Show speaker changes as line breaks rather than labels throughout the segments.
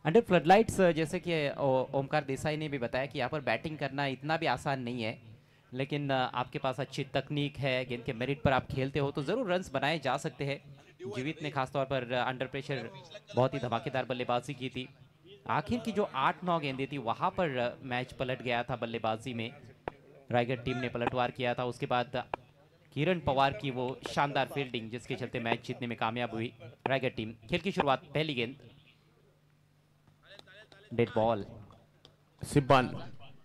Under floodlights जैसे कि ओमकार देसाई ने भी बताया कि यहाँ पर बैटिंग करना इतना भी आसान नहीं है, लेकिन आपके पास अच्छी तकनीक है, गेंद के मेरिट पर आप खेलते हो तो ज़रूर रन्स बनाए जा सकते हैं। जीवित ने खासतौर पर अंडर प्रेशर बहुत ही धमाकेदार बल्लेबाजी की थी। आखिर की जो 8-9 गेंदें थी वहाँ पर मैच पलट गया था बल्लेबाजी में। रायगढ़ टीम ने पलटवार किया था। उसके बाद किरण पवार की वो शानदार फील्डिंग जिसके चलते मैच जीतने में कामयाब हुई रायगढ़ टीम। खेल की शुरुआत, पहली गेंद डेड बॉल।
सिब्बान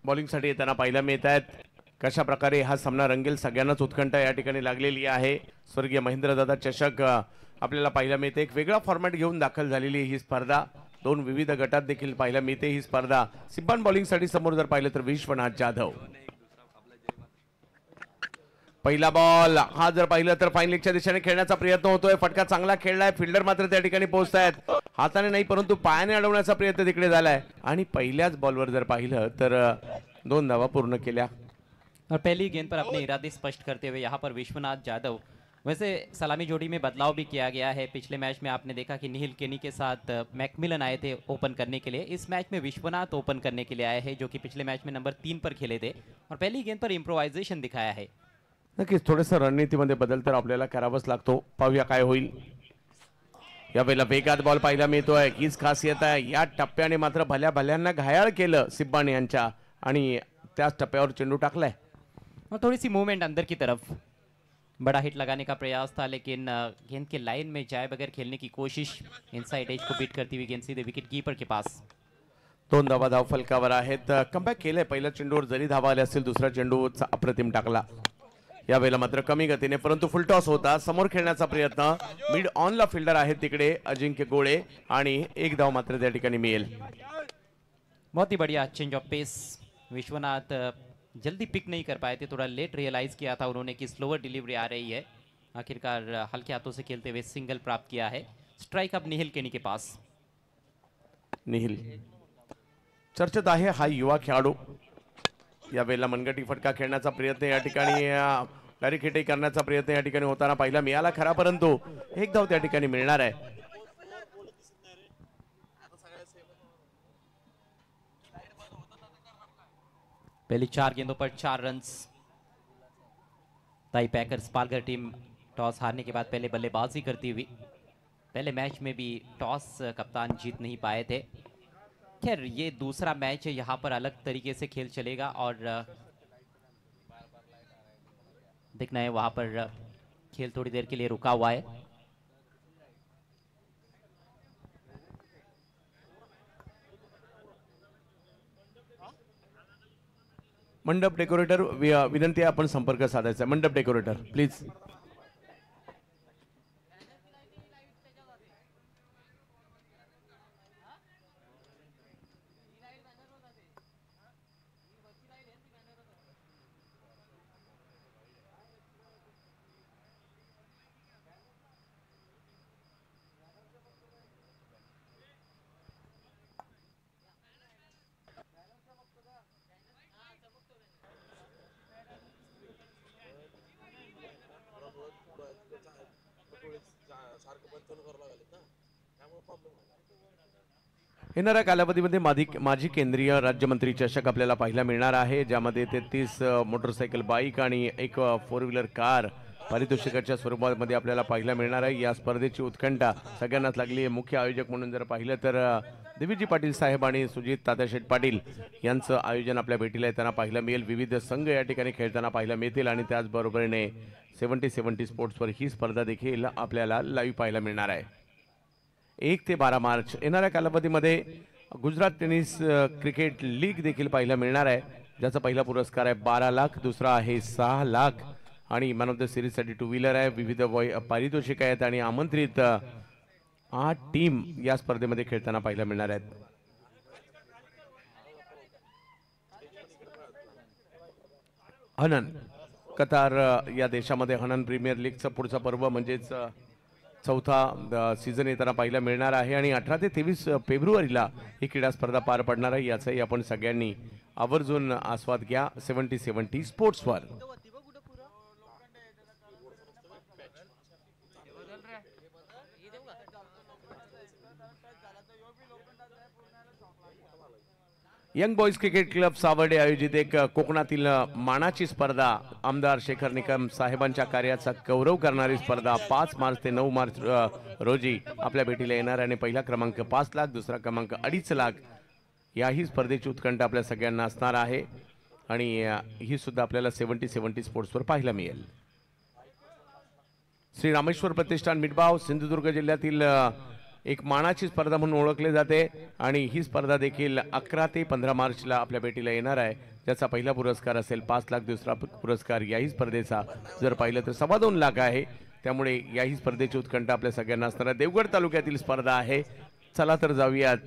बॉलिंगसाठी येताना पाहायला मिळत आहेत. कशा प्रकारे हा सामना रंगेल सगळ्यांनाच उत्कंठा या ठिकाणी लागलेली आहे. स्वर्गीय महेंद्रदादा चषक आपल्याला पाहायला मिळते. एक वेगळा फॉर्मॅट घेऊन दाखल झालेली ही स्पर्धा. दोन विविध गटात देखील पाहायला मिळते ही स्पर्धा. सिब्बान बॉलिंगसाठी समोर जर पाहिलं तर विश्वनाथ जाधव. पहिला बॉल हा जर पाहिलं तर फाईन लेगच्या दिशेने खेळण्याचा प्रयत्न होतोय. फटका चांगला खेळलाय. फिल्डर मात्र त्या ठिकाणी पोहोचतायत. हाताने नाही परंतु पायाने अडवण्याचा प्रयत्न तिकडे झालाय आणि पहिल्याच बॉलवर जर पाहिलं तर 2 धावा पूर्ण केल्या.
और पहली गेंद पर अपने इरादे स्पष्ट करते हुए यहाँ पर विश्वनाथ जाधव। वैसे सलामी जोड़ी में बदलाव भी किया गया है। पिछले मैच में आपने देखा कि निहिल केनी के साथ मैकमिलन आए थे ओपन करने के लिए। इस मैच में विश्वनाथ ओपन करने के लिए आए हैं, जो कि पिछले मैच में नंबर 3 पर खेले थे और पहली गेंद पर इम्प्रोवाइजेशन दिखाया है।
नक्कीच थोडंसं रणनीतीमध्ये बदल तर आपल्याला करावाच लागतो. पाहूया काय होईल. यावेळेला वेगात बॉल पाहायला मिळतोय. हीच खासियत आहे. या टप्प्याने मात्र भल्या भल्यांना घायाळ केलं सिब्बान यांच्या आणि त्याच टप्प्यावर चेंडू टाकलाय.
और थोड़ी सी मूवमेंट अंदर की तरफ, बड़ा हिट लगाने का प्रयास था लेकिन गेंद के लाइन में जाए बगैर खेलने की कोशिश। इनसाइड एज को बीट करती हुई गेंद सीधे विकेट कीपर के पास.
2 धावा धाव फलकावर आहेत. कमबॅक केलंय. पहिल्या चेंडूवर जरी धावा आल्या असतील दुसरा चेंडू अप्रतिम टाकला. यावेळेला मात्र कमी गतीने परंतु फुल टॉस होता. समोर खेळण्याचा प्रयत्न. मिड ऑनला फिल्डर आहेत तिकडे अजिंक्य गोळे आणि एक धाव मात्र त्या ठिकाणी मिळेल.
बहुत ही बढ़िया चेंज ऑफ पेस। विश्वनाथ जल्दी पिक नहीं कर पाए थे, थोड़ा लेट रियलाइज किया था उन्होंने कि स्लोअर डिलीवरी आ रही है। आखिरकार हल्के हाथों से खेलते हुए सिंगल प्राप्त किया है। स्ट्राइक अब निहिल केनी के पास.
निहिल चर्चेत आहे हा युवा खेळाडू. यावेळेला मनगटी फटका खेळण्याचा प्रयत्न या ठिकाणी बॅरिकेडिंग करण्याचा प्रयत्न या ठिकाणी होताना पाहिला मिळाला खरा, परंतु एक धाव त्या ठिकाणी मिळणार आहे.
पहली 4 गेंदों पर 4 रन्स. ताई पैकर्स पालघर टीम टॉस हारने के बाद पहले बल्लेबाजी करती हुई. पहले मैच में भी टॉस कप्तान जीत नहीं पाए थे. खैर ये दूसरा मैच है, यहाँ पर अलग तरीके से खेल चलेगा और देखना है वहाँ पर खेल थोड़ी देर के लिए रुका हुआ है.
मंडप डेकोरेटर विनंती आहे आपण संपर्क साधायचा. मंडप डेकोरेटर प्लीज. येणाऱ्या कालावधीमध्ये माजी केंद्रीय राज्यमंत्री चषक आपल्याला पाहायला मिळणार आहे, ज्यामध्ये 33 मोटरसायकल बाईक आणि एक 4 व्हीलर कार पारितोषिकाच्या स्वरूपामध्ये आपल्याला पाहायला मिळणार आहे. या स्पर्धेची उत्कंठा सगळ्यांनाच लागली आहे. मुख्य आयोजक म्हणून जर पाहिलं तर देवीजी पाटील साहेब आणि सुजित तात्याशेठ पाटील यांचं आयोजन आपल्या भेटीला येताना पाहायला मिळेल. विविध संघ या ठिकाणी खेळताना पाहायला मिळतील आणि त्याचबरोबरीने 70-70 स्पोर्ट्सवर ही स्पर्धा देखील आपल्याला लाईव्ह पाहायला मिळणार आहे. 1 ते 12 मार्च येणाऱ्या कालावधीमध्ये गुजरात टेनिस क्रिकेट लीग देखील पाहायला मिळणार आहे, ज्याचा पहिला पुरस्कार आहे 12 लाख, दुसरा आहे 6 लाख आणि मॅन ऑफ द सिरीजसाठी 2 व्हीलर आहे. विविध पारितोषिक आहेत आणि आमंत्रित 8 टीम या स्पर्धेमध्ये खेळताना पाहायला मिळणार आहेत. हनन कतार या देशामध्ये हनन प्रीमियर लीगचा पुढचा पर्व म्हणजेच चौथा सीझन येताना पाहायला मिळणार आहे आणि 18 ते 23 फेब्रुवारीला ही क्रीडा स्पर्धा पार पडणार आहे. याचाही आपण सगळ्यांनी आवर्जून आस्वाद घ्या 70-70 स्पोर्ट्सवर. Young boys cricket club Savarde आयोजित एक कोकणातील मानाची स्पर्धा आमदार शेखर निकम साहेबांच्या कार्याचा गौरव करणारी स्पर्धा 5 मार्च ते 9 मार्च रोजी आपल्या भेटीला येणार आणि पहिला क्रमांक 5 लाख, दुसरा क्रमांक 2.5 लाख याही स्पर्धेची उत्कंठ आपल्या सगळ्यांना असणार आहे आणि ही सुद्धा आपल्याला 70-70 स्पोर्ट्सवर पाहायला मिळेल. श्री रामेश्वर प्रतिष्ठान मिठबाव सिंधुदुर्ग जिल्ह्यातील एक मानाची स्पर्धा म्हणून ओळखले जाते आणि ही स्पर्धा देखील 11 ते 15 मार्चला आपल्या भेटीला येणार आहे, ज्याचा पहिला पुरस्कार असेल 5 लाख, दुसरा पुरस्कार याही स्पर्धेचा जर पाहिलं तर 2.25 लाख आहे. त्यामुळे याही स्पर्धेची उत्कंठ आपल्या सगळ्यांना असणार आहे. देवगड तालुक्यातील स्पर्धा आहे. चला तर जाऊयात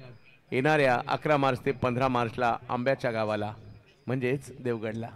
येणाऱ्या 11 मार्च ते 15 मार्चला आंब्याच्या गावाला म्हणजेच देवगडला.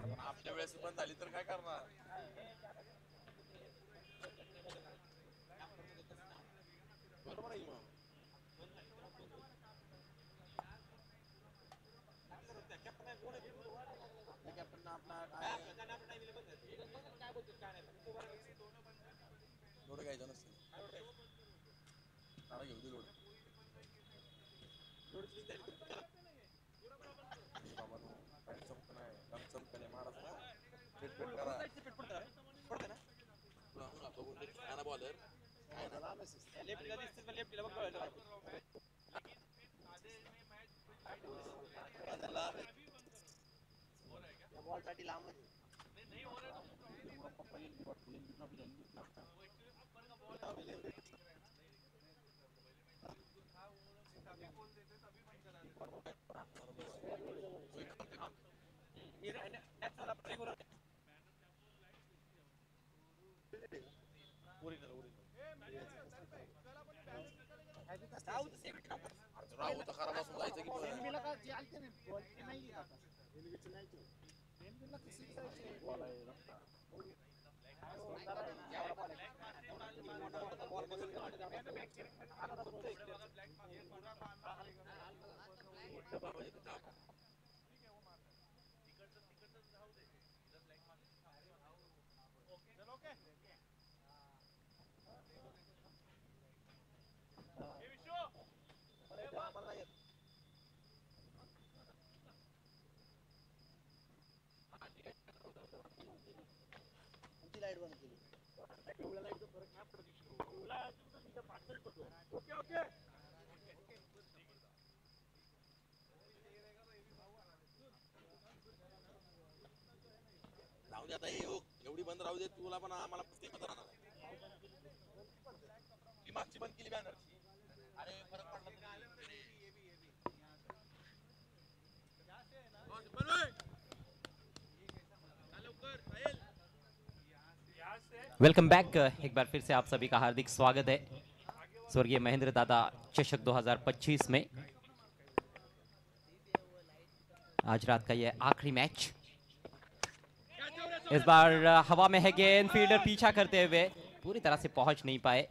एवढी बंद राहू दे तुला पण आम्हाला मागची बंद केली बॅनर. अरे फरक पडला.
Welcome back. एक बार फिर से आप सभी का हार्दिक स्वागत है स्वर्गीय महेंद्र दादा चषक 2025 में. आज रात का यह आखिरी मैच. इस बार हवा में है गेंद. फील्डर पीछा करते हुए पूरी तरह से पहुंच नहीं पाए,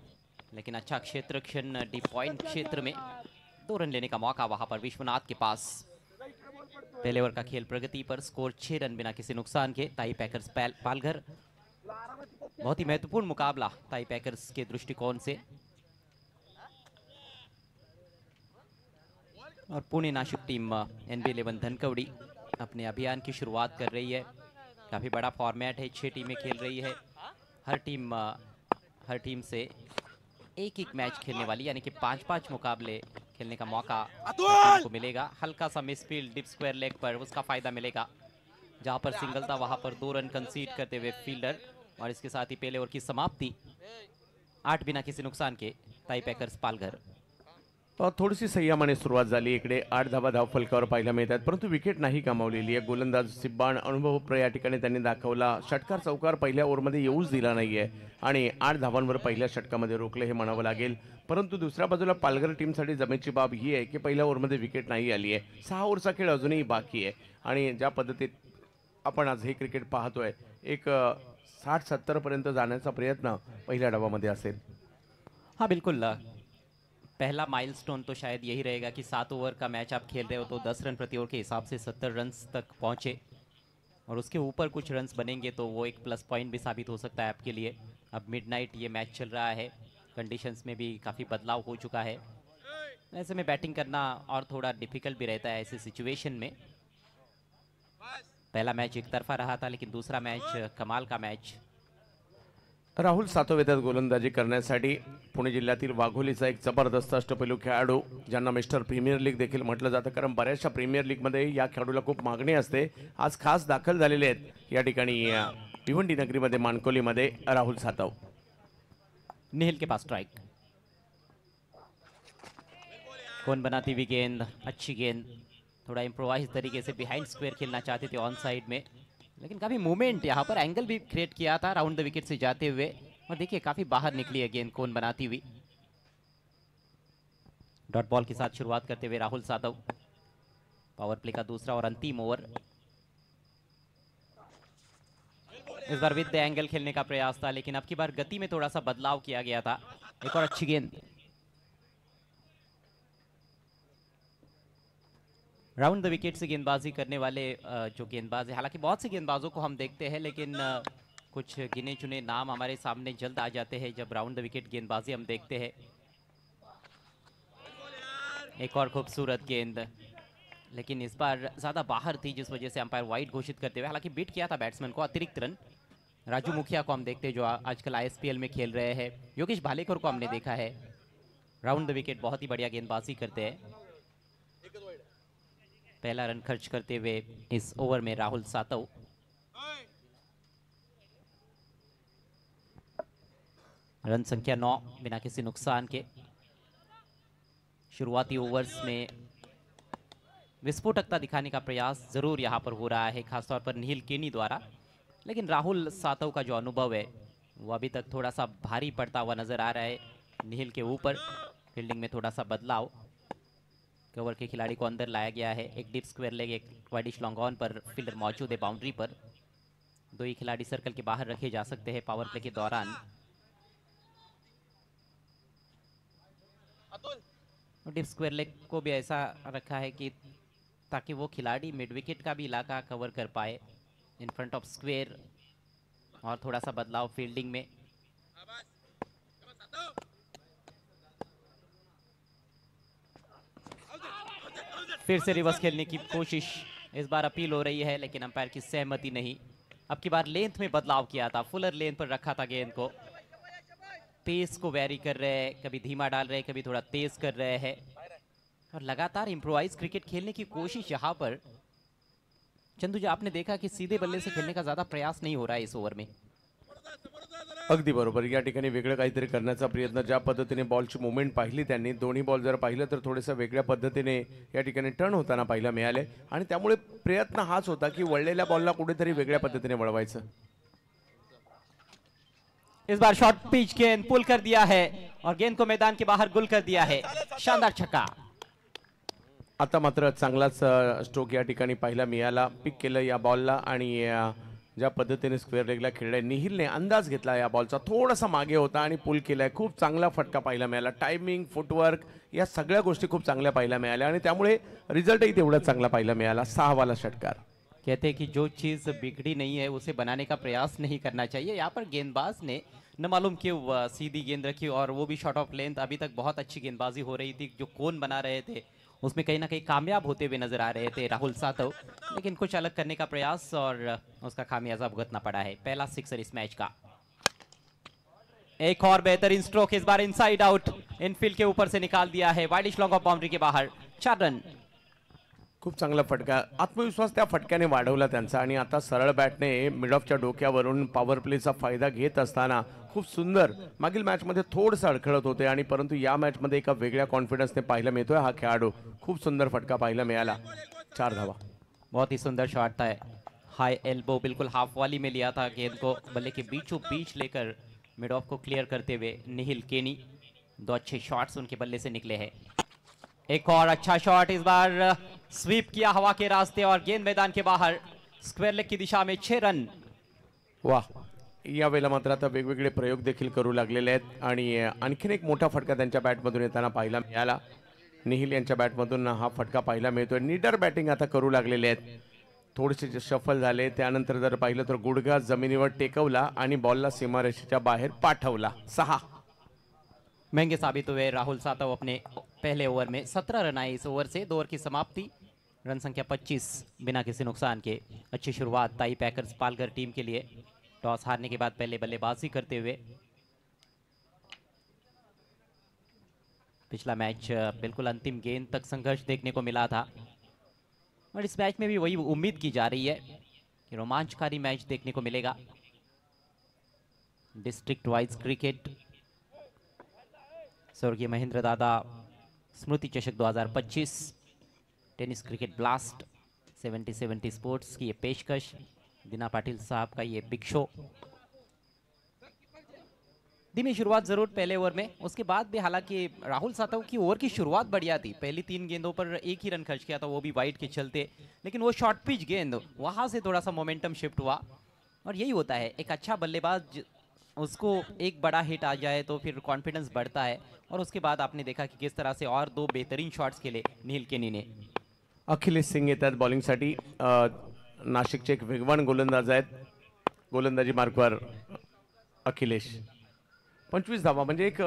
लेकिन अच्छा क्षेत्रक्षण डी पॉइंट क्षेत्र में 2 रन लेने का मौका वहां पर विश्वनाथ के पास. पहले ओवर का खेल प्रगति पर. स्कोर 6 रन बिना किसी नुकसान के. ताई पैकर्स पालघर. बहुत ही महत्वपूर्ण मुकाबला ताई पैकर्स के दृष्टिकोण से. और पुणे नासिक टीम NB11 धनकवड़ी अपने अभियान की शुरुआत कर रही है. काफ़ी बड़ा फॉर्मेट है. 6 टीमें खेल रही है. हर टीम से एक मैच खेलने वाली, यानी कि 5-5 मुकाबले खेलने का मौका टीम को मिलेगा. हल्का सा मिसफील्ड डिप स्क्वायर लेग पर उसका फायदा मिलेगा. जहां पर सिंगल था वहां पर 2 रन कंसीड करते हुए फील्डर. और इसके साथ ही पहले ओवर की समाप्ति 8 बिना किसी नुकसान के ताई पैकर्स पालघर.
थोडीशी संयमाने सुरुवात झाली. इकडे 8 धावा धावफलकावर पाहायला मिळतात, परंतु विकेट नाही गमावलेली आहे. गोलंदाज सिब्बाण अनुभवप्र या ठिकाणी त्यांनी दाखवला. षटकार चौकार पहिल्या ओव्हरमध्ये येऊच दिला नाहीये आणि 8 धावांवर पहिल्या षटकामध्ये रोखले हे म्हणावं लागेल. परंतु दुसऱ्या बाजूला पालघर टीमसाठी जमेची बाब ही आहे की पहिल्या ओव्हरमध्ये विकेट नाही आली आहे. 6 ओव्हरचा खेळ अजूनही बाकी आहे आणि ज्या पद्धतीत आपण आज हे क्रिकेट पाहतोय, एक 60-70 पर्यंत जाण्याचा प्रयत्न पहिल्या डावामध्ये असेल.
हाँ बिल्कुल. पहला माइलस्टोन तो शायद यही रहेगा कि 7 ओवर का मैच आप खेल रहे हो तो 10 रन प्रति ओवर के हिसाब से 70 रन तक पहुंचे, और उसके ऊपर कुछ रन्स बनेंगे तो वो एक प्लस पॉइंट भी साबित हो सकता है आपके लिए. अब मिडनाइट ये मैच चल रहा है. कंडीशंस में भी काफ़ी बदलाव हो चुका है। ऐसे में बैटिंग करना और थोड़ा डिफिकल्ट भी रहता है ऐसे सिचुएशन में। पहला मैच एक तरफा रहा था, लेकिन दूसरा मैच कमाल का मैच।
राहुल सातव येतात गोलंदाजी करण्यासाठी। पुणे जिल्ह्यातील वाघोलीचा एक जबरदस्त अष्टपैलू खेळाडू, ज्यांना मिस्टर प्रीमियर लीग देखील म्हटलं जातं, कारण बऱ्याचशा प्रीमियर लीगमध्ये या खेळाडूला खूप मागणी असते। आज खास दाखल झालेले आहेत या ठिकाणी भिवंडी नगरीमध्ये, मानकोलीमध्ये राहुल सातव।
निहिल के पास स्ट्राइक, कौन बनाती हुई गेंद, अच्छी गेंद, थोड़ा इम्प्रोवाइज तरीके से बिहाइंड स्क्वायर खेलना चाहते थे ऑन साइड में, लेकिन काफ़ी मूवमेंट यहाँ पर एंगल भी क्रिएट किया था राउंड द विकेट से जाते हुए, और देखिए काफ़ी बाहर निकली है गेंद कौन बनाती हुई। डॉट बॉल के साथ शुरुआत करते हुए राहुल सातव, पावर प्ले का दूसरा और अंतिम ओवर। इस बार विद द एंगल खेलने का प्रयास था, लेकिन अब की बार गति में थोड़ा सा बदलाव किया गया था। एक और अच्छी गेंद, राउंड द विकेट से गेंदबाजी करने वाले जो गेंदबाज है, हालांकि बहुत से गेंदबाजों को हम देखते हैं, लेकिन कुछ गिने चुने नाम हमारे सामने जल्द आ जाते हैं जब राउंड द विकेट गेंदबाजी हम देखते हैं। एक और खूबसूरत गेंद, लेकिन इस बार ज़्यादा बाहर थी, जिस वजह से अंपायर वाइड घोषित करते हुए, हालांकि बीट किया था बैट्समैन को। अतिरिक्त रन राजू मुखिया को हम देखते हैं जो आजकल ISPL में खेल रहे हैं। योगेश भालेकर को हमने देखा है, राउंड द विकेट बहुत ही बढ़िया गेंदबाजी करते हैं। पहला रन खर्च करते हुए इस ओवर में राहुल सातव। रन संख्या 9 बिना किसी नुकसान के। शुरुआती ओवर्स में विस्फोटकता दिखाने का प्रयास जरूर यहां पर हो रहा है, खासतौर पर निहिल केनी द्वारा, लेकिन राहुल सातव का जो अनुभव है वो अभी तक थोड़ा सा भारी पड़ता हुआ नजर आ रहा है निहिल के ऊपर। फील्डिंग में थोड़ा सा बदलाव, कवर के खिलाड़ी को अंदर लाया गया है। एक डीप स्क्वायर लेग, एक वाइडिश लॉन्ग ऑन पर फील्डर मौजूद है बाउंड्री पर। दो ही खिलाड़ी सर्कल के बाहर रखे जा सकते हैं पावर प्ले के दौरान। डीप स्क्वायर लेग को भी ऐसा रखा है कि ताकि वो खिलाड़ी मिड विकेट का भी इलाका कवर कर पाए इन फ्रंट ऑफ स्क्वायर। और थोड़ा सा बदलाव फील्डिंग में। फिर से रिवर्स खेलने की कोशिश, इस बार अपील हो रही है, लेकिन अंपायर की सहमति नहीं। अब की बार लेंथ में बदलाव किया था, फुलर लेंथ पर रखा था गेंद को। पेस को वैरी कर रहे हैं, कभी धीमा डाल रहे हैं, कभी थोड़ा तेज कर रहे हैं, और लगातार इम्प्रोवाइज क्रिकेट खेलने की कोशिश यहाँ पर। चंदू जी, आपने देखा कि सीधे बल्ले से खेलने का ज्यादा प्रयास नहीं हो रहा है इस ओवर में।
अगदी बरोबर, या ठिकाणी वेगळं काहीतरी करण्याचा प्रयत्न, ज्या पद्धतीने बॉलची मुवमेंट पाहिली त्यांनी, दोन्ही बॉल जर पाहिलं तर थोडेसे वेगळ्या पद्धतीने या ठिकाणी टर्न होताना पाहायला मिळाले, आणि त्यामुळे प्रयत्न हाच होता की वळलेल्या बॉलला कुठेतरी वेगळ्या पद्धतीने वळवायचं।
इस बार शॉर्ट पिच गेंद पुल कर दिया है और गेंद को मैदान के बाहर गुल कर दिया है। शानदार छक्का।
आता मात्र चांगलाच स्ट्रोक या ठिकाणी पाहायला मिळाला, पिक केलं या बॉलला, आणि ज्या पद्धतीने स्क्वेअर लेगला खेळलाय निहिलने, अंदाज घेतला या बॉलचा, थोडासा मागे होता आणि पुल केलाय। खूप चांगला फटका पाहायला मिळाला, टायमिंग, फुटवर्क या सगळ्या गोष्टी खूप चांगल्या पाहायला मिळाल्या, आणि त्यामुळे रिझल्टही तेवढाच चांगला पाहायला मिळाला। 6 वाला षटकार।
कहते हैं कि जो चीज बिगड़ी नहीं है उसे बनाने का प्रयास नहीं करना चाहिए। यहाँ पर गेंदबाज ने न मालूम क्यों सीधी गेंद रखी, और वो भी शॉट ऑफ लेंथ। अभी तक बहुत अच्छी गेंदबाजी हो रही थी, जो कोन बना रहे थे उसमें कहीं ना कहीं कामयाब होते हुए नजर आ रहे थे राहुल सातव, लेकिन कुछ अलग करने का प्रयास और उसका खामियाजा भुगतना पड़ा है। पहला सिक्सर इस मैच का। एक और बेहतरीन स्ट्रोक, इस बार इनसाइड आउट, इनफील्ड के ऊपर से निकाल दिया है, वाइडिश लॉन्ग ऑफ बाउंड्री के बाहर। 4 रन।
खूप चांगला फटका, आत्मविश्वास त्या फटक्याने वाढवला त्यांचा, आणि आता सरळ बॅटने मिड ऑफच्या डोक्यावरून पॉवर प्लेचा फायदा घेत असताना खूप सुंदर, मागील मॅचमध्ये थोडंसं अडखळत होते, आणि परंतु या मॅचमध्ये एका वेगळ्या कॉन्फिडन्सने पाहायला मिळतोय हा खेळाडू। खूप सुंदर फटका पाहायला मिळाला। 4 धावा।
बहुत ही सुंदर शॉट था, हाई एल्बो, बिल्कुल हाफ वाली में लिया था गेंद को, बल्ले के बीचों बीच लेकर मिड ऑफ को क्लियर करते हुए निहिल केनी। 2 अच्छे शॉट्स उनके बल्ले से निकले हैं। एक और अच्छा शॉट, इस बार स्वीप किया हवा के रास्ते और गेंद मैदान के बाहर, स्क्वायर लेग की दिशा में। 6 रन।
वाह, यावेळेला मात्र आता वेगवेगळे प्रयोग देखील करू लागलेले आहेत, आणि आणखीन एक मोठा फटका त्यांच्या बॅटमधून येताना पाहायला मिळाला। निहिल यांच्या बॅटमधून हा फटका पाहायला मिळतोय। नीडर बॅटिंग आता करू लागलेले आहेत, थोडेसे शफल झाले, त्यानंतर जर पाहिलं तर गुडघा जमिनीवर टेकवला आणि बॉलला सीमारेषेच्या बाहेर पाठवला। 6।
महंगे साबित हुए राहुल सातव अपने पहले ओवर में। 17 रन आए इस ओवर से। 2 ओवर की समाप्ति, रन संख्या 25 बिना किसी नुकसान के। अच्छी शुरुआत ताई पैकर्स पालघर टीम के लिए टॉस हारने के बाद पहले बल्लेबाजी करते हुए। पिछला मैच बिल्कुल अंतिम गेंद तक संघर्ष देखने को मिला था और इस मैच में भी वही उम्मीद की जा रही है कि रोमांचकारी मैच देखने को मिलेगा। डिस्ट्रिक्ट वाइज क्रिकेट स्वर्गीय महेंद्र दादा स्मृति चषक 2025, टेनिस क्रिकेट ब्लास्ट 70-70 स्पोर्ट्स की ये पेशकश, दीना पाटिल साहब का ये बिग शो। धीमी शुरुआत जरूर पहले ओवर में, उसके बाद भी हालांकि राहुल सातव की ओवर की शुरुआत बढ़िया थी। पहली 3 गेंदों पर एक ही रन खर्च किया था, वो भी वाइड के चलते, लेकिन वो शॉर्ट पिच गेंद वहां से थोड़ा सा मोमेंटम शिफ्ट हुआ। और यही होता है, एक अच्छा बल्लेबाज उसको एक बड़ा हिट आ जाए तो फिर कॉन्फिडेंस बढ़ता है। और उसके बाद आपने देखा कि किस तरह से और 2 बेहतरीन शॉट्स खेले नील केनी ने।
अखिलेश सिंग येतात बॉलिंगसाठी। नाशिकचे एक वेगवान गोलंदाज आहेत। गोलंदाजी मार्कवर अखिलेश। 25 धावा म्हणजे एक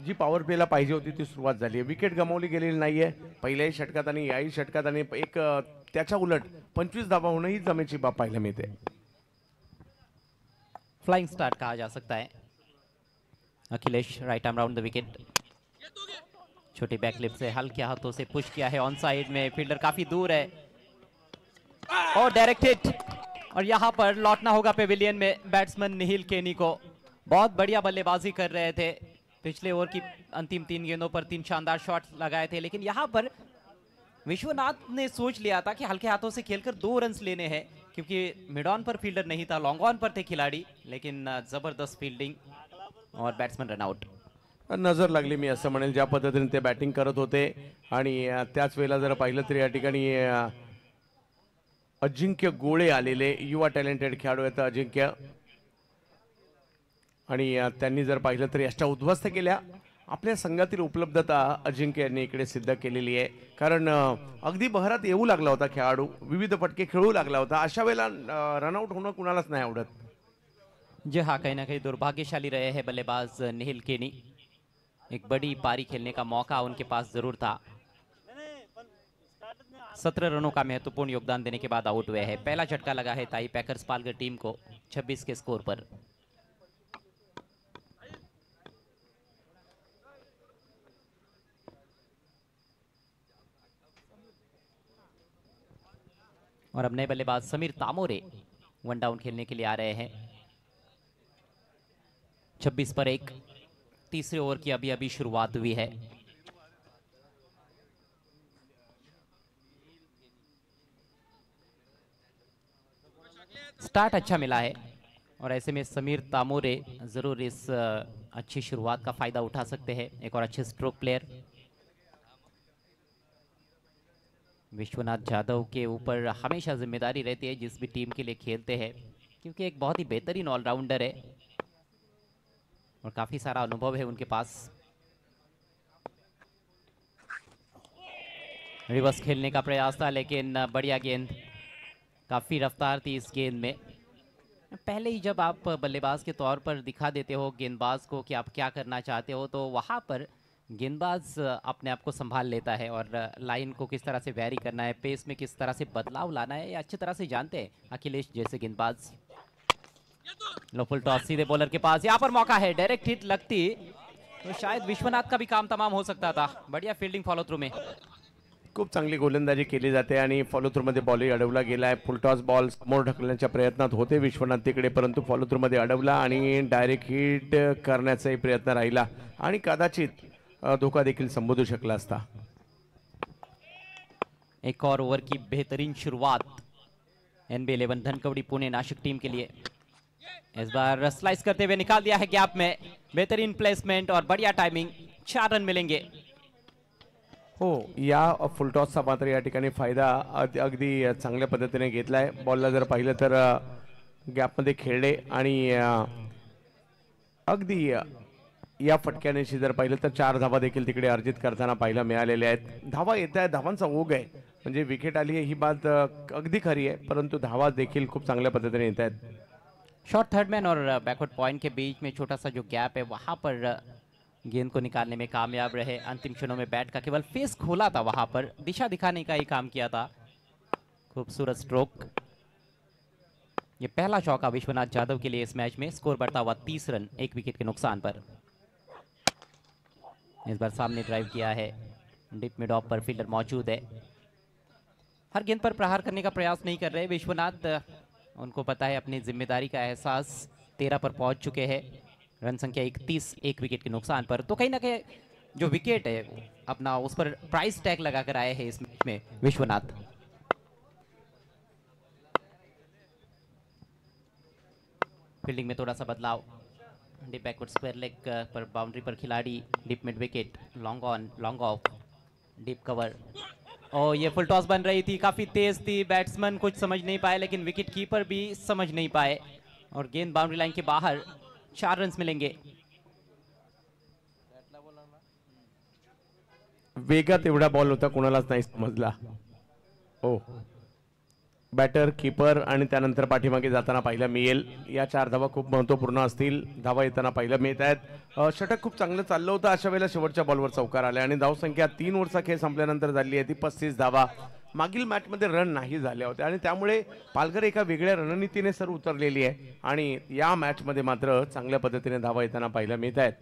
जी पॉवर प्लेला पाहिजे होती ती सुरुवात झाली आहे। विकेट गमावली गेलेली नाहीये पहिल्याही षटकात आणि याही षटकात, आणि एक त्याच्या उलट 25 धावा होणं ही जमेची बाब पाहायला मिळते।
फ्लाइंग स्टार्ट कहा जा सकता है। Akhilesh right arm round the wicket, छोटी बैकलिप से हल्के हाथों से पुश किया है ऑन साइड में। फील्डर काफी दूर है और डायरेक्ट हिट, और यहां पर लौटना होगा पेविलियन में बैट्समैन निहिल केनी को। बहुत बढ़िया बल्लेबाजी कर रहे थे, पिछले ओवर की अंतिम 3 गेंदों पर 3 शानदार शॉट लगाए थे, लेकिन यहां पर विश्वनाथ ने सोच लिया था कि हल्के हाथों से खेलकर 2 रन लेने हैं, क्योंकि मिड ऑन पर फील्डर नहीं था, लॉन्ग ऑन पर थे खिलाड़ी, लेकिन जबरदस्त फील्डिंग और बैट्समैन रन आउट।
नजर लागली मी असं म्हणेल, ज्या पद्धतीने ते बॅटिंग करत होते। आणि त्याच वेळेला जर पाहिलं तर या ठिकाणी अजिंक्य गोळे आलेले युवा टॅलेंटेड खेळाडू आहेत अजिंक्य, आणि त्यांनी जर पाहिलं तर यष्टा उद्ध्वस्त केल्या। आपल्या संघातील उपलब्धता अजिंक्य यांनी इकडे सिद्ध केलेली आहे, कारण अगदी बहरात येऊ लागला होता खेळाडू, विविध फटके खेळू लागला होता। अशा वेळेला रनआउट होणं कुणालाच नाही आवडत।
जी हाँ, कहीं ना कहीं दुर्भाग्यशाली रहे हैं बल्लेबाज निहिल केनी। एक बड़ी पारी खेलने का मौका उनके पास जरूर था। 17 रनों का महत्वपूर्ण योगदान देने के बाद आउट हुए हैं। पहला झटका लगा है ताई पैकर्स पालघर टीम को 26 के स्कोर पर। और अब नए बल्लेबाज समीर तामोरे 1 डाउन खेलने के लिए आ रहे हैं। 26 पर 1, तीसरे ओवर की अभी अभी शुरुआत हुई है। स्टार्ट अच्छा मिला है और ऐसे में समीर तामोरे जरूर इस अच्छी शुरुआत का फायदा उठा सकते हैं। एक और अच्छे स्ट्रोक प्लेयर विश्वनाथ जाधव के ऊपर हमेशा जिम्मेदारी रहती है जिस भी टीम के लिए खेलते हैं, क्योंकि एक बहुत ही बेहतरीन ऑलराउंडर है और काफी सारा अनुभव है उनके पास। रिवर्स खेलने का प्रयास था, लेकिन बढ़िया गेंद, काफी रफ्तार थी इस गेंद में। पहले ही जब आप बल्लेबाज के तौर पर दिखा देते हो गेंदबाज को कि आप क्या करना चाहते हो, तो वहां पर गेंदबाज अपने आप को संभाल लेता है और लाइन को किस तरह से वैरी करना है, पेस में किस तरह से बदलाव लाना है, ये अच्छी तरह से जानते हैं अखिलेश जैसे गेंदबाज। लो फुल टॉस सीधे बॉलर के पास, यहाँ पर मौका है, डायरेक्ट हिट लगती तो शायद विश्वनाथ का भी काम तमाम हो सकता था। बढ़िया फील्डिंग फॉलो थ्रू में,
खूप चांगली गोलंदाजी केली जाते आणि फॉलो थ्रू मध्ये बॉल अडवला गेलाय। फुल टॉस बॉल समोर ढकलण्याच्या प्रयत्नात होते विश्वनाथ तिकडे, परंतु फॉलो थ्रू मध्ये अडवला आणि डायरेक्ट हिट करण्याचाही प्रयत्न राहिला आणि कदाचित धोका देखील संबोधू शकला असता।
एक और ओवर की बेहतरीन शुरुआत NB11 धनकवड़ी पुणे नासिक टीम के लिए। इस बार स्लाइस करते हुए निकाल दिया है गैप में, बेहतरीन प्लेसमेंट और बढ़िया टाइमिंग, 4 रन मिलेंगे।
हो, या फुल टॉसचा मात्र या ठिकाणी फायदा अगदी चांगल्या पद्धतीने घेतलाय। बॉलला जर पाहिलं तर गॅपमध्ये खेळले आणि अगदी या फटक्यानेशी जर पाहिलं तर 4 धावा देखील तिकडे अर्जित करताना पाहायला मिळालेल्या आहेत। धावा येत आहेत, धावांचा ओघ आहे, म्हणजे विकेट आली आहे ही बात अगदी खरी आहे, परंतु धावा देखील खूप चांगल्या पद्धतीने येत आहेत।
शॉर्ट थर्ड मैन और बैकवर्ड पॉइंट के बीच में छोटा सा जो गैप है, वहां पर गेंद को निकालने में कामयाब रहे। अंतिम क्षणों में बैट का केवल फेस खोला था, वहां पर दिशा दिखाने का ही काम किया था। खूबसूरत स्ट्रोक। ये पहला चौका विश्वनाथ जाधव के लिए इस मैच में। स्कोर बढ़ता हुआ 30 रन 1 विकेट के नुकसान पर। इस बार सामने ड्राइव किया है, डिप मिड ऑफ पर फील्डर मौजूद है। हर गेंद पर प्रहार करने का प्रयास नहीं कर रहे विश्वनाथ। उनको पता है अपनी जिम्मेदारी का एहसास। 13 पर पहुंच चुके हैं। रन संख्या 31 1 विकेट के नुकसान पर। तो कहीं ना कहीं जो विकेट है अपना, उस पर प्राइस टैग लगाकर आए हैं इस मैच में विश्वनाथ। फील्डिंग में थोड़ा सा बदलाव। डीप बैकवर्ड स्क्वायर लेग पर बाउंड्री पर खिलाड़ी। Deep mid wicket, long on long off, deep cover. और ये फुल टॉस बन रही थी, काफी तेज थी। बैट्समैन कुछ समझ नहीं पाए, लेकिन विकेट कीपर भी समझ नहीं पाए और गेंद बाउंड्री लाइन के बाहर। 4 रन मिलेंगे।
वेगात एवढा बॉल होता, कोणालाच नाही समजला. ओ बॅटर, कीपर आणि त्यानंतर पाठीमागे जाताना पाहिलं मिळेल. या 4 धावा खूप महत्त्वपूर्ण असतील. धावा येताना पाहिलं मिळत आहेत. षटक खूप चांगलं चाललं होतं. अशा वेळेला शेवटच्या बॉलवर चौकार आले आणि धावसंख्या 3 ओव्हरचा खेळ संपल्यानंतर झाली आहे ती 35 धावा. मागील मॅचमध्ये रन नाही झाले होते आणि त्यामुळे पालघर एका वेगळ्या रणनीतीने सर उतरलेली आहे आणि या मॅचमध्ये मात्र चांगल्या पद्धतीने धावा येताना पाहिलं मिळत आहेत.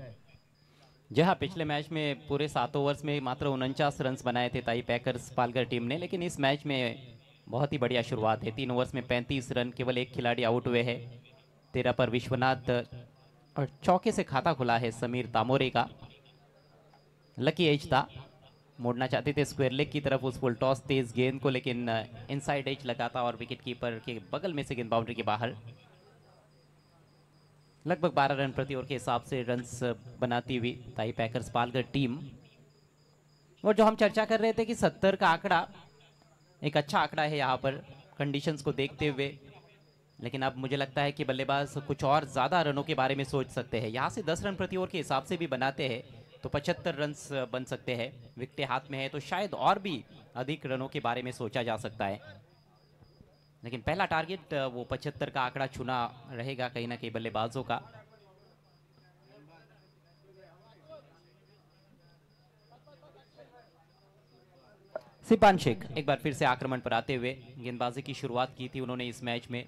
जहां पिछले मैच में पूरे 7 ओवर्स में मात्र 49 रन बनाए थे ताई पैकर्स पालघर टीम ने, लेकिन इस मैच में बहुत ही बढ़िया शुरुआत है। 3 ओवर्स में 35 रन, केवल एक खिलाड़ी आउट हुए हैं। 13 पर विश्वनाथ और चौके से खाता खुला है समीर तामोरे का। लकी एज था, मोड़ना चाहते थे स्क्वायर लेग की तरफ उस फुल टॉस तेज गेंद को, लेकिन इनसाइड एज लगा था और विकेट कीपर के बगल में से गेंद बाउंड्री के बाहर। लगभग 12 रन प्रति ओवर के हिसाब से रन्स बनाती हुई ताई पैकर्स पालघर टीम। और जो हम चर्चा कर रहे थे कि 70 का आंकड़ा एक अच्छा आंकड़ा है यहाँ पर कंडीशंस को देखते हुए, लेकिन अब मुझे लगता है कि बल्लेबाज कुछ और ज़्यादा रनों के बारे में सोच सकते हैं। यहाँ से 10 रन प्रति ओवर के हिसाब से भी बनाते हैं तो 75 रन बन सकते हैं। विकेटें हाथ में है तो शायद और भी अधिक रनों के बारे में सोचा जा सकता है, लेकिन पहला टारगेट वो 75 का आंकड़ा चुना रहेगा कहीं ना कहीं बल्लेबाजों का। सिपान शेख एक बार फिर से आक्रमण पर आते हुए गेंदबाजी की शुरुआत की थी उन्होंने इस मैच में।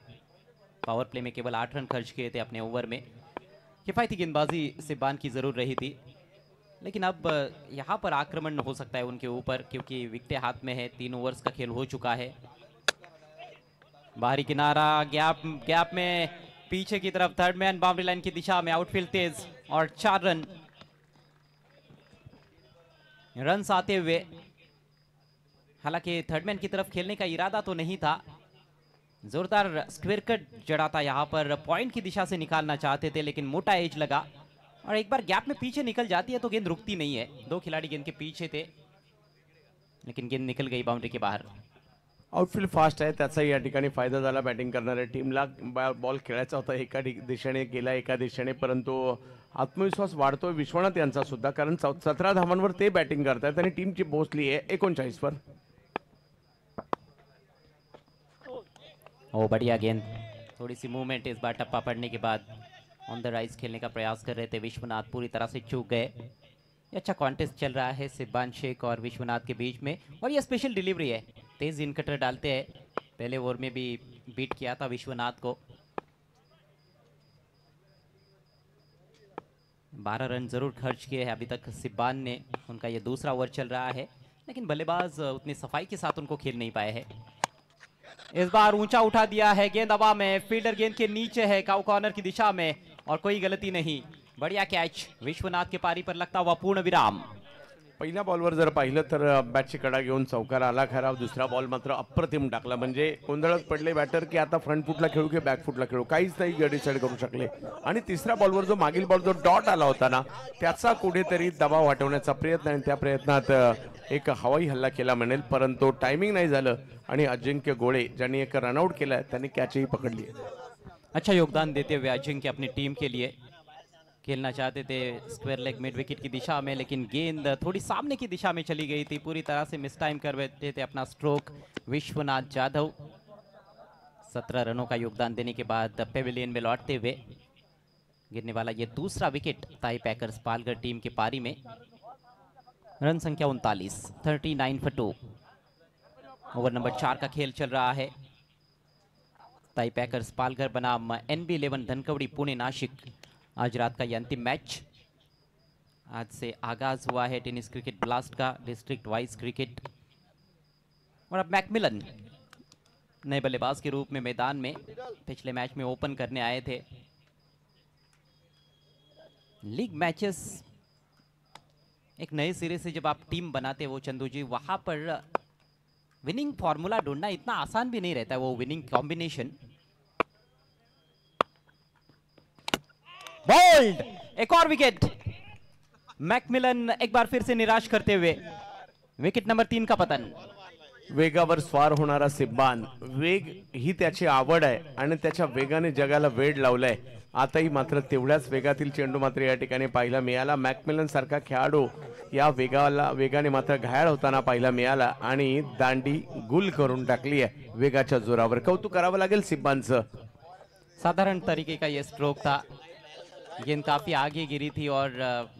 पावर प्ले में केवल 8 रन खर्च किए थे अपने ओवर में। किफायती गेंदबाजी सिपान की जरूर रही थी, लेकिन अब यहाँ पर आक्रमण हो सकता है उनके ऊपर क्योंकि विकेटें हाथ में है। 3 ओवर्स का खेल हो चुका है। बाहरी किनारा, गैप में पीछे की तरफ थर्ड मैन बाउंड्री लाइन की दिशा में, आउटफील्ड तेज और 4 रन आते हुए। हालांकि थर्ड मैन की तरफ खेलने का इरादा तो नहीं था। जोरदार स्क्वायर कट जड़ा था यहाँ पर, पॉइंट की दिशा से निकालना चाहते थे लेकिन मोटा एज लगा और एक बार गैप में पीछे निकल जाती है तो गेंद रुकती नहीं है। 2 खिलाड़ी गेंद के पीछे थे लेकिन गेंद निकल गई बाउंड्री के बाहर।
आउटफील्ड फास्ट आहे, त्याचाही या ठिकाणी फायदा झाला बॅटिंग करणाऱ्या टीमला. बॉल खेळायचा होता एका दिशेने, गेला एका दिशेने, परंतु आत्मविश्वास वाढतोय विश्वनाथ यांचा सुद्धा, कारण 17 धावांवर ते बॅटिंग करतायत आणि टीमची पोहोचली आहे 39 वर.
ओ बढ़िया गेंद, थोड़ी सी मूवमेंट इस बार टप्पा पड़ने के बाद ऑन द राइज खेलने का प्रयास कर रहे थे विश्वनाथ, पूरी तरह से चूक गए। ये अच्छा कॉन्टेस्ट चल रहा है सिब्बान शेख और विश्वनाथ के बीच में और ये स्पेशल डिलीवरी है, तेज इन कटर डालते हैं। पहले ओवर में भी बीट किया था विश्वनाथ को। 12 रन जरूर खर्च किए हैं अभी तक सिब्बान ने। उनका ये दूसरा ओवर चल रहा है लेकिन बल्लेबाज उतनी सफाई के साथ उनको खेल नहीं पाए हैं। इस बार ऊंचा उठा दिया है, गेंद हवा में, फील्डर गेंद के नीचे है काउ कॉर्नर की दिशा में और कोई गलती नहीं। बढ़िया कैच, विश्वनाथ के पारी पर लगता हुआ पूर्ण विराम।
पहिल्या बॉलवर जर पाहिलं तर बॅटची कडा घेऊन चौकार आला खरा. दुसरा बॉल मात्र अप्रतिम टाकला, म्हणजे गोंधळच पडले बॅटर की आता फ्रंट फुटला खेळू की बॅक फुटला खेळू, काहीच नाही डिसाईड करू शकले. आणि तिसऱ्या बॉलवर जो मागील बॉल जो डॉट आला होता ना, त्याचा कुठेतरी दबाव हटवण्याचा प्रयत्न आणि त्या प्रयत्नात एक हवाई हल्ला केला म्हणेल, परंतु टायमिंग नाही झालं आणि अजिंक्य गोळे ज्यांनी एक रनआउट केलाय त्यांनी कॅचही पकडली.
अच्छा योगदान देते हुए अजिंक्य अपनी टीम के लिए खेलना चाहते थे स्क्वायर लेग मिड विकेट की दिशा में, लेकिन गेंद थोड़ी सामने की दिशा में चली गई थी। पूरी तरह से मिस टाइम कर बैठे थे अपना स्ट्रोक विश्वनाथ जाधव। 17 रनों का योगदान देने के बाद पेविलियन में लौटते हुए गिरने वाला ये दूसरा विकेट ताई पैकर्स पालघर टीम की पारी में। रन संख्या 39, 39 for 2। ओवर नंबर 4 का खेल चल रहा है। ताई पैकर्स पालघर बनाम NB11 धनकवड़ी पुणे नासिक, आज रात का ये अंतिम मैच। आज से आगाज हुआ है टेनिस क्रिकेट ब्लास्ट का डिस्ट्रिक्ट वाइज क्रिकेट। और अब मैकमिलन नए बल्लेबाज के रूप में मैदान में पिछले मैच में ओपन करने आए थे। लीग मैचेस एक नए सिरे से जब आप टीम बनाते वो चंदू जी, वहां पर विनिंग फॉर्मूला ढूंढना इतना आसान भी नहीं रहता है, वो विनिंग कॉम्बिनेशन। बोल्ड, एक और विकेट। मैकमिलन एक बार फिर से निराश करते हुए विकेट नंबर 3 का पतन।
वेगावर स्वार होणारा सिब्बान, वेग ही त्याची आवड आहे आणि त्याच्या वेगाने जगाला वेड लावलाय। आताही मात्र तेवढ्याच वेगातील चेंडू मात्र या ठिकाणी पाहायला मिळाला। मॅकमिलन सारखा खेळाडू या वेगाने मात्र घायल होताना पाहायला मिळाला आणि दांडी गुल करून टाकली आहे वेगाच्या जोरावर। कौतुक करावं लागेल सिब्बानचं।
साधारण तरीके का ये स्ट्रोक था, गेंद काफी आगे गिरी थी और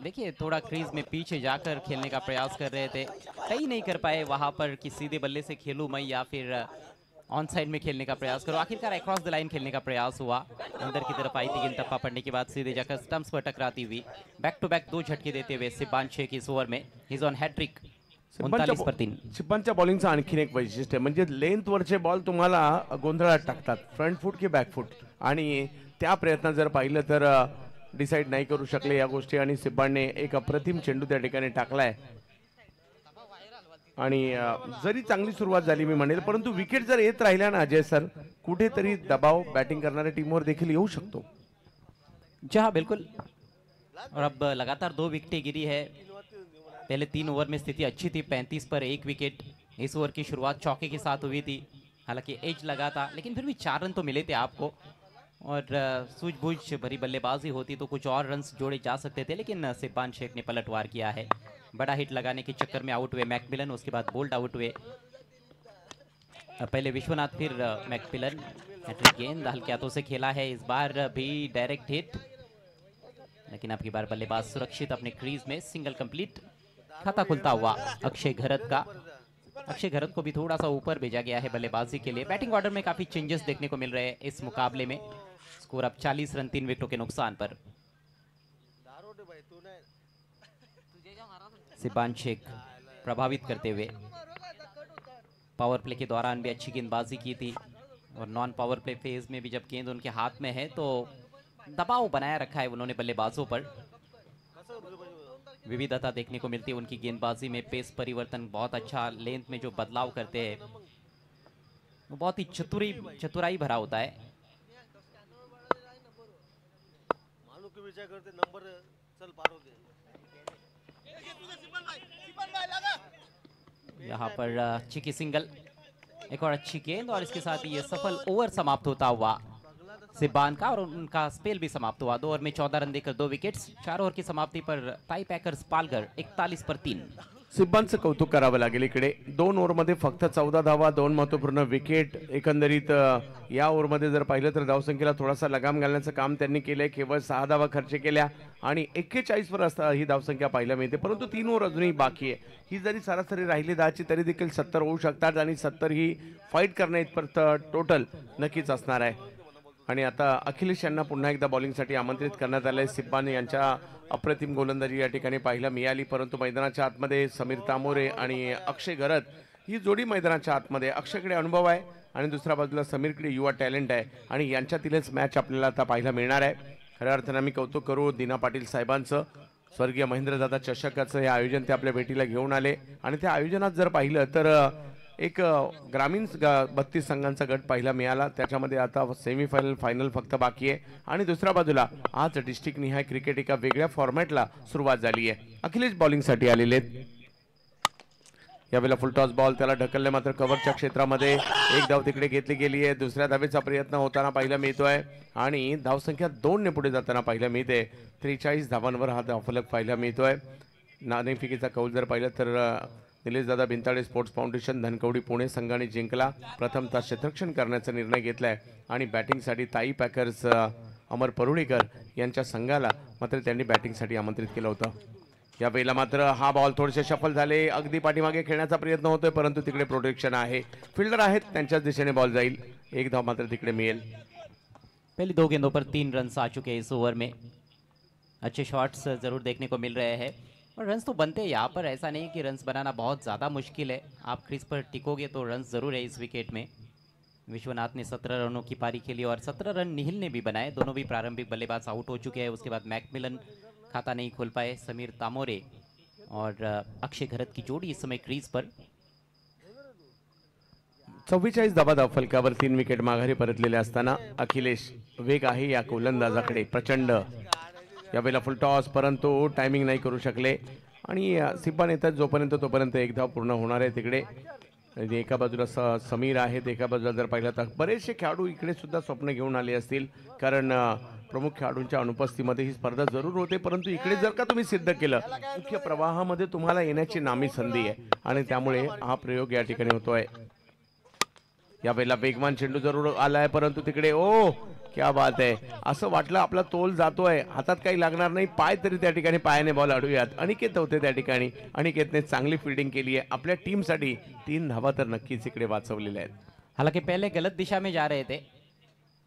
देखिए थोड़ा क्रीज में पीछे जाकर खेलने का प्रयास कर रहे थे, सही नहीं कर पाए वहां पर कि सीधे बल्ले से खेलूं मैं या फिर ऑन साइड में खेलने का प्रयास करो। आखिरकार अक्रॉस द लाइन खेलने का प्रयास हुआ, अंदर की तरफ आई थी गेंद, टप्पा पड़ने के बाद सीधे जाकर स्टंप्स पर टकराती हुई। बैक टू बैक 2 झटके देते हुए सिब्बान शेख इस ओवर में इज ऑन हैट्रिक, 39 पर 3।
सिब्बानच्या बॉलिंगचं आणखीन एक वैशिष्ट्य म्हणजे लेंथ वरचे बॉल तुम्हाला गोंधळात टाकतात, फ्रंट फूट की बॅक फूट, आणि त्या प्रयत्न जर पाहिलं तर डिसाइड नाही करू शकले या गोष्टी आणि सिब्बानने एक अप्रतिम चेंडू त्या ठिकाणी टाकलाय। आणि जरी चांगली सुरुवात झाली मी म्हणेल, परंतु विकेट जर येत राहिल्या ना अजय सर, कुठेतरी दबाव बॅटिंग करणाऱ्या टीमवर देखील येऊ शकतो।
जी हाँ बिल्कुल, और अब लगातार 2 विकेटें गिरी है। पहले 3 ओवर में स्थिति अच्छी थी, 35 पर 1 विकेट। इस ओवर की शुरुआत चौके के साथ हुई थी, हालांकि एज लगा था लेकिन फिर भी 4 रन तो मिले थे आपको, और सूझबूझ भरी बल्लेबाजी होती तो कुछ और रन्स जोड़े जा सकते थे, लेकिन सिब्बान शेख ने पलटवार किया है। बड़ा हिट लगाने के चक्कर में आउट हुए मैकमिलन, उसके बाद बोल्ड आउट हुए। पहले विश्वनाथ फिर मैकमिलन। हैट्रिक गेंद हल्के हाथों से खेला है, इस बार भी डायरेक्ट हिट, लेकिन अब की बार बल्लेबाज सुरक्षित अपने क्रीज में, सिंगल कंप्लीट। खाता खुलता हुआ अक्षय घरत का। अक्षय घरत को भी थोड़ा सा ऊपर भेजा गया है बल्लेबाजी के लिए। बैटिंग ऑर्डर में काफी चेंजेस देखने को मिल रहे हैं इस मुकाबले में। स्कोर अब 40 रन 3 विकेटों के नुकसान पर। सिब्बान शेख प्रभावित करते हुए पावर प्ले के दौरान भी अच्छी गेंदबाजी की थी, और नॉन पावर प्ले फेज में भी जब गेंद उनके हाथ में है तो दबाव बनाया रखा है उन्होंने बल्लेबाजों पर। विविधता देखने को मिलती है उनकी गेंदबाजी में, पेस परिवर्तन बहुत अच्छा, लेंथ में जो बदलाव करते हैं वो बहुत ही चतुराई भरा होता है। यहाँ पर चिकी सिंगल, एक और अच्छी गेंद, और इसके साथ ही ये सफल ओवर समाप्त होता हुआ सिब्बान का, और उनका स्पेल भी समाप्त हुआ। 2 ओवर में 14 रन देकर 2 विकेट्स। 4 ओवर की समाप्ति पर ताई पैकर्स पालघर 41 पर 3।
सिब्बानचं कौतुक करावं लागेल इकडे। 2 ओव्हरमध्ये फक्त 14 धावा, 2 महत्त्वपूर्ण विकेट। एकंदरीत या ओव्हरमध्ये जर पाहिलं तर धावसंख्येला थोडासा लगाम घालण्याचं काम त्यांनी केलंय। केवळ 6 धावा खर्च केल्या आणि 41 वर असता ही धावसंख्या पाहायला मिळते, परंतु 3 ओव्हर अजूनही बाकी आहे। ही जरी सरासरी राहिली 10ची तरी देखील 70 होऊ शकतात, आणि 70 ही फाईट करण्याइतपत टोटल नक्कीच असणार आहे। आणि आता अखिलेश यांना पुन्हा एकदा बॉलिंगसाठी आमंत्रित करण्यात आले। सिब्बान यांच्या अप्रतिम गोलंदाजी या ठिकाणी पाहायला मिळाली, परंतु मैदानाच्या आतमध्ये समीर तामोरे आणि अक्षय घरत ही जोडी मैदानाच्या आतमध्ये। अक्षयकडे अनुभव आहे आणि दुसऱ्या बाजूला समीरकडे युवा टॅलेंट आहे, आणि यांच्यातीलच मॅच आपल्याला आता पाहायला मिळणार आहे। खऱ्या अर्थाने मी कौतुक करू दिना पाटील साहेबांचं। स्वर्गीय महेंद्रदादा चषकाचं हे आयोजन ते आपल्या भेटीला घेऊन आले, आणि त्या आयोजनात जर पाहिलं तर एक ग्रामीण 32 संघांचा गट पाहायला मिळाला। त्याच्यामध्ये आता सेमीफायनल फायनल फक्त बाकी आहे, आणि दुसऱ्या बाजूला आज डिस्ट्रिक्ट निहाय क्रिकेट एका वेगळ्या फॉर्मॅटला सुरुवात झाली आहे। अखिलेश बॉलिंगसाठी आलेले आहेत। यावेळेला फुल टॉस बॉल त्याला ढकलले, मात्र कव्हरच्या क्षेत्रामध्ये एक धाव तिकडे घेतली गेली आहे। दुसऱ्या धावेचा प्रयत्न होताना पाहायला मिळतोय, आणि धावसंख्या 2 ने पुढे जाताना पाहायला मिळते। 43 धावांवर हा धावफलक पाहायला मिळतोय। नाणेफेकीचा कौल जर पाहिलं तर निलेश दादा भिंताडे स्पोर्ट्स फाउंडेशन धनकवडी पुणे संघाने जिंकला। प्रथमतः क्षेत्ररक्षण करण्याचा निर्णय घेतलाय, आणि बॅटिंगसाठी ताई पॅकर्स अमर परुळेकर यांच्या संघाला मात्र त्यांनी बॅटिंगसाठी आमंत्रित केलं होतं. यावेळेला मात्र हा बॉल थोडेसे शफल झाले, अगदी पाठीमागे खेळण्याचा प्रयत्न होतोय परंतु तिकडे प्रोटेक्शन आहे, फिल्डर आहेत, त्यांच्याच दिशेने बॉल जाईल. एक धाव मात्र तिकडे मिळेल.
पहली 2 गेंदों पर 3 रन्स आ चुके हैं इस ओवर में. अच्छे शॉट्स जरूर देखने को मिल रहे हैं और रन्स तो बनते हैं यहाँ पर. ऐसा नहीं कि रन्स बनाना बहुत ज़्यादा मुश्किल है. आप क्रीज पर टिकोगे तो रन्स ज़रूर है इस विकेट में. विश्वनाथ ने 17 रनों की पारी खेली और 17 रन निहिल ने भी बनाए. दोनों भी प्रारंभिक बल्लेबाज आउट हो चुके हैं. उसके बाद मैकमिलन खाता नहीं खोल पाए. समीर तामोरे और अक्षय घरत की जोड़ी इस समय क्रीज पर.
44 धावा फलकावर 3 विकेट माघारी परतलेले असताना अखिलेश वेग आहे या गोलंदाजाकडे प्रचंड. यावेळेला फुल टॉस परंतु टायमिंग नाही करू शकले आणि सिब्बा नेतात जोपर्यंत तोपर्यंत एक धाव पूर्ण होणार आहे. तिकडे एका बाजूला समीर आहेत, एका बाजूला जर पाहिलं तर बरेचसे खेळाडू इकडे सुद्धा स्वप्न घेऊन आले असतील कारण प्रमुख खेळाडूंच्या अनुपस्थितीमध्ये ही स्पर्धा जरूर होते. परंतु इकडे जर का तुम्ही सिद्ध केलं मुख्य प्रवाहामध्ये तुम्हाला येण्याची नामी संधी आहे आणि त्यामुळे हा प्रयोग या ठिकाणी होतोय. यावेळेला वेगवान चेंडू जरूर आलाय परंतु तिकडे ओ क्या बात आहे, असं वाटलं आपला तोल जातोय, हातात काही लागणार नाही, पाय तरी त्या ठिकाणी पायाने बॉल अडूयात. अनिकेत होते त्या ठिकाणी, अनिकेतने चांगली फील्डिंग केली आहे. आपल्या टीमसाठी 3 धावा तर नक्कीच इकडे वाचवलेल्या आहेत.
हालांकि पहले गलत दिशा में जा रहे थे.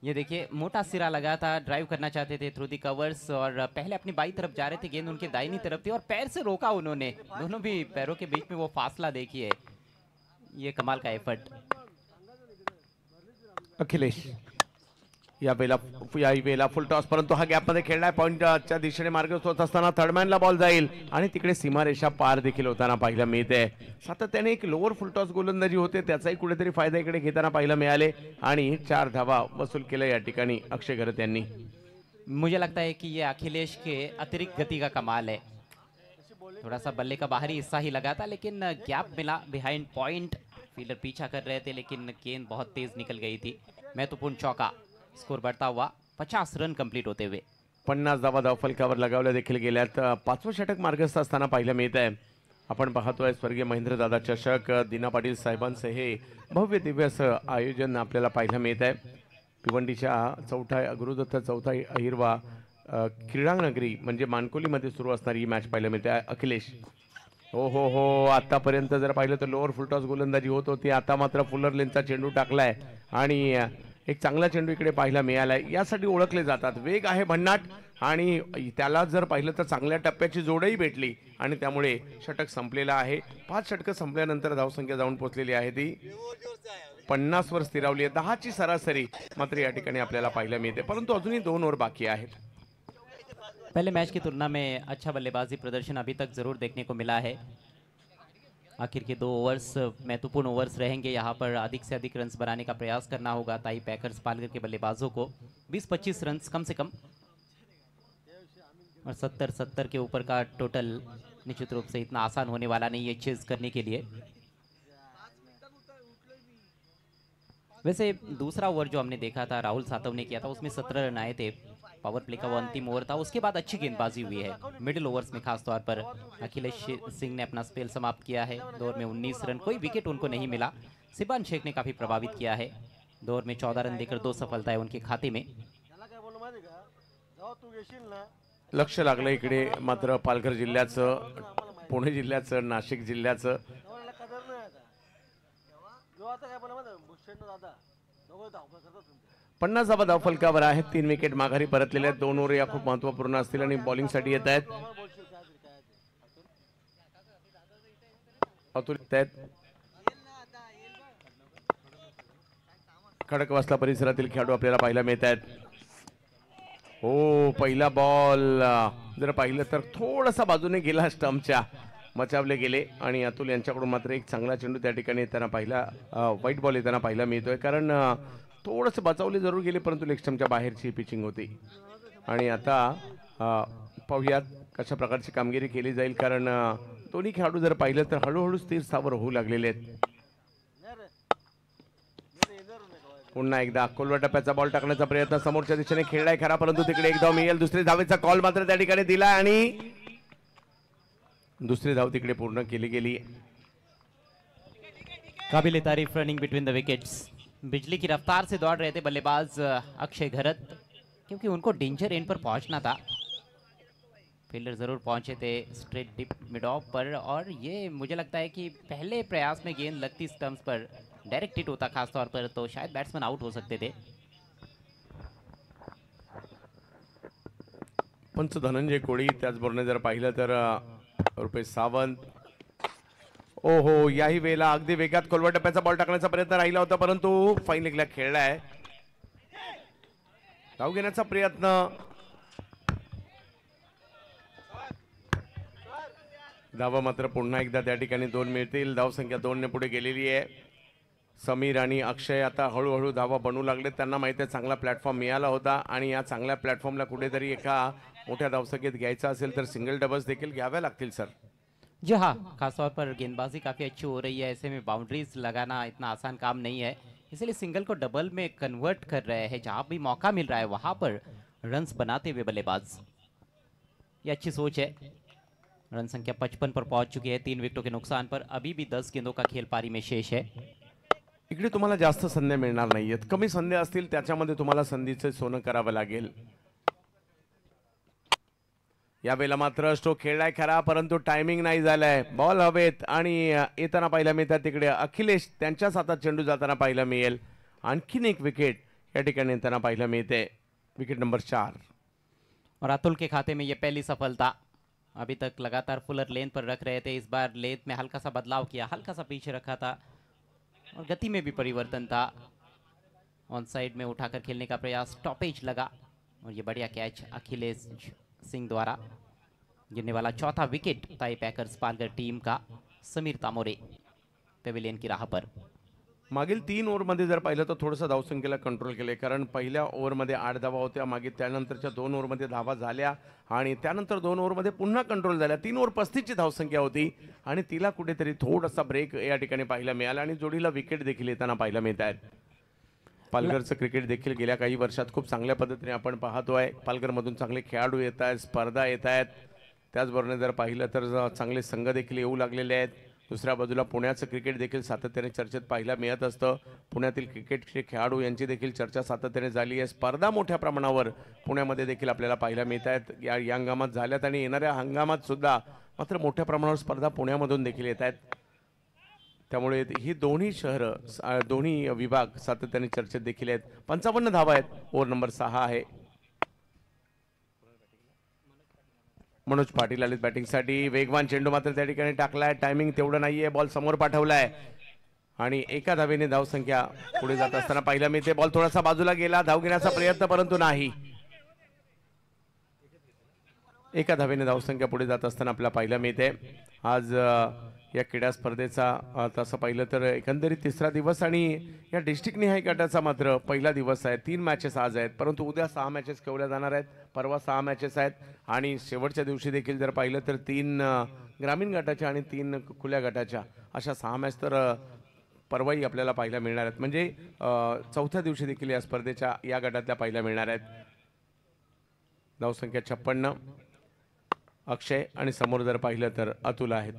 ये देखिए मोटा सिरा लगा था, ड्राइव करना चाहते थे थ्रू दी कवर्स और पहले अपनी बाई तरफ जा रहे थे. गेंद उनके दाहिनी तरफ थी और पैर से रोका उन्होंने. दोनों भी पैरों के बीच में वो फासला देखिए, ये कमाल का एफर्ट.
अखिलेश यावेळेला फुल टॉस परंतु हा गॅपमध्ये खेळलाय. पॉईंटच्या दिशेने मार्गस्थ होत असताना थर्डमॅनला बॉल जाईल आणि तिकडे सीमारेषा पार देखील होताना पाहायला मिळते. सातत्याने एक लोअर फुल टॉस गोलंदाजी होते, त्याचाही कुठेतरी फायदा इकडे घेताना पाहायला मिळाले आणि 4 धावा वसूल केल्या या ठिकाणी अक्षय घरत यांनी.
मुझे लगता है कि ये अखिलेश के अतिरिक्त गति का कमाल है. थोड़ा सा बल्ले का बाहरी हिस्सा ही लगा था लेकिन गैप मिला बिहाइंड पॉइंट. फील्डर पीछा कर रहे थे लेकिन गेंद बहुत तेज निकल गई थी. महत्वपूर्ण चौका. स्कोर बढ़ता हुआ 50 रन कंप्लीट होते हुए.
50 धावा फलकावर लगावल्या देखील गेल्यात. 5वं षटक मार्गस्थ असताना पाहायला मिळत आहे. आपण पाहतोय स्वर्गीय महेंद्रदादा चषक दीना पाटील साहेबांचं हे भव्य दिव्य असं आयोजन आपल्याला पाहायला मिळत आहे. भिवंडीच्या गुरुदत्त चौथा हिरवा क्रीडानगरी म्हणजे मानकोलीमध्ये सुरू असणारी ही मॅच पाहायला मिळते. अखिलेश हो आतापर्यंत जर पाहिलं तर लोअर फुलटॉस गोलंदाजी होत होती, आता मात्र फुलर लेनचा चेंडू टाकलाय आणि एक चांगला चेंडू इकडे पाहायला मिळालाय. यासाठी ओळखले जातात. वेग आहे भन्नाट आणि त्याला जर पाहिलं तर चांगल्या टप्प्याची जोडही भेटली आणि त्यामुळे षटक संपलेला आहे. 5 षटकं संपल्यानंतर धावसंख्या जाऊन पोहोचलेली आहे ती 50 वर स्थिरावली आहे. 10ची सरासरी मात्र या ठिकाणी आपल्याला पाहायला मिळते परंतु अजूनही 2 ओव्हर बाकी आहेत.
पहले मैच की तुलना में अच्छा बल्लेबाजी प्रदर्शन अभी तक जरूर देखने को मिला है. आखिर के 2 ओवर्स महत्वपूर्ण ओवर्स रहेंगे. यहाँ पर अधिक से अधिक रन्स बनाने का प्रयास करना होगा ताई पैकर्स पालघर के बल्लेबाजों को. 20-25 रन्स कम से कम और 70 के ऊपर का टोटल निश्चित रूप से इतना आसान होने वाला नहीं है चेज करने के लिए. वैसे दूसरा ओवर जो हमने देखा था राहुल सातव ने किया था उसमें 17 रन आए थे. पावर प्ले का वो अंतिम ओवर था. उसके बाद अच्छी गेंदबाजी हुई है मिडिल ओवर्स में. खासतौर पर अखिलेश सिंह ने अपना स्पेल समाप्त किया है. 2 ओवर में 19 रन, कोई विकेट उनको नहीं मिला. सिबान शेख ने काफ़ी प्रभावित किया है. 2 ओवर में 14 रन देकर 2 सफलताएं उनके खाते में.
लक्ष लागलं इकडे मात्र पालघर जिल्ह्याचं, पुणे जिल्ह्याचं, नाशिक जिल्ह्याचं. 50 धावा फलकावर आहेत. 3 विकेट माघारी परतलेले आहेत. 2 ओव्हर या खूप महत्त्वपूर्ण असतील आणि बॉलिंगसाठी येत आहेत. खडकवासला परिसरातील खेळाडू आपल्याला पाहायला मिळत आहेत. हो पहिला बॉल जर पाहिलं तर थोडासा बाजूने गेला, स्टंपच्या बचावले गेले आणि अतुल यांच्याकडून मात्र एक चांगला चेंडू त्या ठिकाणी येताना पाहिला, व्हाईट बॉल येताना पाहायला मिळतोय कारण थोडंसं बचावले जरूर गेले परंतु लेग स्टंपच्या बाहेरची पिचिंग होती. आणि आता पाहूयात कशा प्रकारची कामगिरी केली जाईल कारण दोन्ही खेळाडू जर पाहिलं तर हळूहळू स्थिर स्थावर होऊ लागलेले आहेत. पुन्हा एकदा कोलवा टप्प्याचा बॉल टाकण्याचा प्रयत्न समोरच्या दिशेने खेळलाय खरा परंतु तिकडे एक धाव मिळेल. दुसरी धावेचा कॉल मात्र त्या ठिकाणी दिला आणि दुसरी धाव तिकडे पूर्ण केली गेली.
काबिल तारीफ रनिंग बिटवीन द विकेट्स. बिजली की रफ्तार से दौड़ रहे थे बल्लेबाज अक्षय घरत क्योंकि उनको डेंजर एंड पर पहुंचना था। फील्डर जरूर पहुंचे थे स्ट्रेट डिप मिड ऑफ पर, और ये मुझे लगता है कि पहले प्रयास में गेंद लगती स्टंप्स पर, डायरेक्ट हिट होता खासतौर पर, तो शायद बैट्समैन आउट हो सकते थे।
पंच धनंजय कोळी, त्याचबरोबर जर पाहिलं तर रुपेश सावंत. ओहो, याही वेळेला अगदी वेगात खोलवा टप्प्याचा बॉल टाकण्याचा प्रयत्न राहिला होता, परंतु फाईन लेगला खेळलाय. धाव घेण्याचा प्रयत्न. धावा मात्र पुन्हा एकदा त्या ठिकाणी 2 मिळतील. धावसंख्या 2 ने पुढे गेलेली आहे. समीर आणि अक्षय आता हळूहळू धावा बनवू लागले. त्यांना माहिती आहे चांगला प्लॅटफॉर्म मिळाला होता आणि या चांगल्या प्लॅटफॉर्मला कुठेतरी एका मोठ्या धावसंख्येत घ्यायचा असेल तर सिंगल डबल्स देखील घ्याव्या लागतील सर.
जी हाँ, खासतौर पर गेंदबाजी काफ़ी अच्छी हो रही है, ऐसे में बाउंड्रीज लगाना इतना आसान काम नहीं है, इसलिए सिंगल को डबल में कन्वर्ट कर रहे हैं। जहाँ भी मौका मिल रहा है वहाँ पर रन्स बनाते हुए बल्लेबाज, ये अच्छी सोच है। रन संख्या 55 पर पहुंच चुकी है 3 विकेटों के नुकसान पर। अभी भी 10 गेंदों का खेल पारी में शेष है।
इकडे तुम्हाला जास्त संधी मिळणार नाहीयेत, कमी संधी असतील त्याच्यामध्ये तुम्हाला संधीचे सोनं करावं लागेल. यावेळेला मात्र स्ट्रोक खेळलाय खरा, परंतु टायमिंग नाही झालाय. बॉल हवेत आणि येताना पाहायला मिळतात तिकडे अखिलेश, त्यांच्याच हातात चेंडू जाताना पाहायला मिळेल. आणखीन एक विकेट या ठिकाणी येताना पाहायला मिळते, विकेट नंबर 4.
और अतुल के खाते में ये पहली सफलता। अभी तक लगातार फुलर लेन पर रख रहे थे, इस बार लेन में हल्का सा बदलाव किया, हल्का सा पीछे रखा था और गति में भी परिवर्तन था। ऑन साइड में उठाकर खेलने का प्रयास, स्टॉपेज लगा और ये बढ़िया कैच अखिलेश सिंह द्वारा। गिरने वाला चौथा विकेट ताई पैकर्स पालघर टीम का समीर तामोरे पेविलियन की राह पर।
मागील 3 ओव्हरमध्ये जर पाहिलं तर थोडंसं धावसंख्येला कंट्रोल केले, कारण पहिल्या ओव्हरमध्ये 8 धावा होत्या, मागे त्यानंतरच्या 2 ओव्हरमध्ये धावा झाल्या आणि त्यानंतर 2 ओव्हरमध्ये पुन्हा कंट्रोल झाल्या. 3 ओव्हर 35 ची धावसंख्या होती आणि तिला कुठेतरी थोडासा ब्रेक या ठिकाणी पाहायला मिळाला आणि जोडीला विकेट देखील येताना पाहायला मिळत आहेत. पालघरचं क्रिकेट देखील गेल्या काही वर्षात खूप चांगल्या पद्धतीने आपण पाहतोय. पालघरमधून चांगले खेळाडू येत आहेत, स्पर्धा येत आहेत. त्याचबरोबर जर पाहिलं तर चांगले संघ देखील येऊ लागलेले आहेत. दुसऱ्या बाजूला पुण्याचं क्रिकेट देखील सातत्याने चर्चेत पाहायला मिळत असतं. पुण्यातील क्रिकेटचे खेळाडू यांची देखील चर्चा सातत्याने झाली आहे. स्पर्धा मोठ्या प्रमाणावर पुण्यामध्ये देखील आपल्याला पाहायला मिळत आहेत. या हंगामात झाल्यात आणि येणाऱ्या हंगामात सुद्धा मात्र मोठ्या प्रमाणावर स्पर्धा पुण्यामधून देखील येत आहेत. त्यामुळे ही दोन्ही शहरं, दोन्ही विभाग सातत्याने चर्चेत देखील आहेत. 55 धावा आहेत, ओव्हर नंबर 6 आहे. मनोज पाटील आलेत बॅटिंगसाठी. वेगवान चेंडू मात्र त्या ठिकाणी टाकलाय, टायमिंग तेवढं नाहीये. बॉल समोर पाठवलाय आणि एका धावेने धावसंख्या पुढे जात असताना पाहिला मिळते. बॉल थोडासा बाजूला गेला, धाव घेण्याचा प्रयत्न, परंतु नाही. एका धावेने धावसंख्या पुढे जात असताना आपल्याला पाहायला मिळते. आज या क्रीडा स्पर्धेचा तसं पाहिलं तर एकंदरीत 3रा दिवस आणि या डिस्ट्रिक्ट निहाय गटाचा मात्र पहिला दिवस आहे. 3 मॅचेस आज आहेत, परंतु उद्या 6 मॅचेस खेळल्या जाणार आहेत, परवा 6 मॅचेस आहेत आणि शेवटच्या दिवशी देखील जर पाहिलं तर 3 ग्रामीण गटाच्या आणि 3 खुल्या गटाच्या अशा 6 मॅच तर परवाही आपल्याला पाहायला मिळणार आहेत. म्हणजे चौथ्या दिवशी देखील या स्पर्धेच्या या गटातल्या पाहायला मिळणार आहेत. धावसंख्या 56. अक्षय आणि समोर जर पाहिलं तर अतुल आहेत.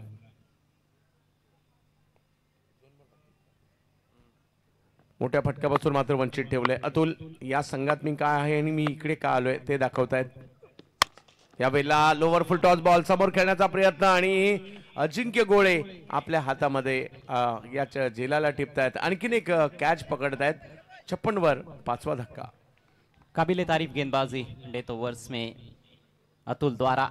मोठ्या फटक्यापासून मात्र वंचित ठेवलंय अतुल. या संघात मी काय आहे आणि मी इकडे का आलोय ते दाखवतायत. यावेळेला लोवर फुल टॉस बॉल समोर खेळण्याचा प्रयत्न आणि अजिंक्य गोळे आपल्या हातामध्ये या झेलाला टिपतायत. आणखीन एक कॅच पकडतायत. 56 वर 5वां धक्का.
काबिले तारीफ गेंदबाजी डेथ ओवर्स में अतुल द्वारा,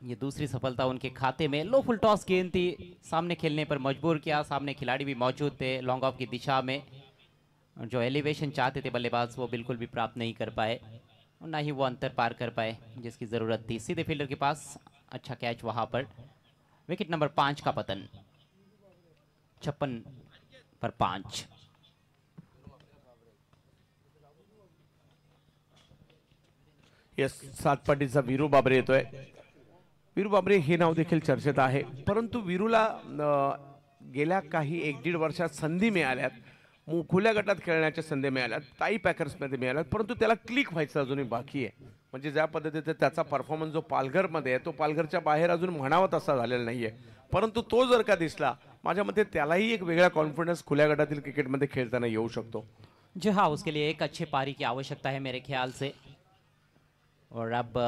ये दूसरी सफलता उनके खाते में। लो फुल टॉस गेंद थी, सामने खेलने पर मजबूर किया, सामने खिलाड़ी भी मौजूद थे लॉन्ग ऑफ की दिशा में। जो एलिवेशन चाहते थे बल्लेबाज वो बिल्कुल भी प्राप्त नहीं कर पाए और ना ही वो अंतर पार कर पाए जिसकी ज़रूरत थी। सीधे फील्डर के पास अच्छा कैच वहाँ पर। विकेट नंबर 5 का पतन, 56 पर 5।
यस, 7 पाटीचा वीरू बाबरे येतोय. वीरू बाबरे हे नाव देखील चर्चेत आहे, परंतु वीरूला गेल्या काही 1-1.5 वर्षात संधी मिळाल्यात, खुल्या गटात खेळण्याच्या संधी मिळाल्यात, ताई पॅकर्समध्ये मिळाल्यात, परंतु त्याला क्लिक व्हायचं अजूनही बाकी आहे. म्हणजे ज्या पद्धतीने त्याचा परफॉर्मन्स जो पालघरमध्ये आहे तो पालघरच्या बाहेर अजून म्हणावा तसा झालेला नाहीये. परंतु तो जर का दिसला, माझ्या मते त्यालाही एक वेगळा कॉन्फिडन्स खुल्या गटातील क्रिकेटमध्ये खेळताना येऊ शकतो.
जी हाँ, उसके लिए एक अच्छे पारी की आवश्यकता है मेरे ख्याल से। और अब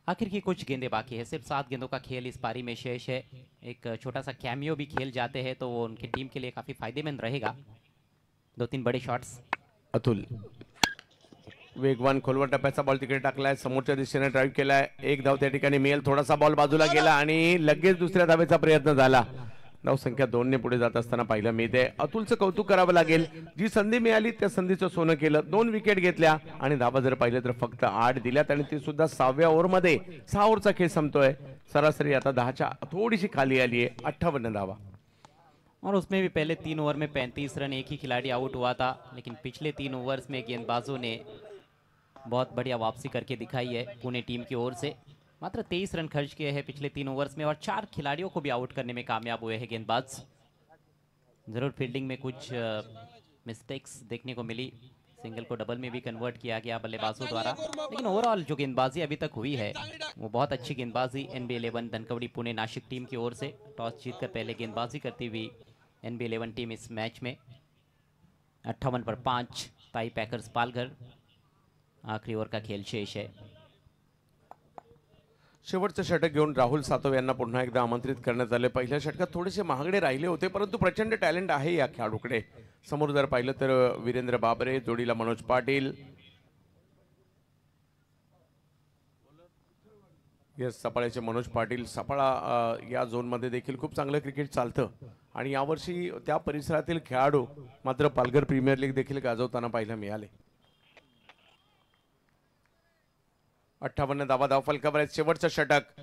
आखिर की कुछ गेंदें बाकी है, सिर्फ 7 गेंदों का खेल इस पारी में शेष है। एक छोटा सा कैमियो भी खेल जाते हैं तो वो उनकी टीम के लिए काफी फायदेमंद रहेगा। 2-3 बड़े शॉट्स।
अतुल वेगवान खोलवर टप्प्याचा बॉल तिकडे टाकलाय, समोरच्या दिशेने ड्राईव्ह केलाय, एक धाव त्या ठिकाणी मिळेल, थोडासा बॉल बाजूला गेला आणि लगेच दुसऱ्या धावेचा प्रयत्न झाला। धाव संख्या 2 ने पुढे जात असताना पाहिलं मिळते। अतुलचं कौतुक करावं लागेल, जी संधी मिळाली त्या संधीचं सोनं केलं, 2 विकेट घेतल्या आणि धावा जर पाहिलं तर फक्त 8 दिल्यात आणि ती सुद्धा 6व्या ओव्हरमध्ये। 6 ओव्हरचा खेळ संपतोय, सरासरी आता 10च्या थोडीशी खाली आली आहे, 58 धावा।
और उसमें भी पहले 3 ओवर में 35 रन एक ही खिलाड़ी आउट हुआ था, लेकिन पिछले 3 ओवर्स में गेंदबाजों ने बहुत बढ़िया वापसी करके दिखाई है पुणे टीम की ओर से। मात्र 23 रन खर्च किए हैं पिछले 3 ओवर्स में और 4 खिलाड़ियों को भी आउट करने में कामयाब हुए हैं गेंदबाज। जरूर फील्डिंग में कुछ मिस्टेक्स देखने को मिली, सिंगल को डबल में भी कन्वर्ट किया गया बल्लेबाजों द्वारा, लेकिन ओवरऑल जो गेंदबाजी अभी तक हुई है वो बहुत अच्छी गेंदबाजी NB11 धनकवड़ी पुणे नासिक टीम की ओर से। टॉस जीतकर पहले गेंदबाजी करती हुई NB11 टीम इस मैच में 58 पर 5 ताई पैकर्स पालघर। आखिरी ओवर का खेल शेष है।
शेवटचं षटक घेऊन राहुल सातव यांना पुन्हा एकदा आमंत्रित करण्यात आले। पहिल्या षटकात थोडेसे महागडे राहिले होते, परंतु प्रचंड टॅलेंट आहे या खेळाडूकडे। समोर जर पाहिलं तर वीरेंद्र बाबरे, जोडीला मनोज पाटील, यस सपाळ्याचे मनोज पाटील। सपाळा या झोनमध्ये देखील खूप चांगलं क्रिकेट चालतं आणि यावर्षी त्या परिसरातील खेळाडू मात्र पालघर प्रीमियर लीग देखील गाजवताना पाहायला मिळाले। 58 धावा धावफलकावर आहेत। शेवटचं षटक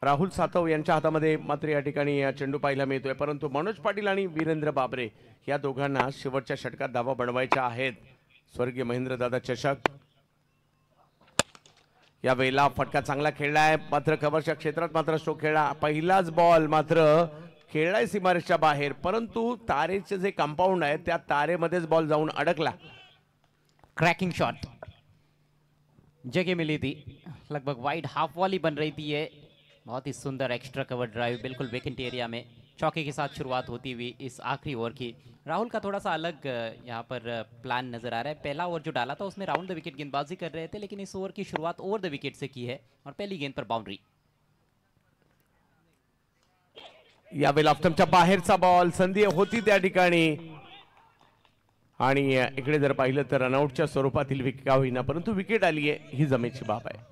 राहुल सातव यांच्या हातामध्ये मात्र या ठिकाणी चेंडू पाहायला मिळतोय, परंतु मनोज पाटील आणि वीरेंद्र बाबरे या दोघांना शेवटच्या षटकात धावा बनवायच्या आहेत। स्वर्गीय महेंद्रदादा चषक या वेळेला फटका चांगला खेळलाय, मात्र कव्हरच्या क्षेत्रात मात्र स्ट्रोक खेळला। पहिलाच बॉल मात्र खेळलाय सीमारेषच्या बाहेर, परंतु तारेचे जे कंपाऊंड आहे त्या तारेमध्येच बॉल जाऊन अडकला।
क्रैकिंग शॉट जगह मिली थी, लगभग वाइड हाफ वॉली बन रही थी ये। बहुत ही सुंदर एक्स्ट्रा कवर ड्राइव बिल्कुल वेकेंट एरिया में चौके के साथ शुरुआत होती हुई इस आखिरी ओवर की। राहुल का थोड़ा सा अलग यहाँ पर प्लान नजर आ रहा है। पहला ओवर जो डाला था उसमें राउंड द विकेट गेंदबाजी कर रहे थे, लेकिन इस ओवर की शुरुआत ओवर द विकेट से की है और पहली गेंद पर बाउंड्री।
यावेळेला ऑफ्टमच्या बाहेरचा बॉल, संधी होती त्या ठिकाणी आणि इकडे जर पाहिलं तर रनआउटच्या स्वरूपातील विकेट होईना, परंतु विकेट आली आहे ही जमेची बाब आहे।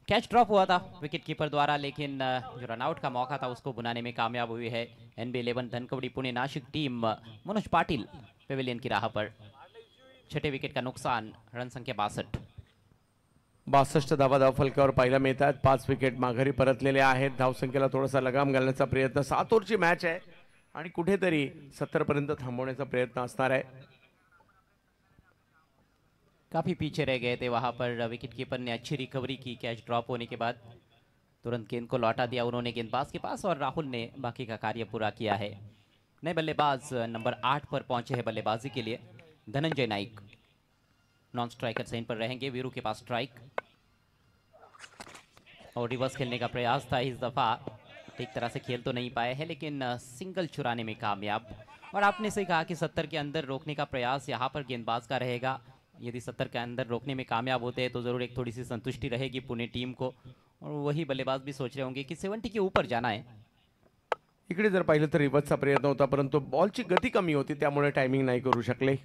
कैच ड्रॉप हुआ था विकेट कीपर द्वारा, लेकिन जो रनआउट का मौका था उसको बुनाने में कामयाब हुई है NB11 Dhankawadi Pune Nashik team. Manoj Patil Pavilion की राह पर। 6ठे विकेट का नुकसान, रन संख्या 62।
62 धावा धावफलकावर पाहायला मिळतात। 5 विकेट माघारी परतलेले आहेत। धावसंख्येला थोडासा लगाम घालण्याचा प्रयत्न, 7 ओव्हरची मॅच आहे आणि कुठेतरी 70 पर्यंत थांबवण्याचा प्रयत्न असणार आहे।
काफी पीछे रह गए थे वहां पर, विकेट कीपर ने अच्छी रिकवरी की कैच ड्रॉप होने के बाद, तुरंत गेंद को लौटा दिया उन्होंने गेंदबाज के पास और राहुल ने बाकी का कार्य पूरा किया है। नए बल्लेबाज नंबर 8 पर पहुंचे हैं बल्लेबाजी के लिए। धनंजय नाइक नॉन स्ट्राइकर साइन पर रहेंगे। वीरू के पास स्ट्राइक और रिवर्स खेलने का प्रयास था इस दफा, ठीक तरह से खेल तो नहीं पाए हैं लेकिन सिंगल चुराने में कामयाब। और आपने सही कहा कि 70 के अंदर रोकने का प्रयास यहाँ पर गेंदबाज का रहेगा। यदि 70 के अंदर रोकने में कामयाब होते हैं तो ज़रूर एक थोड़ी सी संतुष्टि रहेगी पुणे टीम को, और वही बल्लेबाज भी सोच रहे होंगे कि 70 के ऊपर जाना है।
इकडे जर पाहिलं तर रिवर्सचा प्रयत्न होता, परंतु बॉलची गती कमी होती त्यामुळे टायमिंग नाही करू शकले।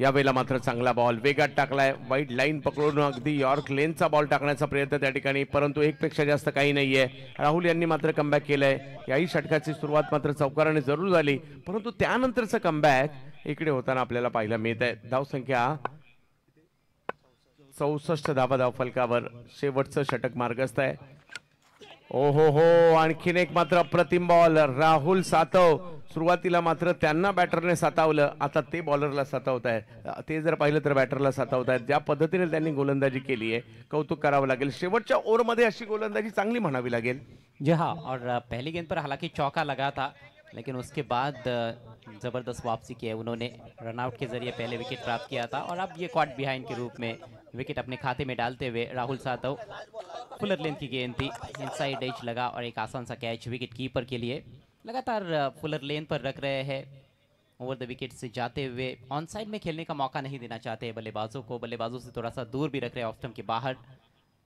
यावेळेला मात्र चांगला बॉल वेगात टाकलाय, वाईड लाईन पकडून अगदी यॉर्क लेनचा बॉल टाकण्याचा प्रयत्न त्या ठिकाणी, परंतु एक पेक्षा जास्त काही नाहीये। राहुल यांनी मात्र कमबॅक केलंय। याही षटकाची सुरुवात मात्र चौकाराने जरूर झाली, परंतु त्यानंतरचं कमबॅक इकडे होताना आपल्याला पाहायला मिळत आहे। धावसंख्या 64 धावा धावफलकावर, शेवटचं षटक मार्गस्थ आहे। ओहो हो, आणखीन एक मात्र अप्रतिम बॉल। राहुल सातव सुरुवातीला मात्र त्यांना बॅटरने सतावलं, आता ते बॉलरला सतावत आहेत। ते जर पाहिलं तर बॅटरला सतावत आहेत। ज्या पद्धतीने त्यांनी गोलंदाजी केली आहे कौतुक करावं लागेल। शेवटच्या ओव्हरमध्ये अशी गोलंदाजी चांगली म्हणावी लागेल।
जी हाँ, और पहली गेंद पर हालांकि चौका लगा था, लेकिन उसके बाद ज़बरदस्त वापसी की है उन्होंने। रनआउट के जरिए पहले विकेट प्राप्त किया था और अब ये क्वाड बिहाइंड के रूप में विकेट अपने खाते में डालते हुए राहुल सातव। फुलर लेंथ की गेंद थी, इनसाइड एज लगा और एक आसान सा कैच विकेट कीपर के लिए। लगातार फुलर लेन पर रख रहे हैं ओवर द विकेट से जाते हुए ऑन साइड में खेलने का मौका नहीं देना चाहते हैं बल्लेबाजों को, बल्लेबाजों से थोड़ा सा दूर भी रख रहे हैं ऑफ स्टंप के बाहर,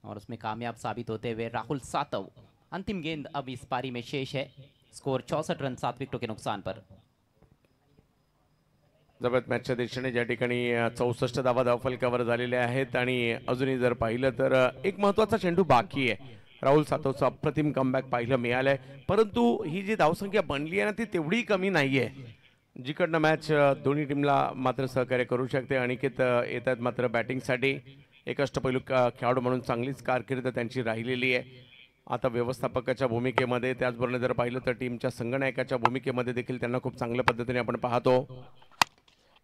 और उसमें कामयाब साबित होते हुए राहुल सातव। अंतिम गेंद अब इस पारी में शेष है, स्कोर 64 रन 7 विकेटों के नुकसान पर।
जबरदस्त मॅचच्या दिशेने ज्या ठिकाणी 64 धावा धावफलकावर झालेल्या आहेत आणि अजूनही जर पाहिलं तर एक महत्त्वाचा चेंडू बाकी आहे। राहुल सातवचं अप्रतिम कमबॅक पाहायला मिळालंय, परंतु ही जी धावसंख्या बनली आहे ना ती तेवढी कमी नाहीये, जिकडनं मॅच दोन्ही टीमला मात्र सहकार्य करू शकते। अनिकेत येतात मात्र बॅटिंगसाठी, एक अष्टपैलू खेळाडू म्हणून चांगलीच कारकीर्द त्यांची राहिलेली आहे। आता व्यवस्थापकाच्या भूमिकेमध्ये, त्याचबरोबर जर पाहिलं तर टीमच्या संघनायकाच्या भूमिकेमध्ये देखील त्यांना खूप चांगल्या पद्धतीने आपण पाहतो।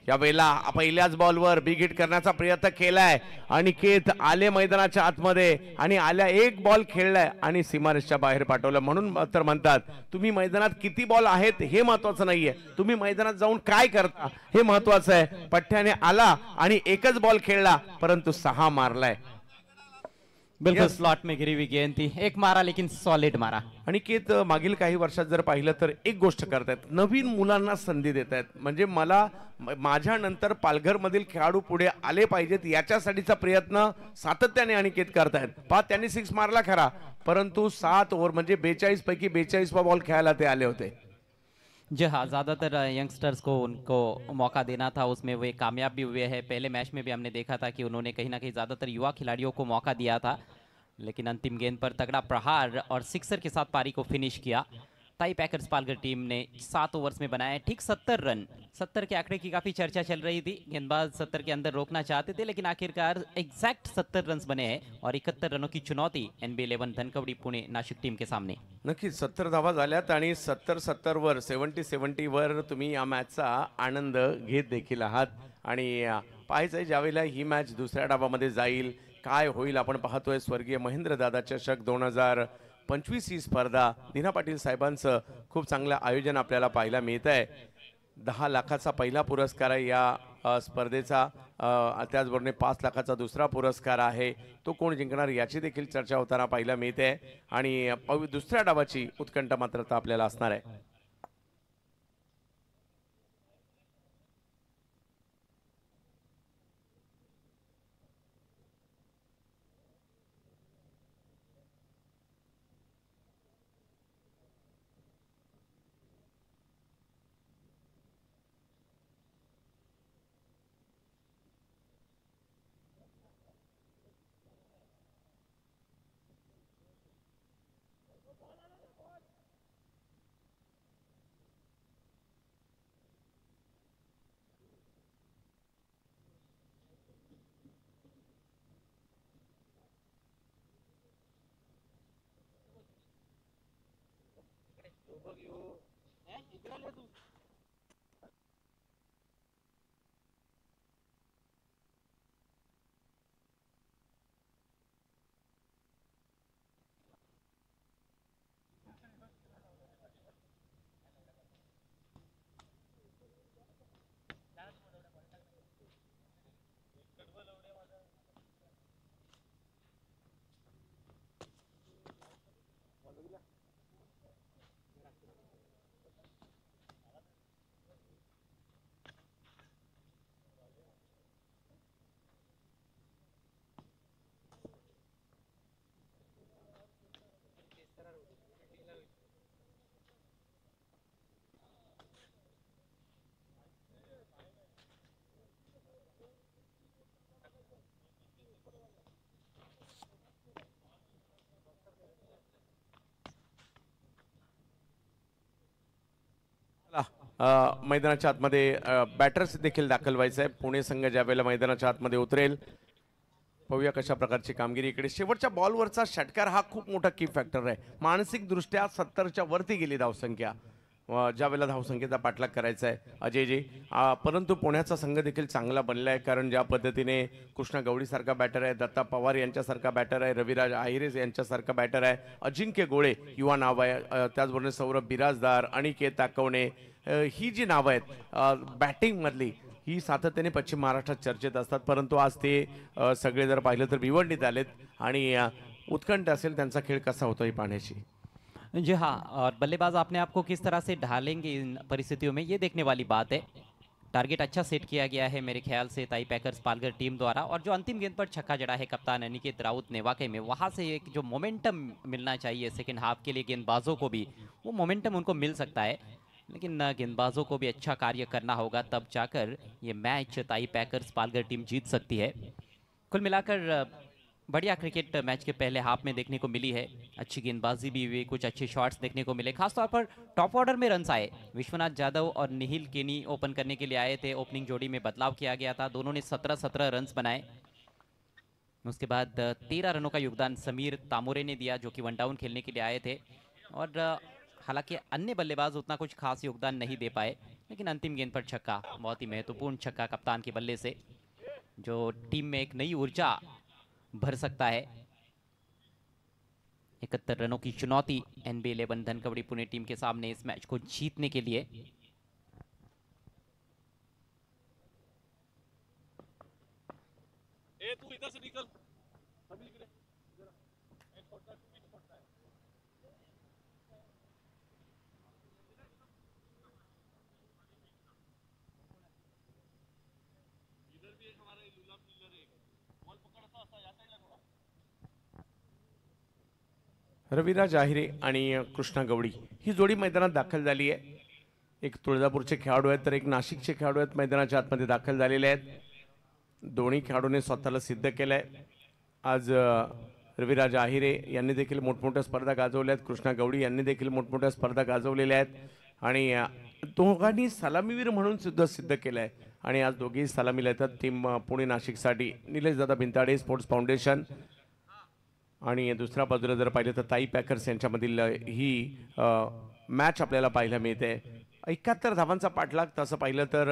यावेळेला पहिल्याच बॉलवर बिग हिट करण्याचा प्रयत्न केलाय अनिकेत, आले मैदानाच्या आतमध्ये आणि आल्या एक बॉल खेळलाय आणि सीमारेषच्या बाहेर पाठवलं। म्हणून तर म्हणतात तुम्ही मैदानात किती बॉल आहेत हे महत्वाचं नाहीये, तुम्ही मैदानात जाऊन काय करता हे महत्वाचं आहे। पठ्ठ्याने आला आणि एकच बॉल खेळला परंतु 6 मारलाय।
बिल्कुल स्लॉट में गिरी हुई गेंद थी, एक मारा लेकिन सॉलिड मारा।
अनिकेत मागील काही वर्षात जर पाहिलं तर एक गोष्ट करतायत, नवीन मुलांना संधी देत आहेत। म्हणजे मला माझ्या नंतर पालघर मधील खेळाडू पुढे आले पाहिजेत याच्यासाठीचा प्रयत्न सातत्याने अनिकेत करतायत। त्यांनी 6 मारला खरा, परंतु 7 ओव्हर म्हणजे 42 पैकी 42वां बॉल खेळायला ते आले होते।
जी हाँ, ज़्यादातर यंगस्टर्स को उनको मौका देना था, उसमें वे कामयाब भी हुए हैं। पहले मैच में भी हमने देखा था कि उन्होंने कहीं ना कहीं ज़्यादातर युवा खिलाड़ियों को मौका दिया था, लेकिन अंतिम गेंद पर तगड़ा प्रहार और सिक्सर के साथ पारी को फिनिश किया। ताई पैकर्स पालघर टीम ने 7 ओवर्स में बनाए ठीक 70 रन। 70 के आंकड़े की काफ़ी चर्चा चल रही थी, गेंदबाज 70 के अंदर रोकना चाहते थे, लेकिन आखिरकार एग्जैक्ट 70 रन बने हैं और 71 रनों की चुनौती NB11 धनकवडी पुणे नाशिक टीम के सामने।
नक्कीच 70 धावा झाल्यात आणि 70 वर 70 वर तुम्ही या मॅचचा आनंद घेत देखील आहात। आणि पाहायचं आहे ज्यावेळेला ही मॅच दुसऱ्या डावामध्ये जाईल काय होईल। आपण पाहतोय स्वर्गीय महेंद्र दादा चषक 2025 ही स्पर्धा दीना पाटील साहेबांचं खूप चांगलं आयोजन आपल्याला पाहायला मिळत आहे। 10 लाखाचा पहिला पुरस्कार आहे या स्पर्धेचा, त्याचबरोबर 5 लाखाचा दुसरा पुरस्कार आहे। तो कोण जिंकणार याची देखील चर्चा होताना पाहायला मिळते आणि दुसऱ्या डावाची उत्कंठा मात्र आपल्याला असणार आहे। मैदानाच्या आतमध्ये बॅटर्स देखील दाखल व्हायचं आहे। पुणे संघ ज्यावेळेला मैदानाच्या आतमध्ये उतरेल पाहूया कशा प्रकारची कामगिरी। इकडे शेवटच्या बॉलवरचा षटकार हा खूप मोठा की फॅक्टर आहे। मानसिक दृष्ट्या 70च्या वरती गेली धावसंख्या, ज्यावेळेला धावसंख्येचा पाठलाग करायचा आहे अजयजी, परंतु पुण्याचा संघ देखील चांगला बनला आहे। कारण ज्या पद्धतीने कृष्णा गवडी सारखा बॅटर आहे, दत्ता पवार यांच्यासारखा बॅटर आहे, रविराज आहिरे यांच्यासारखा बॅटर आहे, अजिंक्य गोळे युवा नाव आहे, त्याचबरोबर सौरभ बिराजदार, अनिकेत ताकवणे, ही जी नावं आहेत बॅटिंग मधली ही सातत्याने पश्चिम महाराष्ट्रात चर्चेत असतात। परंतु आज ते सगळे जर पाहिलं तर भिवंडीत आलेत आणि उत्कंठ असेल त्यांचा खेळ कसा होतो ही पाहण्याची।
जी हाँ, और बल्लेबाज अपने आप को किस तरह से ढालेंगे इन परिस्थितियों में, ये देखने वाली बात है। टारगेट अच्छा सेट किया गया है मेरे ख्याल से ताई पैकर्स पालघर टीम द्वारा, और जो अंतिम गेंद पर छक्का जड़ा है कप्तान अनिकेत राउत ने, वाकई में वहां से एक जो मोमेंटम मिलना चाहिए सेकेंड हाफ के लिए गेंदबाजों को भी, वो मोमेंटम उनको मिल सकता है। लेकिन गेंदबाजों को भी अच्छा कार्य करना होगा, तब जाकर ये मैच ताई पैकर्स पालघर टीम जीत सकती है। कुल मिलाकर बढ़िया क्रिकेट मैच के पहले हाफ में देखने को मिली है। अच्छी गेंदबाजी भी हुई, कुछ अच्छे शॉट्स देखने को मिले, खासतौर पर टॉप ऑर्डर में रन्स आए। विश्वनाथ जाधव और निहिल केनी ओपन करने के लिए आए थे, ओपनिंग जोड़ी में बदलाव किया गया था, दोनों ने 17-17 रन्स बनाए। उसके बाद 13 रनों का योगदान समीर तामोरे ने दिया, जो कि वन डाउन खेलने के लिए आए थे। और हालांकि अन्य बल्लेबाज उतना कुछ खास योगदान नहीं दे पाए, लेकिन अंतिम गेंद पर छक्का, बहुत ही महत्वपूर्ण छक्का कप्तान के बल्ले से, जो टीम में एक नई ऊर्जा भर सकता है। 71 रनों की चुनौती NB11 धनकवड़ी पुणे टीम के सामने इस मैच को जीतने के लिए।
तू इधर से निकल, सभी निकले इधर। एक छोटा टूटी पड़ता है। इधर भी एक हमारा लूला प्लेयर है, बॉल पकड़ असा या साइडला थोडा।
रविराज आहिरे आणि कृष्णा गवडी ही जोडी मैदानात दाखल झाली आहे। एक तुळजापूरचे खेळाडू आहेत तर एक नाशिकचे खेळाडू आहेत मैदानाच्या आतमध्ये दाखल झालेले आहेत। दोन्ही खेळाडूंनी स्वतःला सिद्ध केलंय। आज रविराज आहिरे यांनी देखील मोठमोठ्या स्पर्धा गाजवल्या आहेत, कृष्णा गवडी यांनी देखील मोठमोठ्या स्पर्धा गाजवलेल्या आहेत आणि दोघांनी सलामीवीर म्हणून सुद्धा सिद्ध केलंय आणि आज दोघेही सलामीला येतात टीम पुणे नाशिकसाठी। निलेश दादा भिंताडे स्पोर्ट्स फाउंडेशन आणि दुसऱ्या बाजूला जर पाहिलं तर ताई पॅकर्स यांच्यामधील ही मॅच आपल्याला पाहायला मिळते। 71 धावांचा पाठलाग तसं पाहिलं तर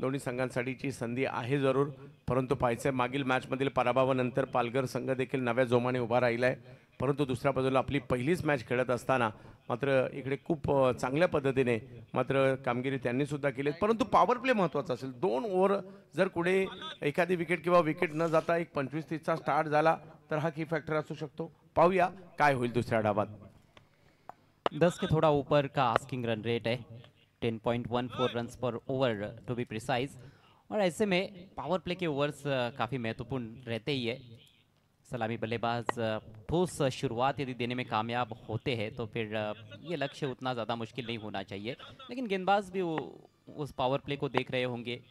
दोन्ही संघांसाठीची संधी आहे जरूर, परंतु पाहायचं मागील मॅचमधील पराभवानंतर पालघर संघ देखील नव्या जोमाने उभा राहिला आहे। परंतु दुसऱ्या बाजूला आपली पहिलीच मॅच खेळत असताना मात्र इकडे खूप चांगल्या पद्धतीने मात्र कामगिरी त्यांनी सुद्धा केली, परंतु पॉवर प्ले महत्त्वाचा असेल। 2 ओव्हर जर कुठे एखादी विकेट किंवा विकेट न जाता एक 25-30चा स्टार्ट झाला तर हा की फॅक्टर असू शकतो। पाहूया काय होईल दुसऱ्या डावात।
10 के थोड़ा ऊपर का आस्किंग रन रेट है, 10.14 रन्स पर ओवर टू बी प्रिसाइज, और ऐसे में पावर प्ले के ओवर्स काफ़ी महत्वपूर्ण रहते ही है। सलामी बल्लेबाज ठोस शुरुआत यदि देने में कामयाब होते हैं तो फिर ये लक्ष्य उतना ज़्यादा मुश्किल नहीं होना चाहिए, लेकिन गेंदबाज भी उस पावर प्ले को देख रहे होंगे।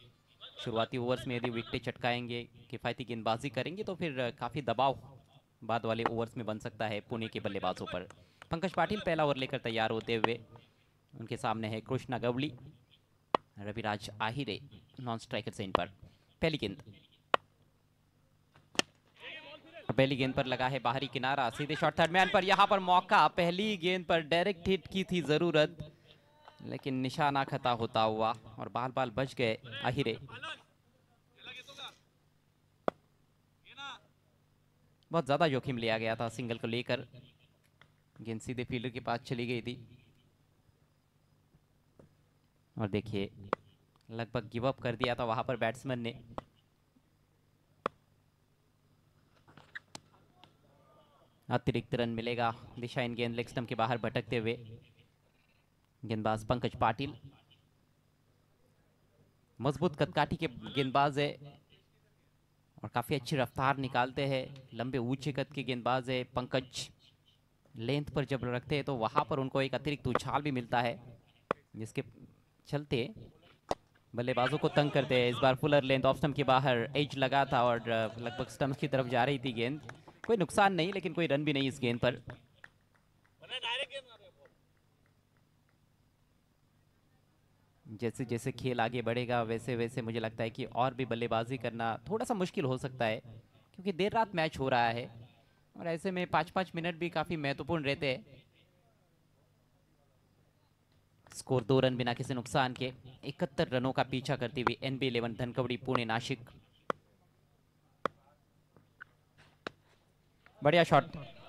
शुरुआती ओवर्स में यदि विकेटें चटकाएंगे, किफ़ायती गेंदबाजी करेंगे तो फिर काफ़ी दबाव बाद वाले ओवर्स में बन सकता है पुणे के बल्लेबाजों पर। पंकज पाटिल पहला ओवर लेकर तैयार होते हुए, उनके सामने है कृष्णा गवली, रविराज आहिरे नॉन स्ट्राइकर सेंड पर। पहली गेंद पर लगा है बाहरी किनारा, सीधे शॉट थर्ड मैन पर, यहां पर मौका, पहली गेंद पर डायरेक्ट हिट की थी जरूरत, लेकिन निशाना खता होता हुआ और बाल बाल बच गए आहिरे। बहुत ज्यादा जोखिम लिया गया था सिंगल को लेकर, गेंद सीधे फील्डर के पास चली गई थी और देखिए लगभग गिव अप कर दिया था वहां पर बैट्समैन ने। अतिरिक्त रन मिलेगा, दिशा इन गेंद लेग स्टंप के बाहर भटकते हुए। गेंदबाज पंकज पाटिल मजबूत कदकाठी के गेंदबाज है और काफी अच्छी रफ्तार निकालते हैं, लंबे ऊंचे कद के गेंदबाज है पंकज। लेंथ पर जब रखते हैं तो वहां पर उनको एक अतिरिक्त उछाल भी मिलता है, जिसके चलते बल्लेबाजों को तंग करते हैं। इस बार फुलर लेंथ ऑफ स्टंप के बाहर एज लगा था और लगभग स्टंप की तरफ जा रही थी गेंद, कोई नुकसान नहीं लेकिन कोई रन भी नहीं इस गेंद पर। जैसे जैसे खेल आगे बढ़ेगा वैसे वैसे मुझे लगता है कि और भी बल्लेबाजी करना थोड़ा सा मुश्किल हो सकता है, क्योंकि देर रात मैच हो रहा है और ऐसे में 5-5 मिनट भी काफी महत्वपूर्ण रहते हैं। स्कोर 2 रन बिना किसी नुकसान के, 71 रनों का पीछा करती हुई NB11 धनकवड़ी पुणे नासिक। बढ़िया शॉट,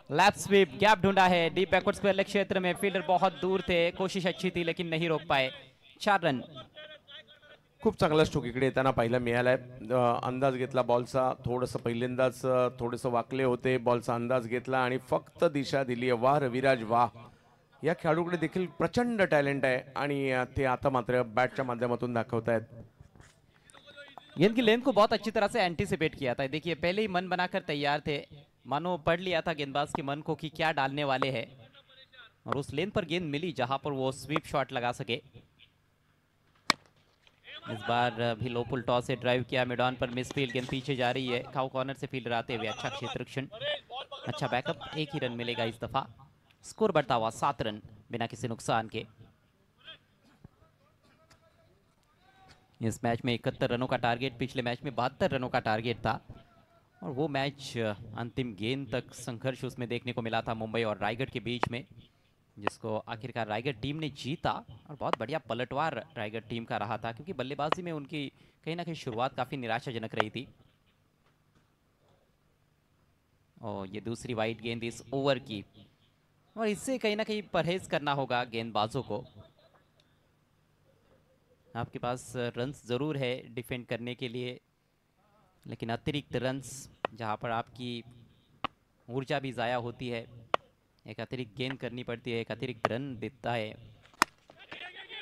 लैप स्वीप, गैप ढूंढा है डीप बैकवर्ड स्क्वायर लेग क्षेत्र में, फील्डर बहुत दूर थे, कोशिश अच्छी थी लेकिन नहीं रोक पाए। 4 रन।
खूप चांगला स्ट्रोक इकडे येताना पाहायला मिळालाय। अंदाज घेतला बॉलचा, थोडंसं पहिल्यांदाच थोडंसं वाकले होते, बॉलचा अंदाज घेतला आणि फक्त दिशा दिली। वाह रविराज वाह, या खेळाडूकडे देखील प्रचंड टॅलेंट आहे आणि ते आता मात्र बॅटच्या माध्यमातून दाखवतायत.
गेंद की लेंथ को बहुत अच्छी तरह से एंटीसिपेट किया था. देखिए पहले ही मन बनाकर तैयार थे, मानो पढ़ लिया था गेंदबाज के मन को कि क्या डालने वाले हैं, और उस लेन पर गेंद मिली जहां पर वो स्वीप शॉट लगा सके. इस बार भी लो पुल टॉस से ड्राइव किया, मिड ऑन पर मिस फील्ड, गेंद पीछे जा रही है. खाओ कॉर्नर से फील्डर आते हुए अच्छा क्षेत्ररक्षण, अच्छा बैकअप. एक ही रन मिलेगा इस दफा. स्कोर बढ़ता हुआ 7 रन बिना किसी नुकसान के. इस मैच में 71 रनों का टारगेट, पिछले मैच में 72 रनों का टारगेट था, और वो मैच अंतिम गेंद तक संघर्ष उसमें देखने को मिला था मुंबई और रायगढ़ के बीच में, जिसको आखिरकार रायगढ़ टीम ने जीता. और बहुत बढ़िया पलटवार रायगढ़ टीम का रहा था, क्योंकि बल्लेबाजी में उनकी कहीं ना कहीं शुरुआत काफ़ी निराशाजनक रही थी. और ये दूसरी वाइड गेंद इस ओवर की, और इससे कहीं ना कहीं परहेज करना होगा गेंदबाजों को. आपके पास रन्स ज़रूर है डिफेंड करने के लिए, लेकिन अतिरिक्त रन्स जहां पर आपकी ऊर्जा भी ज़ाया होती है, एक अतिरिक्त गेंद करनी पड़ती है, एक अतिरिक्त रन देता है.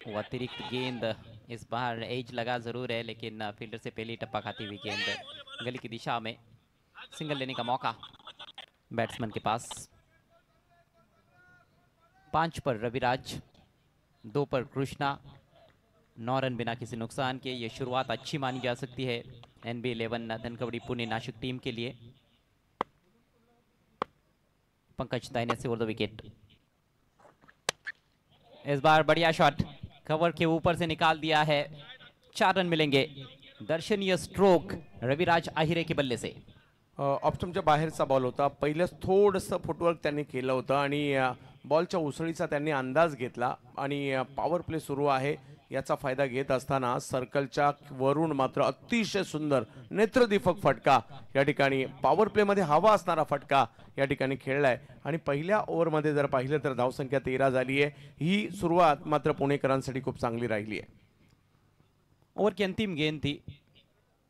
वो अतिरिक्त गेंद इस बार एज लगा ज़रूर है, लेकिन फील्डर से पहले ही टप्पा खाती हुई गेंद गली की दिशा में. सिंगल लेने का मौका बैट्समैन के पास. 5 पर रविराज, 2 पर कृष्णा, 9 रन बिना किसी नुकसान के. ये शुरुआत अच्छी मानी जा सकती है NB11 धनकवड़ी पुणे नासिक टीम के लिए. पंकज दाहिने से ओवर द विकेट. इस बार बढ़िया शॉट, कवर के ऊपर से निकाल दिया है. 4 रन मिलेंगे. दर्शनीय स्ट्रोक रविराज आहिरे के बल्ले से.
ऑप्शनच्या बाहेरचा बॉल होता. पहिलेच थोडंसं फुटवर्क त्यांनी केलं होतं आणि बॉलच्या उसळीचा त्यांनी अंदाज घेतला आणि पॉवर प्ले सुरू आहे याचा फायदा घेत असताना सर्कलच्या वरून मात्र अतिशय सुंदर नेत्रदीपक फटका या ठिकाणी पॉवर प्लेमध्ये हवा असणारा फटका या ठिकाणी खेळलाय. आणि पहिल्या ओव्हरमध्ये जर पाहिलं तर धावसंख्या 13 झाली आहे. ही सुरुवात मात्र पुणेकरांसाठी खूप चांगली राहिली आहे.
ओवर की अंतिम गेंद थी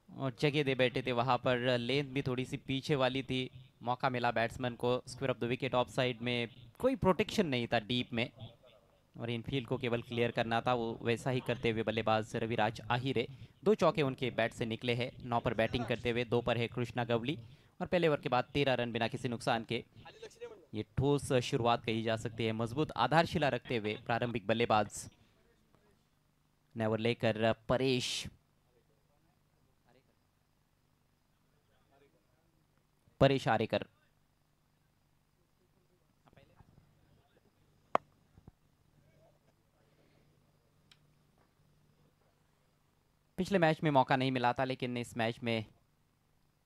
और जगह दे बैठे थे वहां पर. लेंथ भी थोड़ी सी पीछे वाली थी. मौका मिला बैट्समैन को square of the wicket. Of side में कोई प्रोटेक्शन नहीं था डीप में, और इनफील्ड को केवल क्लियर करना था. वो वैसा ही करते हुए बल्लेबाज रविराज आहिरे, 2 चौके उनके बैट से निकले हैं. 9 पर बैटिंग करते हुए, 2 पर है कृष्णा गवली, और पहले ओवर के बाद 13 रन बिना किसी नुकसान के. ये ठोस शुरुआत कही जा सकती है. मजबूत आधारशिला रखते हुए प्रारंभिक बल्लेबाज नेवर लेकर परेश आरेकर. पिछले मैच में मौका नहीं मिला था, लेकिन इस मैच में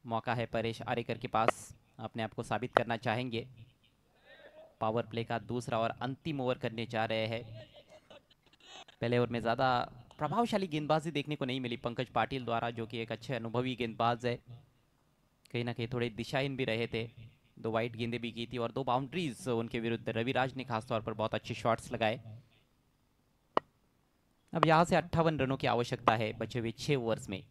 मौका है परेश आरेकर के पास. अपने आप को साबित करना चाहेंगे. पावर प्ले का दूसरा और अंतिम ओवर करने जा रहे हैं. पहले ओवर में ज़्यादा प्रभावशाली गेंदबाजी देखने को नहीं मिली पंकज पाटिल द्वारा, जो कि एक अच्छे अनुभवी गेंदबाज है. कहीं ना कहीं थोड़े दिशाहीन भी रहे थे. 2 वाइड गेंदें भी की थी और 2 बाउंड्रीज उनके विरुद्ध रविराज ने खासतौर पर बहुत अच्छे शॉट्स लगाए. अब यहां से 58 रनों की आवश्यकता है बचे हुए 6 ओवर्स में.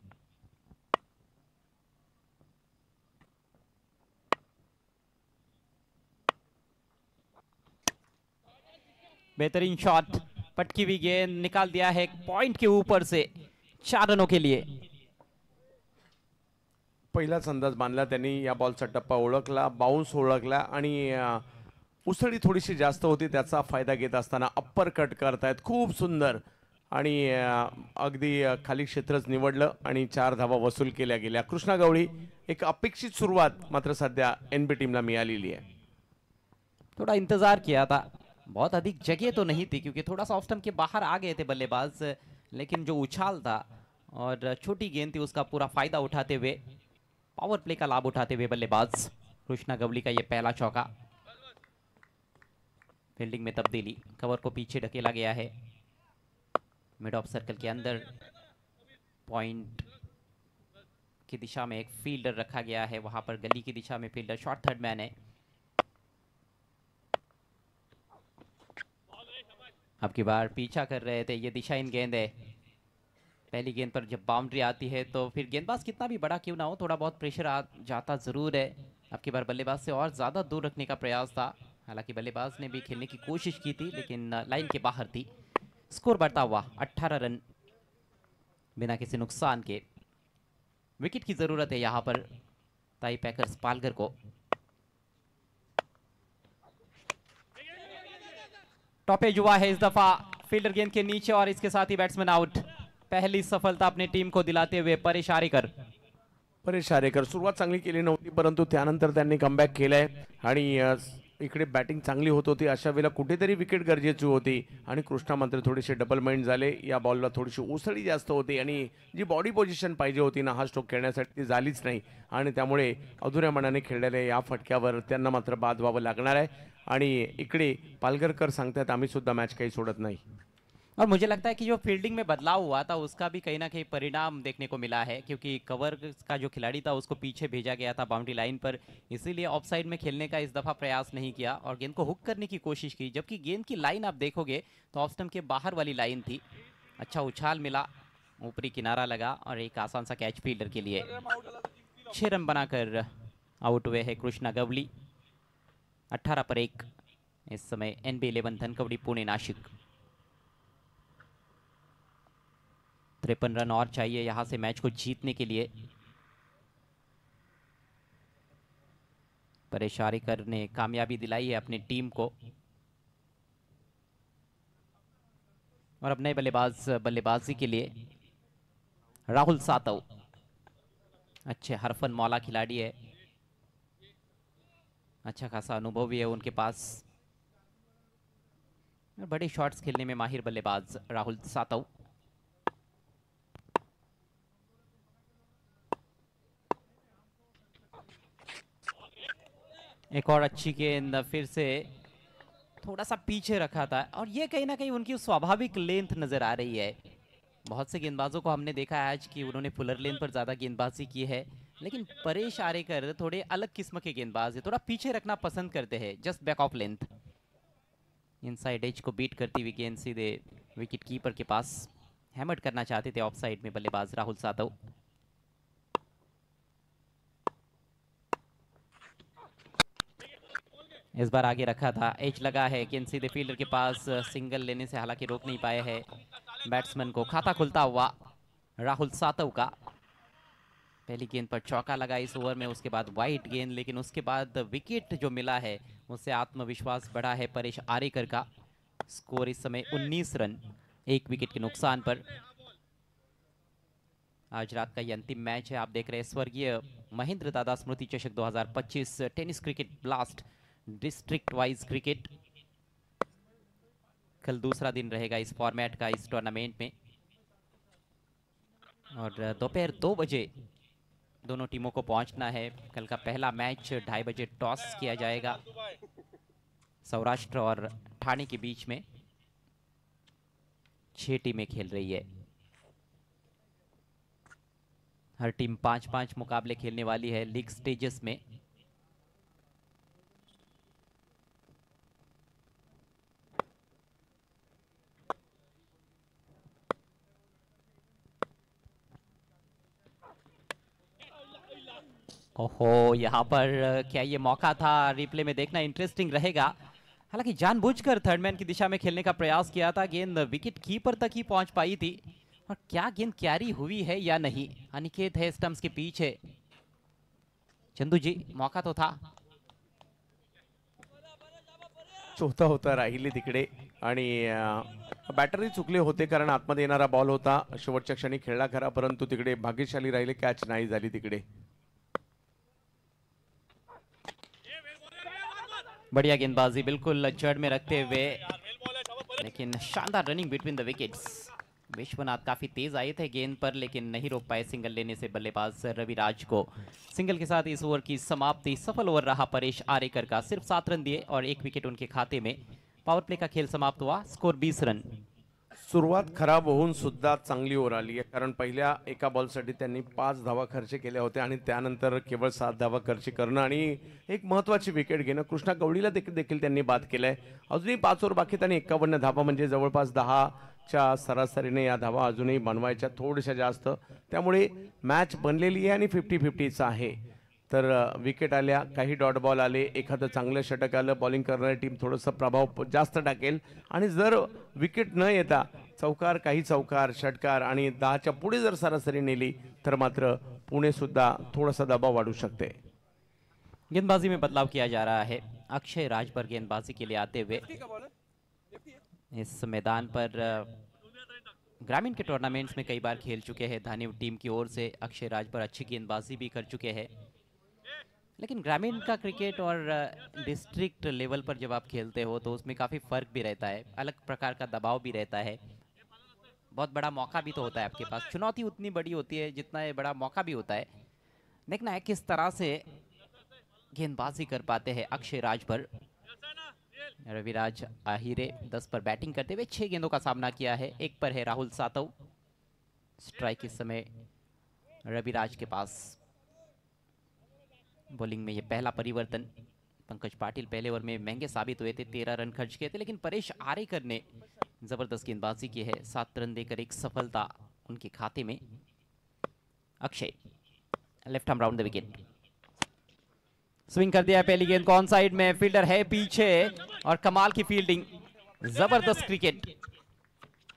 बेहतरीन शॉट, पटकी हुई गेंद, निकाल दिया है पॉइंट के ऊपर से. 4 रनों के लिए.
पहिलाच अंदाज बांधला त्यांनी. या बॉलचा टप्पा ओळखला, बाउन्स ओळखला आणि उसळी थोडीशी जास्त होती, त्याचा फायदा घेत असताना अप्पर कट करतायत. खूप सुंदर आणि अगदी खाली क्षेत्रच निवडलं आणि 4 धावा वसूल केल्या गेल्या. कृष्णा गवळी, एक अपेक्षित सुरुवात मात्र सध्या NB टीमला मिळालेली आहे.
थोड़ा इंतजार किया था. बहुत अधिक जगह तो नहीं थी, क्योंकि थोड़ा सा ऑफ स्टंप के बाहर आ गए थे बल्लेबाज, लेकिन जो उछाल था और छोटी गेंद थी उसका पूरा फायदा उठाते हुए, पावर प्ले का लाभ उठाते हुए बल्लेबाज कृष्णा गवली का ये पहला चौका. फील्डिंग में तब्दीली, कवर को पीछे ढकेला गया है. मिड ऑफ सर्कल के अंदर पॉइंट की दिशा में एक फील्डर रखा गया है. वहां पर गली की दिशा में फील्डर शॉर्ट थर्ड मैन है. अब की बार पीछा कर रहे थे. ये दिशाहीन गेंद है. पहली गेंद पर जब बाउंड्री आती है तो फिर गेंदबाज कितना भी बड़ा क्यों ना हो, थोड़ा बहुत प्रेशर आ जाता ज़रूर है. अब की बार बल्लेबाज से और ज़्यादा दूर रखने का प्रयास था. हालांकि बल्लेबाज ने भी खेलने की कोशिश की थी लेकिन लाइन के बाहर थी। स्कोर बढ़ता हुआ 18 रन बिना किसी नुकसान के। विकेट की जरूरत है यहां पर ताई पैकर्स पालघर को। टॉपेज हुआ है इस दफा, फील्डर गेंद के नीचे और इसके साथ ही बैट्समैन आउट। पहली सफलता अपनी टीम को दिलाते हुए परेश आरेकर
सुरुवात चांगली केली नव्हती, परंतु त्यानंतर त्यांनी कमबॅक केलंय आणि इकडे बॅटिंग चांगली होत होती. अशा वेळेला कुठेतरी विकेट गरजेची होती आणि कृष्णा मात्र थोडेसे डबल माइंड झाले. या बॉलला थोडीशी उसळी जास्त होती आणि जी बॉडी पोझिशन पाहिजे होती ना हा स्ट्रोक खेळण्यासाठी ती झालीच नाही आणि त्यामुळे अधुऱ्या मनाने खेळलेल्या या फटक्यावर त्यांना मात्र बाद व्हावं लागणार आहे. आणि इकडे पालघरकर सांगतात आम्ही सुद्धा मॅच काही सोडत नाही.
और मुझे लगता है कि जो फील्डिंग में बदलाव हुआ था उसका भी कहीं ना कहीं परिणाम देखने को मिला है, क्योंकि कवर का जो खिलाड़ी था उसको पीछे भेजा गया था बाउंड्री लाइन पर, इसीलिए ऑफसाइड में खेलने का इस दफ़ा प्रयास नहीं किया और गेंद को हुक करने की कोशिश की, जबकि गेंद की लाइन आप देखोगे तो ऑफ स्टंप के बाहर वाली लाइन थी। अच्छा उछाल मिला, ऊपरी किनारा लगा और एक आसान सा कैच फील्डर के लिए। 6 रन बनाकर आउट हुए हैं कृष्णा गवली। 18 पर 1 इस समय NB11 धनकवडी पुणे नासिक। 53 रन और चाहिए यहां से मैच को जीतने के लिए। परेश आरेकर ने कामयाबी दिलाई है अपनी टीम को। और अब नए बल्लेबाजी के लिए राहुल सातव, अच्छे हरफन मौला खिलाड़ी है, अच्छा खासा अनुभव भी है उनके पास, बड़े शॉट्स खेलने में माहिर बल्लेबाज राहुल सातव। एक और अच्छी गेंद, फिर से थोड़ा सा पीछे रखा था और ये कहीं ना कहीं उनकी स्वाभाविक लेंथ नजर आ रही है। बहुत से गेंदबाजों को हमने देखा है आज कि उन्होंने फुलर लेन पर ज़्यादा गेंदबाजी की है, लेकिन परेश आरेकर थोड़े अलग किस्म के गेंदबाज है, थोड़ा पीछे रखना पसंद करते हैं, just back of length. Inside edge को बीट करती हुई गेंद सीधे विकेट कीपर के पास, हैमर्ड करना चाहते थे ऑफ साइड में बल्लेबाज राहुल सातव। इस बार आगे रखा था, एज लगा है, गेंद सीधे फील्डर के पास, सिंगल लेने से हालांकि रोक नहीं पाए हैं बैट्समैन को। खाता खुलता हुआ राहुल सातव का। पहली गेंद पर चौका लगा इस ओवर में, उसके बाद वाइड गेंद, लेकिन उसके बाद विकेट जो मिला है उससे आत्मविश्वास बढ़ा है परेश आरेकर का। स्कोर इस समय 19 रन 1 विकेट के नुकसान पर। आज रात का ये अंतिम मैच है। आप देख रहे हैं स्वर्गीय महेंद्र दादा स्मृति चषक 2025 tennis cricket blast district wise cricket. कल दूसरा दिन रहेगा इस फॉर्मेट का इस टूर्नामेंट में और दोपहर 2 बजे दोनों टीमों को पहुंचना है। कल का पहला मैच 2:30 बजे टॉस किया जाएगा सौराष्ट्र और ठाणे के बीच में। 6 टीमें खेल रही है, हर टीम 5-5 मुकाबले खेलने वाली है लीग स्टेजेस में। ओहो, यहाँ पर क्या ये मौका था? रिप्ले में देखना इंटरेस्टिंग रहेगा। हालांकि जानबूझकर थर्डमैन की दिशा में खेलने का प्रयास किया था, गेंद विकेट कीपर तक ही पहुंच पाई थी। और क्या गेंद कैरी हुई है या नहीं, अनिकेत है स्टंप्स के पीछे। चंदू जी, मौका तो था।
चौथा होता राहिली तिकडे आणि बॅटरी चुकले होते कारण आतमध्ये येणारा बॉल होता। शेवटच्या क्षणी खेळला खरा, परंतु तिकडे भाग्यशाली राहिले, कॅच नाही झाली तिकडे।
बढ़िया गेंदबाजी बिल्कुल जड़ में रखते हुए, लेकिन शानदार running between the wickets. Vishwanath काफी तेज आए थे गेंद पर, लेकिन नहीं रोक पाए सिंगल लेने से बल्लेबाज रविराज को। सिंगल के साथ इस ओवर की समाप्ति। सफल ओवर रहा परेश आरेकर का, सिर्फ 7 रन दिए और 1 विकेट उनके खाते में। पावर प्ले का खेल समाप्त हुआ, स्कोर 20 रन।
सुरुवात खराब होऊन सुद्धा चांगली ओव्हर आली आहे, कारण पहिल्या एका बॉलसाठी त्यांनी 5 धावा खर्च केल्या होत्या आणि त्यानंतर केवळ 7 धावा खर्च करणं आणि एक महत्त्वाची विकेट घेणं। कृष्णा गवळीला देखील त्यांनी बाद केलंय। अजूनही 5 ओव्हर बाकी, त्यांनी 51 धावा म्हणजे जवळपास 10च्या सरासरीने या धावा अजूनही बनवायच्या, थोड्याशा जास्त। त्यामुळे मॅच बनलेली आहे आणि 50-50चा आहे। तर विकेट आल्या, काही डॉट बॉल आले, एखादं चांगलं षटक आलं, बॉलिंग करणारी टीम थोडंसं प्रभाव जास्त टाकेल आणि जर विकेट न येता चौकार, काही चौकार, षटकार आणि 10च्या पुढे जर सरासरी नेली तर मात्र पुणे सुद्धा थोडासा दबाव वाढू शकते.
गेंदबाजी में बदलाव किया जा रहा है. अक्षय राजभर गेंदबाजी के लिए आते हुए इस मैदान पर ग्रामीण के टूर्नामेंट्स में कई बार खेल चुके हैं. धानीव टीम की ओर से अक्षय राजभर अच्छी गेंदबाजी भी कर चुके हैं. लेकिन ग्रामीण का क्रिकेट और डिस्ट्रिक्ट लेवल पर जब आप खेलते हो तो उसमें काफ़ी फ़र्क भी रहता है, अलग प्रकार का दबाव भी रहता है, बहुत बड़ा मौका भी तो होता है आपके पास. चुनौती उतनी बड़ी होती है जितना ये बड़ा मौका भी होता है. देखना है किस तरह से गेंदबाजी कर पाते हैं अक्षय राजभर. रविराज आहिरे 10 पर बैटिंग करते हुए 6 गेंदों का सामना किया है. 1 पर है राहुल सातव. स्ट्राइक इस समय रविराज के पास. बॉलिंग में ये पहला परिवर्तन. पंकज पाटिल पहले ओवर में महंगे साबित हुए थे, 13 रन खर्च किए थे, लेकिन परेश आरेकर ने जबरदस्त गेंदबाजी की है. 7 रन देकर एक सफलता उनके खाते में. Akshay left arm round the wicket. Swing कर दिया पहली गेंद को ऑन साइड में. फील्डर है पीछे और कमाल की फील्डिंग. जबरदस्त क्रिकेट,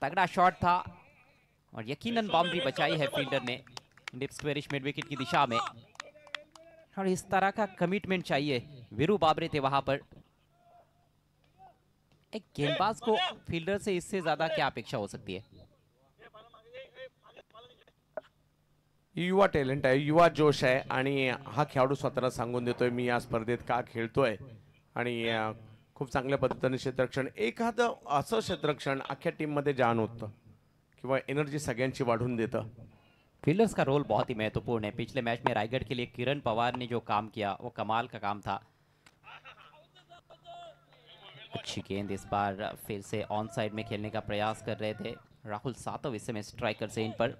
तगड़ा शॉट था और यकीनन बाउंड्री बचाई है फील्डर ने डिप स्क्वेरिश मिड विकेट की दिशा में. और इस तरह का कमिटमेंट चाहिए. वीरू बाबरे थे वहां पर. एक गेंदबाज को फील्डर से इससे ज्यादा क्या अपेक्षा हो सकती है.
युवा टॅलेंट आहे, युवा जोश आहे आणि हा खेळाडू स्वतःला सांगून देतोय मी या स्पर्धेत का खेळतोय आणि खूप चांगल्या पद्धतीने क्षेत्ररक्षण, एखादं असं क्षेत्ररक्षण अख्ख्या टीममध्ये जान होतं किंवा एनर्जी सगळ्यांची वाढून देतं.
फील्डर्स का रोल बहुत ही महत्वपूर्ण है. पिछले मैच में रायगढ़ के लिए किरण पवार ने जो काम किया वो कमाल का काम था. अच्छी गेंद इस बार फिर से ऑन साइड में खेलने का प्रयास कर रहे थे राहुल सातव. इस समय स्ट्राइकर से इन पर.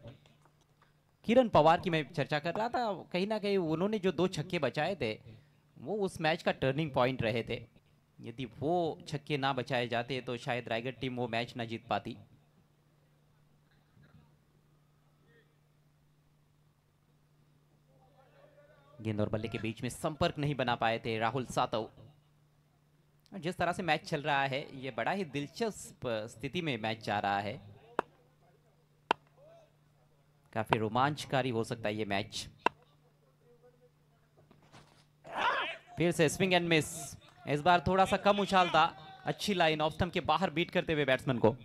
किरण पवार की मैं चर्चा कर रहा था, कहीं ना कहीं उन्होंने जो 2 छक्के बचाए थे वो उस मैच का टर्निंग पॉइंट रहे थे. यदि वो छक्के ना बचाए जाते तो शायद रायगढ़ टीम वो मैच ना जीत पाती. गेंद और बल्ले के बीच में संपर्क नहीं बना पाए थे राहुल सातव. जिस तरह से मैच चल रहा है ये बड़ा ही दिलचस्प स्थिति में मैच जा रहा है. काफी रोमांचकारी हो सकता है ये मैच. फिर से स्विंग एंड मिस. इस बार थोड़ा सा कम उछाल था. अच्छी लाइन ऑफ स्टंप के बाहर बीट करते हुए बैट्समैन को.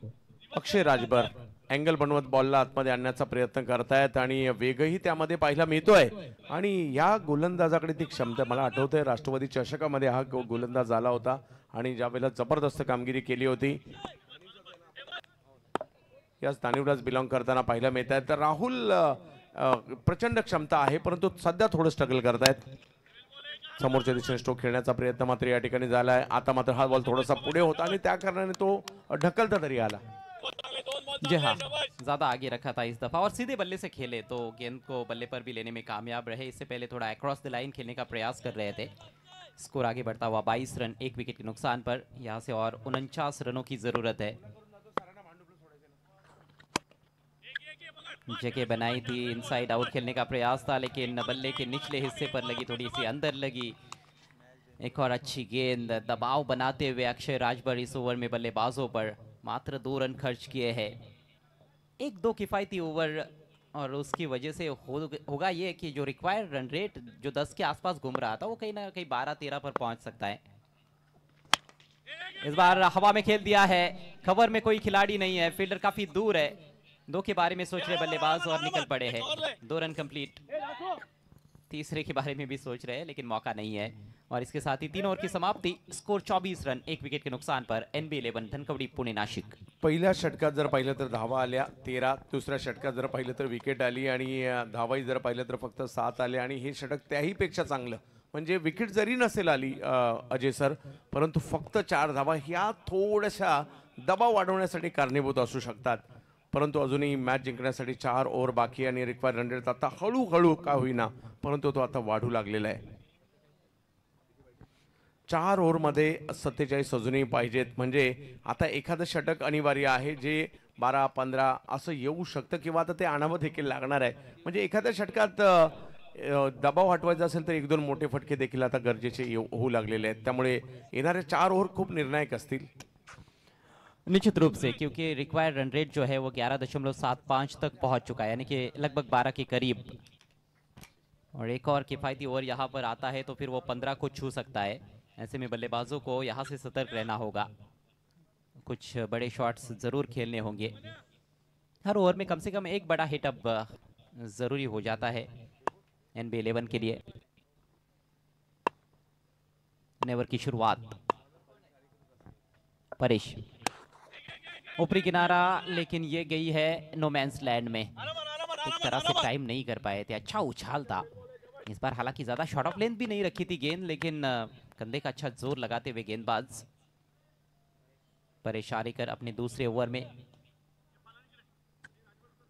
अक्षय राजभर अँगल बनवत बॉलला आतमध्ये आणण्याचा प्रयत्न करतायत आणि वेगही त्यामध्ये पाहायला मिळतोय. आणि या गोलंदाजाकडे ती क्षमता, मला आठवतंय राष्ट्रवादी चषकामध्ये हा गोलंदाज आला होता आणि ज्यावेळेला जबरदस्त कामगिरी केली होती. याच दानिवराज बिलॉंग करताना पाहायला मिळत आहे. तर राहुल प्रचंड क्षमता आहे परंतु सध्या थोडं स्ट्रगल करतायत. समोरच्या दिशेने स्ट्रोक खेळण्याचा प्रयत्न मात्र या ठिकाणी झाला आहे. आता मात्र हा बॉल थोडासा पुढे होता आणि त्या कारणाने तो ढकलता तरी आला.
जी हाँ, ज्यादा आगे रखा था इस दफा और सीधे बल्ले से खेले तो गेंद को बल्ले पर भी लेने में कामयाब रहे. इससे पहले थोड़ा अक्रॉस द लाइन खेलने का प्रयास कर रहे थे. स्कोर आगे बढ़ता हुआ 22 रन 1 विकेट के नुकसान पर. यहाँ से और 49 रनों की जरूरत है. जगह बनाई थी, इनसाइड आउट खेलने का प्रयास था लेकिन बल्ले के निचले हिस्से पर लगी, थोड़ी सी अंदर लगी. एक और अच्छी गेंद. दबाव बनाते हुए अक्षय राजभर इस ओवर में बल्लेबाजों पर मात्र 2 रन खर्च किए हैं. 1-2 किफायती ओवर और उसकी वजह से होगा ये कि जो रिक्वायर्ड रन रेट जो 10 के आसपास घूम रहा था वो कहीं ना कहीं 12-13 पर पहुंच सकता है. इस बार हवा में खेल दिया है. कवर में कोई खिलाड़ी नहीं है, फील्डर काफी दूर है. 2 के बारे में सोच रहे बल्लेबाज और निकल पड़े हैं. 2 रन कंप्लीट. तीसरे के बारे में भी सोच रहे हैं लेकिन मौका नहीं है. और इसके साथ ही 3 ओवर की समाप्ति. स्कोर 24 रन 1 विकेट के नुकसान पर. NB11 धनकवडी पुणे नाशिक.
पहिल्या षटकात जर पाहिलं तर धावा आल्या 13. दुसऱ्या षटकात जर पाहिलं तर विकेट आली आणि धावाही जर पाहिलं तर फक्त 7 आले. आणि हे षटक त्याही पेक्षा चांगलं, म्हणजे विकेट जरी नसेल आली अजय सर, परंतु फक्त 4 धावा ह्या थोड्याशा दबाव वाढवण्यासाठी कारणीभूत असू शकतात. परंतु अजूनही मॅच जिंकण्यासाठी 4 ओव्हर बाकी आणि रिक्वायर्ड रन रेट आता हळूहळू का होईना परंतु तो आता वाढू लागलेला आहे. 4 ओव्हरमध्ये 47 अजूनही पाहिजेत. म्हणजे आता एखादं षटक अनिवार्य आहे जे 12-15 असं येऊ शकतं किंवा आता ते आणावं देखील लागणार आहे. म्हणजे एखाद्या षटकात दबाव हटवायचा असेल तर एक दोन मोठे फटके देखील आता गरजेचे होऊ लागलेले आहेत, त्यामुळे येणारे 4 ओव्हर खूप निर्णायक असतील.
निश्चित रूप से, क्योंकि रिक्वायर्ड रन रेट जो है वो 11.75 तक पहुंच चुका है, यानी कि लगभग 12 के करीब। और एक और किफायती ओवर यहाँ पर आता है तो फिर वो 15 को छू सकता है। ऐसे में बल्लेबाजों को यहाँ से सतर्क रहना होगा, कुछ बड़े शॉट्स जरूर खेलने होंगे। हर ओवर में कम से कम एक बड़ा हिट अब जरूरी हो जाता है NB11 के लिए। नेवर की शुरुआत, परेश ऊपरी किनारा, लेकिन ये गई है नो मैंस लैंड में। एक तरह से टाइम नहीं कर पाए थे, अच्छा उछाल था इस बार, हालांकि ज्यादा शॉट ऑफ लेंथ भी नहीं रखी थी गेंद, लेकिन कंधे का अच्छा जोर लगाते हुए गेंदबाज परेश आरेकर अपने दूसरे ओवर में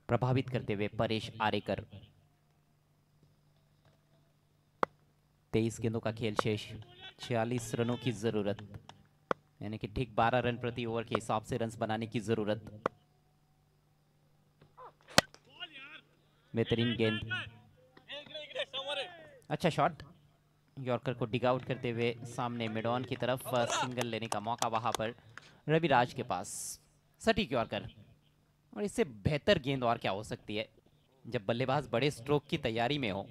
प्रभावित करते हुए परेश आरेकर। 23 गेंदों का खेल शेष, 46 रनों की जरूरत, यानी कि ठीक 12 रन प्रति ओवर के हिसाब से रन्स बनाने की जरूरत। बेहतरीन गेंद, अच्छा शॉट, यॉर्कर को डिग आउट करते हुए सामने मिड ऑन की तरफ सिंगल लेने का मौका वहां पर रविराज के पास। सटीक यॉर्कर, और इससे बेहतर गेंद और क्या हो सकती है जब बल्लेबाज बड़े स्ट्रोक की तैयारी में हो।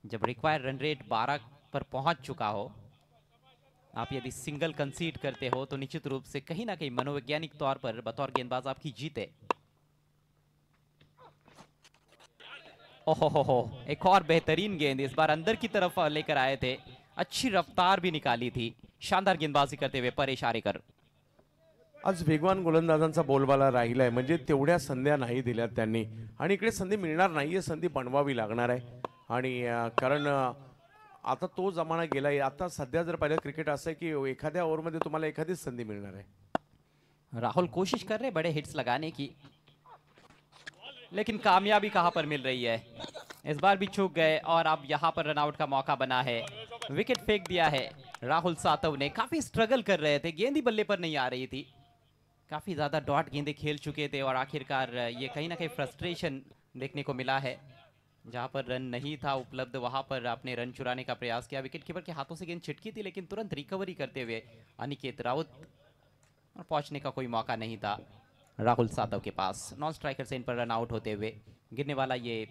जब रिक्वायर्ड रन रेट 12 पर पहुंच चुका हो, आप यदि सिंगल कंसीड करते हो तो निश्चित रूप से कहीं ना कहीं मनोवैज्ञानिक तौर पर बतौर गेंदबाज आपकी जीत है। ओहो, एक और बेहतरीन गेंद, इस बार अंदर की तरफ लेकर आए थे, अच्छी रफ्तार भी निकाली थी, शानदार गेंदबाजी करते हुए परेश आरेकर।
आज वेगवान गोलंदाजांचा बोलबाला राहिलाय, म्हणजे तेवढ्या संध्या नाही दिल्यात त्यांनी, आणि इकडे संधी मिळणार नाहीये, संधी बनवावी लागणार आहे. आणि कारण आता तो जमाना गेलाय. आता सध्या जर पाहिलं क्रिकेट असं आहे की एखाद्या ओव्हरमध्ये तुम्हाला एखादीच संधी मिळणार आहे.
राहुल कोशिश कर रहे बड़े हिट्स लगाने की, लेकिन कामयाबी कहां पर मिल रही है। इस बार भी चूक गए और अब यहां पर रनआउट का मौका बना है। विकेट फेंक दिया है राहुल सातव ने, काफी स्ट्रगल कर रहे थे, गेंद ही बल्ले पर नहीं आ रही थी, काफी ज्यादा डॉट गेंदें खेल चुके थे और आखिरकार ये कहीं ना कहीं फ्रस्ट्रेशन देखने को मिला है। जहां पर रन नहीं था उपलब्ध वहां पर आपने रन चुराने का प्रयास किया, विकेट कीपर के हाथों से गेंद छिटकी थी, लेकिन तुरंत रिकवरी करते हुए अनिकेत राउत, और पहुंचने का कोई मौका नहीं था राहुल सातव के पास। नॉन स्ट्राइकर से इन पर रन आउट होते हुए गिरने वाला ये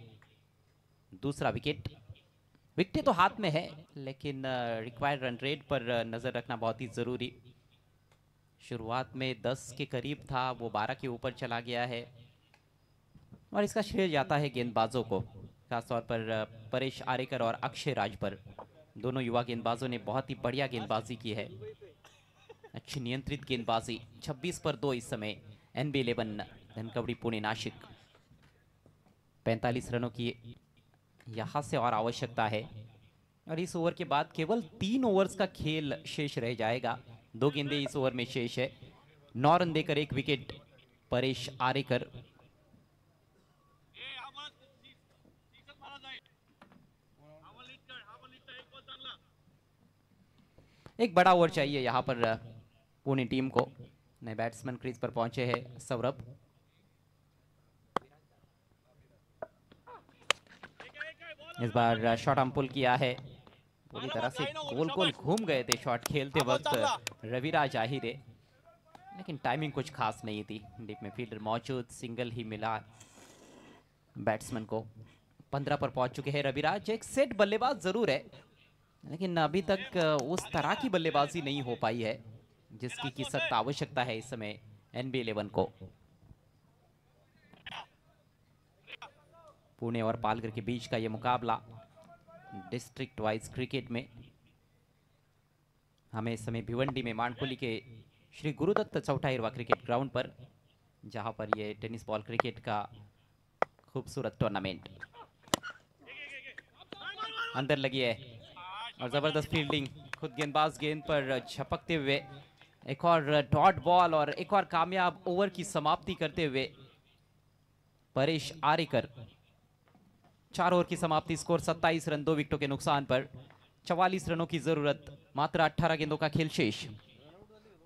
दूसरा विकेट। विकेट तो हाथ में है, लेकिन रिक्वायर्ड रन रेट पर नजर रखना बहुत ही जरूरी। शुरुआत में 10 के करीब था, वो 12 के ऊपर चला गया है, और इसका श्रेय जाता है गेंदबाजों को, खासतौर पर परेश आरेकर और अक्षय राज पर। दोनों युवा गेंदबाजों ने बहुत ही बढ़िया गेंदबाजी की है, अच्छी नियंत्रित गेंदबाजी। 26 पर 2 इस समय NB11 धनकवड़ी पुणे नासिक। 45 रनों की यहां से और आवश्यकता है, और इस ओवर के बाद केवल 3 ओवर्स का खेल शेष रह जाएगा। 2 गेंदें इस ओवर में शेष है। 9 रन देकर 1 विकेट परेश आरेकर। एक बड़ा ओवर चाहिए यहाँ पर पुणे टीम को। नए बैट्समैन क्रीज पर पहुंचे हैं सौरभ। इस बार शॉट हम पुल किया है, पूरी तरह से गोल गोल घूम गए थे शॉट खेलते वक्त रविराज आहिरे, लेकिन टाइमिंग कुछ खास नहीं थी। डीप में फील्डर मौजूद, सिंगल ही मिला बैट्समैन को। 15 पर पहुंच चुके हैं रविराज। एक सेट बल्लेबाज जरूर है, लेकिन अभी तक उस तरह की बल्लेबाजी नहीं हो पाई है जिसकी की सख्त आवश्यकता है इस समय NB11 को। पुणे और पालघर के बीच का यह मुकाबला डिस्ट्रिक्ट वाइज क्रिकेट में हमें इस समय भिवंडी में मांडपुली के श्री गुरुदत्त चौटाईरवा क्रिकेट ग्राउंड पर, जहां पर यह टेनिस बॉल क्रिकेट का खूबसूरत टूर्नामेंट। अंदर लगी है और जबरदस्त फील्डिंग, खुद गेंदबाज गेंद पर झपकते हुए एक और डॉट बॉल और एक और कामयाब ओवर की समाप्ति करते हुए परेश आरेकर। 4 ओवर की समाप्ति, स्कोर 27 रन 2 विकेटों के नुकसान पर। 44 रनों की जरूरत, मात्र 18 गेंदों का खेल शेष।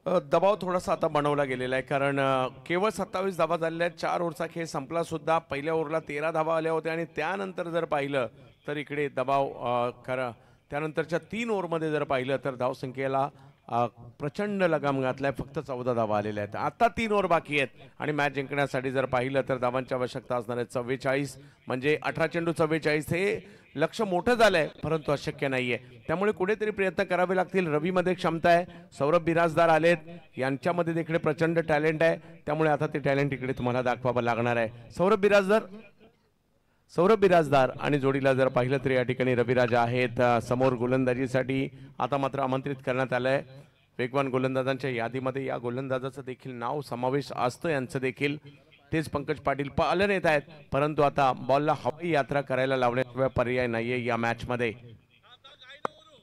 दबाव थोडासा आता बनवला गेलेला आहे कारण केवळ 27 धावा झालेल्या आहेत. 4 ओव्हरचा खेळ संपला सुद्धा. पहिल्या ओव्हरला 13 धावा आल्या होत्या आणि त्यानंतर जर पाहिलं तर इकडे दबाव खरा त्यानंतरच्या 3 ओव्हरमध्ये जर पाहिलं तर धावसंख्येला प्रचंड लगाम घातलाय. फक्त 14 धावा आलेल्या आहेत. आता 3 ओव्हर बाकी आहेत आणि मॅच जिंकण्यासाठी जर पाहिलं तर धावांची आवश्यकता असणार आहे 44. म्हणजे 18 चेंडू 44 हे लक्ष मोठं झालंय परंतु अशक्य नाहीये. त्यामुळे कुठेतरी प्रयत्न करावे लागतील. रवीमध्ये क्षमता आहे. सौरभ बिराजदार आलेत. यांच्यामध्ये देखील प्रचंड टॅलेंट आहे. त्यामुळे आता ते टॅलेंट इकडे तुम्हाला दाखवावं लागणार आहे. सौरभ बिराजदार आणि जोडीला जर पाहिलं तर या ठिकाणी रविराजा आहेत समोर गोलंदाजीसाठी. आता मात्र आमंत्रित करण्यात आलंय वेगवान गोलंदाजांच्या यादीमध्ये या गोलंदाजाचं देखील नाव समावेश असतं. यांचं देखील तेच पंकज पाटील पालन येत आहेत. परंतु आता बॉलला हवाई यात्रा करायला लावण्याशिवाय पर्याय नाहीये. या मॅचमध्ये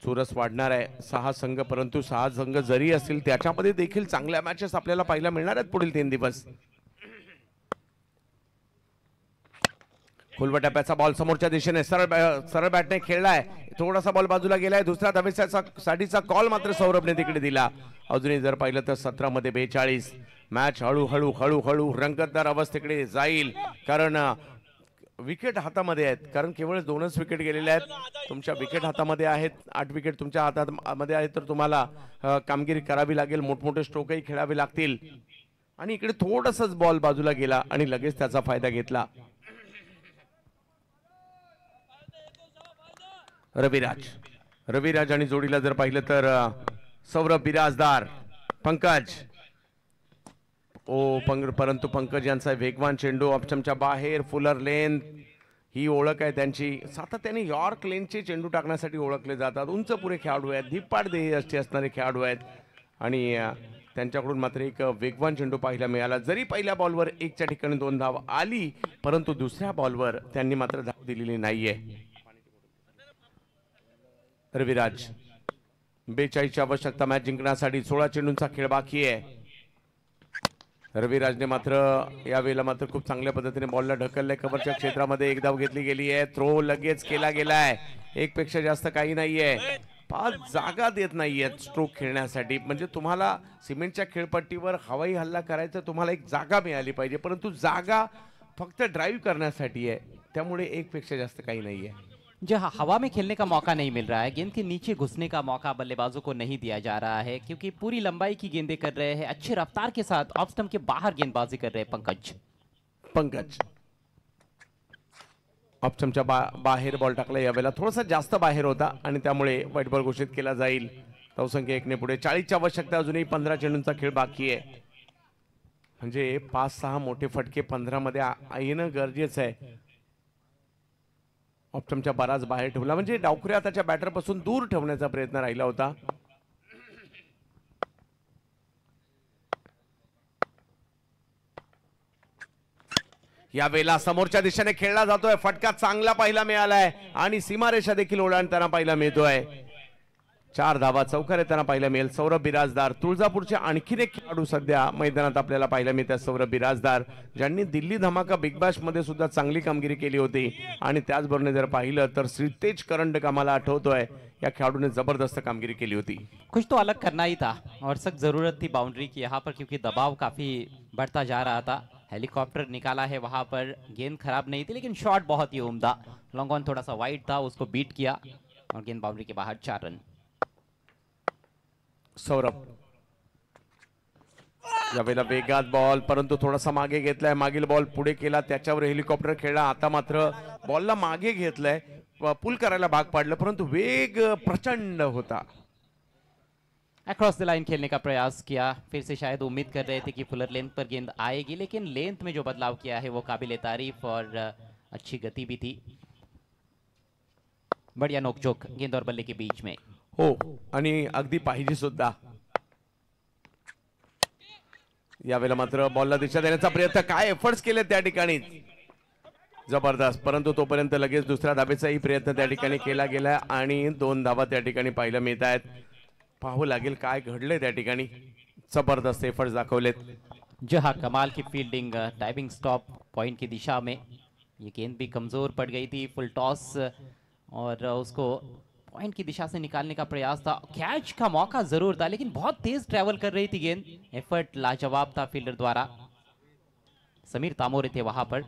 चुरस वाढणार आहे. 6 संघ परंतु 6 संघ जरी असतील त्याच्यामध्ये देखील चांगल्या मॅचेस आपल्याला पाहायला मिळणार आहेत पुढील 3 दिवस. खुलवा टप्प्याचा बॉल समोरच्या दिशेने सरळ बॅटने खेळलाय. थोडासा बॉल बाजूला गेलाय. दुसऱ्या धावेसाठीचा कॉल मात्र सौरभने तिकडे दिला. अजूनही जर पाहिलं तर 17 मध्ये 42. मॅच हळूहळू रंगतदार अवस्थेकडे जाईल कारण विकेट हातामध्ये आहेत. कारण केवळ 2च विकेट गेलेल्या आहेत. तुमच्या विकेट हातामध्ये आहेत. 8 विकेट तुमच्या हातामध्ये आहेत तर तुम्हाला कामगिरी करावी लागेल. मोठमोठे स्ट्रोकही खेळावे लागतील. आणि इकडे थोडासाच बॉल बाजूला गेला आणि लगेच त्याचा फायदा घेतला रविराज आणि जोडीला जर पाहिलं तर सौरभ बिराजदार. परंतु पंकज यांचा वेगवान चेंडू ऑप्शनच्या बाहेर. फुलर लेन ही ओळख आहे त्यांची. सातत्याने यॉर्क लेनचे चेंडू टाकण्यासाठी ओळखले जातात. उंच पुरे खेळाडू आहेत. धिप्पाड देही असणारे खेळाडू आहेत आणि त्यांच्याकडून मात्र एक वेगवान चेंडू पाहायला मिळाला. जरी पहिल्या बॉलवर 1च्या ठिकाणी 2 धाव आली परंतु दुसऱ्या बॉलवर त्यांनी मात्र धाव दिलेली नाहीये. रविराज 42ची आवश्यकता मॅच जिंकण्यासाठी. 16 चेंडूंचा खेळ बाकी आहे. रविराजने मात्र यावेळेला मात्र खूप चांगल्या पद्धतीने बॉलला ढकललंय. कव्हरच्या क्षेत्रामध्ये एक धाव घेतली गेली आहे. थ्रो लगेच केला गेलाय. 1 पेक्षा जास्त काही नाहीये. 5 जागा देत नाहीयेत स्ट्रोक खेळण्यासाठी. म्हणजे तुम्हाला सिमेंटच्या खेळपट्टीवर हवाई हल्ला करायचा तुम्हाला एक जागा मिळाली पाहिजे परंतु जागा फक्त ड्राइव करण्यासाठी आहे. त्यामुळे 1 पेक्षा जास्त काही नाहीये.
जहां हवा में खेलने का मौका नहीं मिल रहा है, गेंद के नीचे घुसने का मौका बल्लेबाजों को नहीं दिया जा रहा है क्योंकि पूरी लंबाई की गेंदें कर रहे हैं. अच्छी रफ्तार के साथ ऑफ स्टंप के बाहर गेंदबाजी कर रहे हैं पंकज.
ऑफ स्टंपच्या बाहेर बॉल टाकला. यावेळेला थोडासा जास्त बाहेर होता आणि त्यामुळे व्हाईट बॉल घोषित केला जाईल. धावसंख्या 1 ने पुढे. 40ची आवश्यकता. अजूनही 15 चेंडूंचा खेळ बाकी आहे. म्हणजे 5-6 मोठे फटके 15 मध्ये येणं गरजेचं आहे. ऑप्शनच्या बराच बाहेर ठेवला म्हणजे डावखुऱ्या त्याच्या बॅटर पासून दूर ठेवण्याचा प्रयत्न राहिला होता. यावेळेला समोरच्या दिशेने खेळला जातोय. फटका चांगला पाहायला मिळालाय आणि सीमारेषा देखील ओलांडताना पाहायला मिळतोय. 4 धावा चौकार येताना पाहायला मिळेल. सौरभ बिराजदार तुळजापूरचे आणखीन एक खेळाडू सध्या मैदानात आपल्याला पाहायला मिळतात. सौरभ बिराजदार ज्यांनी दिल्ली धमाका बिग बॅश मध्ये सुद्धा चांगली कामगिरी केली होती आणि त्याचबरोबर जर पाहिलं तर श्रीतेज करंडक आम्हाला आठवतोय. या खेळाडूने जबरदस्त कामगिरी केली होती.
कुछ तो अलग करना ही था और सख्त जरूरत थी बाउंड्री की यहाँ पर क्योंकि दबाव काफी बढ़ता जा रहा था. हेलीकॉप्टर निकाला है वहां पर. गेंद खराब नहीं थी लेकिन शॉट बहुत ही उम्दा. लॉन्ग ऑन थोड़ा सा वाइड था उसको बीट किया और गेंद बाउंड्री के बाहर. 4 रन.
सौरभ यावेळेला वेगात बॉल परंतु थोडासा मागे घेतलाय. मागील बॉल पुढे केला त्याच्यावर हेलिकॉप्टर खेळला. आता मात्र बॉलला मागे घेतलाय. पुल करायला भाग पाडलं परंतु वेग प्रचंड होता.
अक्रॉस द लाइन खेलने का प्रयास किया. फिर से शायद उम्मीद कर रहे थे कि फुलर लेंथ पर गेंद आएगी लेकिन लेंथ में जो बदलाव किया है वो काबिल तारीफ और अच्छी गति भी थी. बढ़िया नोकझोंक गेंद और बल्ले के बीच में.
हो आणि अगदी पाहिजे सुद्धा. यावेळेला मात्र बॉलला दिशा देण्याचा प्रयत्न. काय एफर्ट्स केले त्या ठिकाणी जबरदस्त. परंतु तोपर्यंत लगेच दुसऱ्या धाबेचाही प्रयत्न त्या ठिकाणी केला गेला आणि 2 धावा त्या ठिकाणी पाहायला मिळत आहेत. पाहू लागेल काय घडले त्या ठिकाणी. जबरदस्त एफर्ट्स दाखवलेत.
जहां कमाल की फील्डिंग. टाइमिंग स्टॉप पॉइंट की दिशा में. ये गेंद भी कमजोर पड़ गई थी. फुल टॉस और उसको पॉइंट की दिशा से निकालने का प्रयास था, कैच का मौका जरूर था लेकिन बहुत तेज ट्रैवल कर रही थी गेंद। एफर्ट लाजवाब था फील्डर द्वारा, समीर तामोरे थे वहां पर।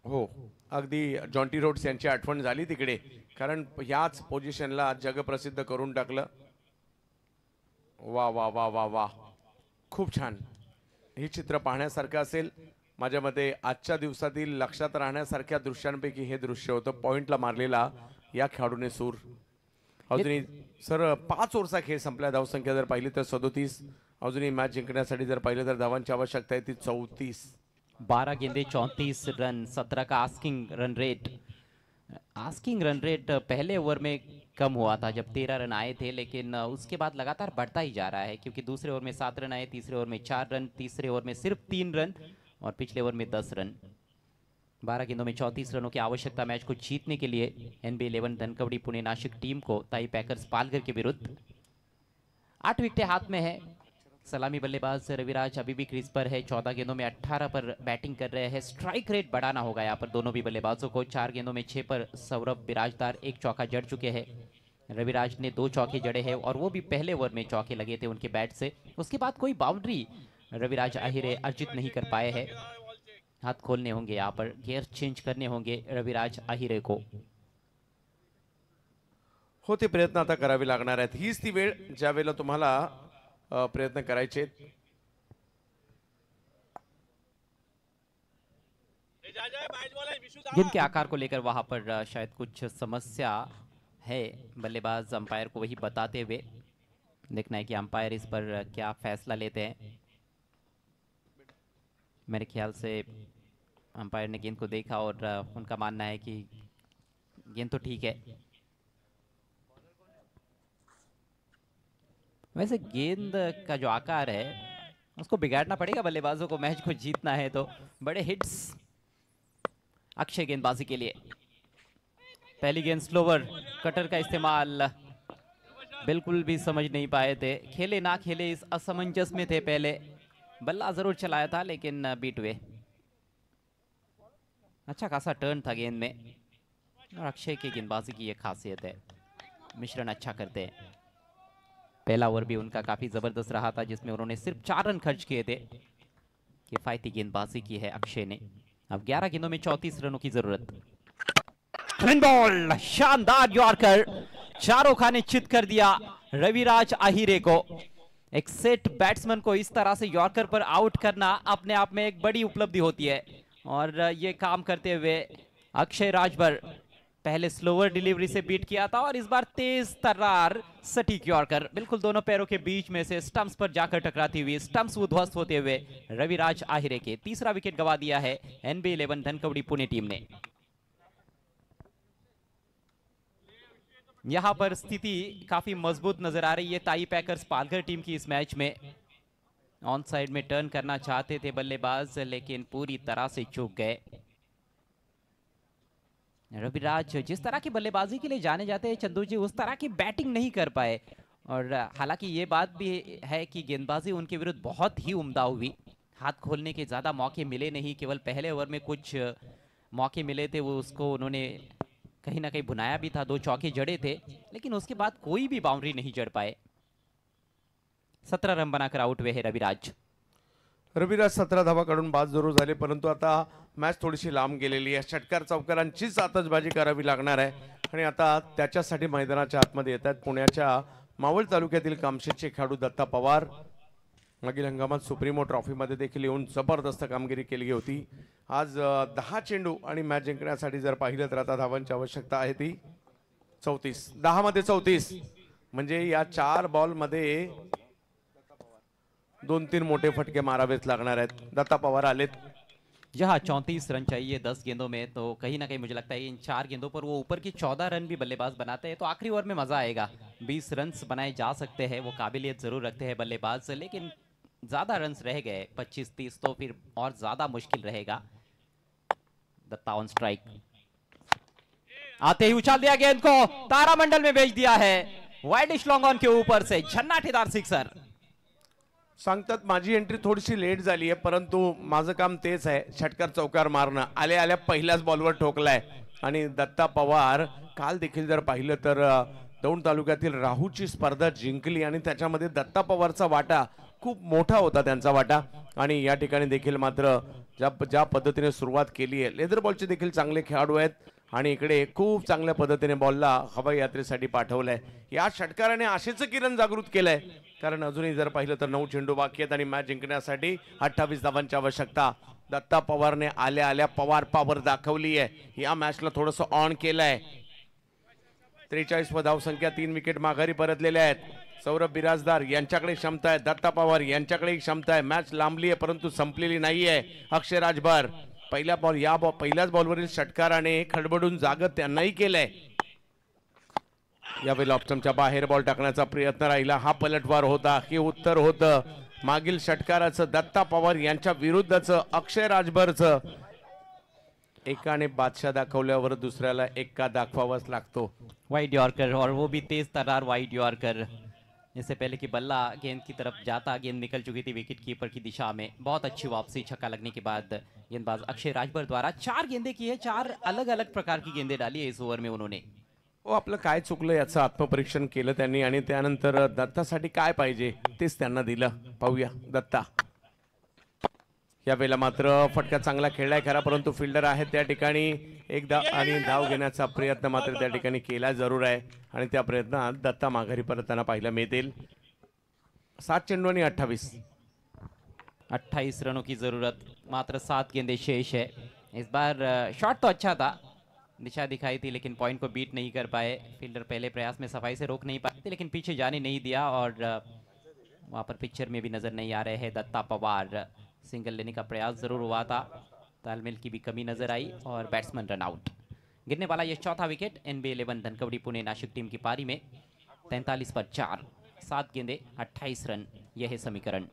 हो, अगदी जॉन्टी रोड्स यांची आठवण झाली तिकडे, कारण याच पोझिशनला जगप्रसिद्ध करून टाकलं. वा वा वा वा वा, खूप छान. हे चित्र पाहण्यासारखं असेल. माझ्या मते आजच्या दिवसातील लक्षात राहण्यासारख्या दृश्यांपैकी हे दृश्य होतं. पॉइंटला मारलेला या खेळाडूने सूर. अजूनही सर 5 ओव्हरचा खेळ संपला. धावसंख्या जर पाहिली तर 37. अजूनही मॅच जिंकण्यासाठी जर पाहिलं तर धावांची आवश्यकता आहे ती 34.
12 गेंदे 34 रन, 17 का asking run rate. Asking run rate पहले ओवर में कम हुआ था जब 13 रन आए थे, लेकिन उसके बाद लगातार बढ़ता ही जा रहा है क्योंकि दूसरे ओवर में 7 रन आए, तीसरे ओवर में 4 रन, तीसरे ओवर में सिर्फ 3 रन और पिछले ओवर में 10 रन। 12 गेंदों में 34 रनों की आवश्यकता मैच को जीतने के लिए NB 11 धनकवड़ी पुणे नासिक टीम को ताई पैकर्स पालघर के विरुद्ध। 8 विकेटें हाथ में है। सलामी बल्लेबाज रविराज अभी भी क्रीज पर है, 14 गेंदों में 18 पर बैटिंग कर रहे हैं। स्ट्राइक रेट बढ़ाना होगा यहाँ पर दोनों भी बल्लेबाजों को। 4 गेंदों में 6 पर सौरभ बिराजदार 1 चौका जड़ चुके हैं। रविराज ने 2 चौके जड़े हैं और वो भी पहले ओवर में चौके लगे थे उनके बैट से। उसके बाद कोई बाउंड्री रविराज आहिरे अर्जित नहीं कर पाए हैं। हाथ खोलने होंगे यहाँ पर, गियर चेंज करने होंगे रविराज आहिरे को।
होते प्रयत्न आता करावे लागणार आहेत. हीच ती वेळ ज्या वेळेला तुम्हाला प्रयत्न करायचे.
गेंद के आकार को लेकर वहां पर शायद कुछ समस्या है, बल्लेबाज अंपायर को वही बताते हुए। देखना है कि अंपायर इस पर क्या फैसला लेते हैं। मेरे ख्याल से अंपायर ने गेंद को देखा और उनका मानना है कि गेंद तो ठीक है। वैसे गेंद का जो आकार है उसको बिगाड़ना पड़ेगा बल्लेबाजों को, मैच को जीतना है तो। बड़े हिट्स अक्षय गेंदबाजी के लिए। पहली गेंद स्लोवर, कटर का इस्तेमाल बिल्कुल भी समझ नहीं पाए थे। खेले ना खेले इस असमंजस में थे। पहले बल्ला जरूर चलाया था लेकिन बीट हुए। अच्छा खासा टर्न था गेंद में और अक्षय की गेंदबाजी की ये खासियत है, मिश्रण अच्छा करते हैं। पहला ओवर भी उनका काफी जबरदस्त रहा था जिसमें उन्होंने सिर्फ 4 रन खर्च किए थे। किफायती गेंदबाजी की है अक्षय ने। अब 11 गेंदों में 34 रनों की जरूरत। क्लीन बॉल, शानदार यॉर्कर, चारों खाने चित कर दिया रविराज आहिरे को। एक सेट बैट्समैन को इस तरह से यॉर्कर पर आउट करना अपने आप में एक बड़ी उपलब्धि होती है और ये काम करते हुए अक्षय राजभर पहले स्लोवर डिलीवरी से बीट किया था और इस बार तेज तर्रार सटीक यॉर्कर बिल्कुल दोनों पैरों के बीच में से स्टंप्स पर जाकर टकराती हुई, स्टंप्स उध्वस्त होते हुए रविराज आहिरे के। तीसरा विकेट गवा दिया है NB 11 धनकवड़ी पुणे टीम ने। यहां पर स्थिति काफी मजबूत नजर आ रही है ताई पैकर्स पालघर टीम की इस मैच में। ऑन साइड में टर्न करना चाहते थे बल्लेबाज लेकिन पूरी तरह से चूक गए। रविराज जिस तरह की बल्लेबाजी के लिए जाने जाते हैं चंदू जी, उस तरह की बैटिंग नहीं कर पाए और हालांकि ये बात भी है कि गेंदबाजी उनके विरुद्ध बहुत ही उम्दा हुई। हाथ खोलने के ज्यादा मौके मिले नहीं, केवल पहले ओवर में कुछ मौके मिले थे, वो उसको उन्होंने कहीं ना कहीं भुनाया भी था। 2 चौके जड़े थे लेकिन उसके बाद कोई भी बाउंड्री नहीं जड़ पाए। 17 रन बनाकर आउट हुए हैं रविराज।
रविराज 17 धावा काढून बाद जरूर झाले, परंतु आता मॅच थोडीशी लांब गेलेली आहे. षटकार चौकारांचीच आतषबाजी करावी लागणार आहे आणि आता त्याच्यासाठी मैदानाच्या आतमध्ये येत आहेत पुण्याच्या मावळ तालुक्यातील कामशेतचे खेळाडू दत्ता पवार. मागील हंगामात सुप्रीमो ट्रॉफीमध्ये देखील येऊन जबरदस्त कामगिरी केली होती. आज 10 चेंडू आणि मॅच जिंकण्यासाठी जर पाहिलं तर आता धावांची आवश्यकता आहे ती 34. 10 मध्ये 34 म्हणजे या 4 बॉल मध्ये 2-3 मोठे फटके मारावेच लागणार आहेत. दत्ता पवार आलेत.
जहां 34 रन चाहिए 10 गेंदों में, तो कहीं ना कहीं मुझे लगता है इन 4 गेंदों पर वो ऊपर की 14 रन भी बल्लेबाज बनाते हैं तो आखिरी ओवर में मजा आएगा। 20 रन बनाए जा सकते हैं, वो काबिलियत जरूर रखते हैं बल्लेबाज, लेकिन ज्यादा रन रह गए 25-30 तो फिर और ज्यादा मुश्किल रहेगा। दत्ता ऑन स्ट्राइक, आते ही उछाल दिया गेंद को, तारामंडल में भेज दिया है वाइडिश लॉन्ग ऑन के ऊपर से, झन्नाटेदार सिक्सर।
सांगतात माझी एंट्री थोडीशी लेट झाली आहे, परंतु माझं काम तेच आहे, षटकार चौकार मारणं. आल्या आल्या पहिल्याच बॉलवर ठोकलाय आणि दत्ता पवार काल देखील जर पाहिलं तर दौंड तालुक्यातील राहूची स्पर्धा जिंकली आणि त्याच्यामध्ये दत्ता पवारचा वाटा खूप मोठा होता, त्यांचा वाटा. आणि या ठिकाणी देखील मात्र ज्या पद्धतीने सुरुवात केली आहे, लेदर बॉलचे देखील चांगले खेळाडू आहेत आणि इकडे खूप चांगल्या पद्धतीने बॉलला हवाई यात्रेसाठी पाठवलंय. या षटकाराने आशेचं किरण जागृत केलंय, कारण अजूनही जर पाहिलं तर 9 चेंडू बाकी आहेत आणि मॅच जिंकण्यासाठी 28 धावांची आवश्यकता. दत्ता पवारने आल्या आल्या पवार पॉवर दाखवली आहे, या मॅचला थोडंसं ऑन केलंय. 43 धावसंख्या, 3 विकेट माघारी परतलेल्या आहेत. सौरभ बिराजदार यांच्याकडे क्षमता आहे, दत्ता पवार यांच्याकडे क्षमता आहे. मॅच लांबली आहे परंतु संपलेली नाहीये. अक्षय राजभर पहिल्याच बॉलवरील षटकाराने खडबडून जागत त्यांनाही केलंय. यावेळी ऑप्शनच्या बाहेर बॉल टाकण्याचा प्रयत्न राहिला. हा पलटवार होता, हे उत्तर होतं मागील षटकाराचं. दत्ता पवार यांच्या विरुद्धचं अक्षय राजभरचं. एकाने बादशाह दाखवल्यावर दुसऱ्याला एक्का दाखवावाच लागतो.
वाइड यॉर्कर, और वो भी तेज तर्रार वाइड यॉर्कर. इससे पहले कि बल्ला गेंद की तरफ जाता, गेंद निकल चुकी थी विकेट कीपर की दिशा में. बहुत अच्छी वापसी, छक्का लगने के बाद गेंदबाज अक्षय राजभर द्वारा 4 गेंदें की है, 4 अलग अलग प्रकार की गेंदें डाली है इस ओवर में उन्होंने.
हो, आपलं काय चुकलं याचं आत्मपरीक्षण केलं त्यांनी आणि त्यानंतर दत्तासाठी काय पाहिजे तेच त्यांना दिलं. पाहूया दत्ता. यावेळेला मात्र फटका चांगला खेळलाय खरा, परंतु फिल्डर आहे त्या ठिकाणी एकदा आणि धाव घेण्याचा प्रयत्न मात्र त्या ठिकाणी केला जरूर आहे आणि त्या प्रयत्नात दत्ता माघारी परतताना पाहायला मिळतील. 7 चेंडू आणि
28 रनों की जरूरत, मात्र 7 गेंदें शेष है. इस बार शॉट तो अच्छा था, दिशा दिखाई थी लेकिन पॉइंट को बीट नहीं कर पाए. फील्डर पहले प्रयास में सफाई से रोक नहीं पाते लेकिन पीछे जाने नहीं दिया और वहां पर पिक्चर में भी नजर नहीं आ रहे हैं दत्ता पवार. सिंगल लेने का प्रयास जरूर हुआ था, तालमेल की भी कमी नजर आई और बैट्समैन रन आउट. गिरने वाला ये चौथा wicket NB11 Dhankawadi Pune Nashik team की पारी में. 43 पर 4, 7 गेंदें 28 रन, यह है समीकरण.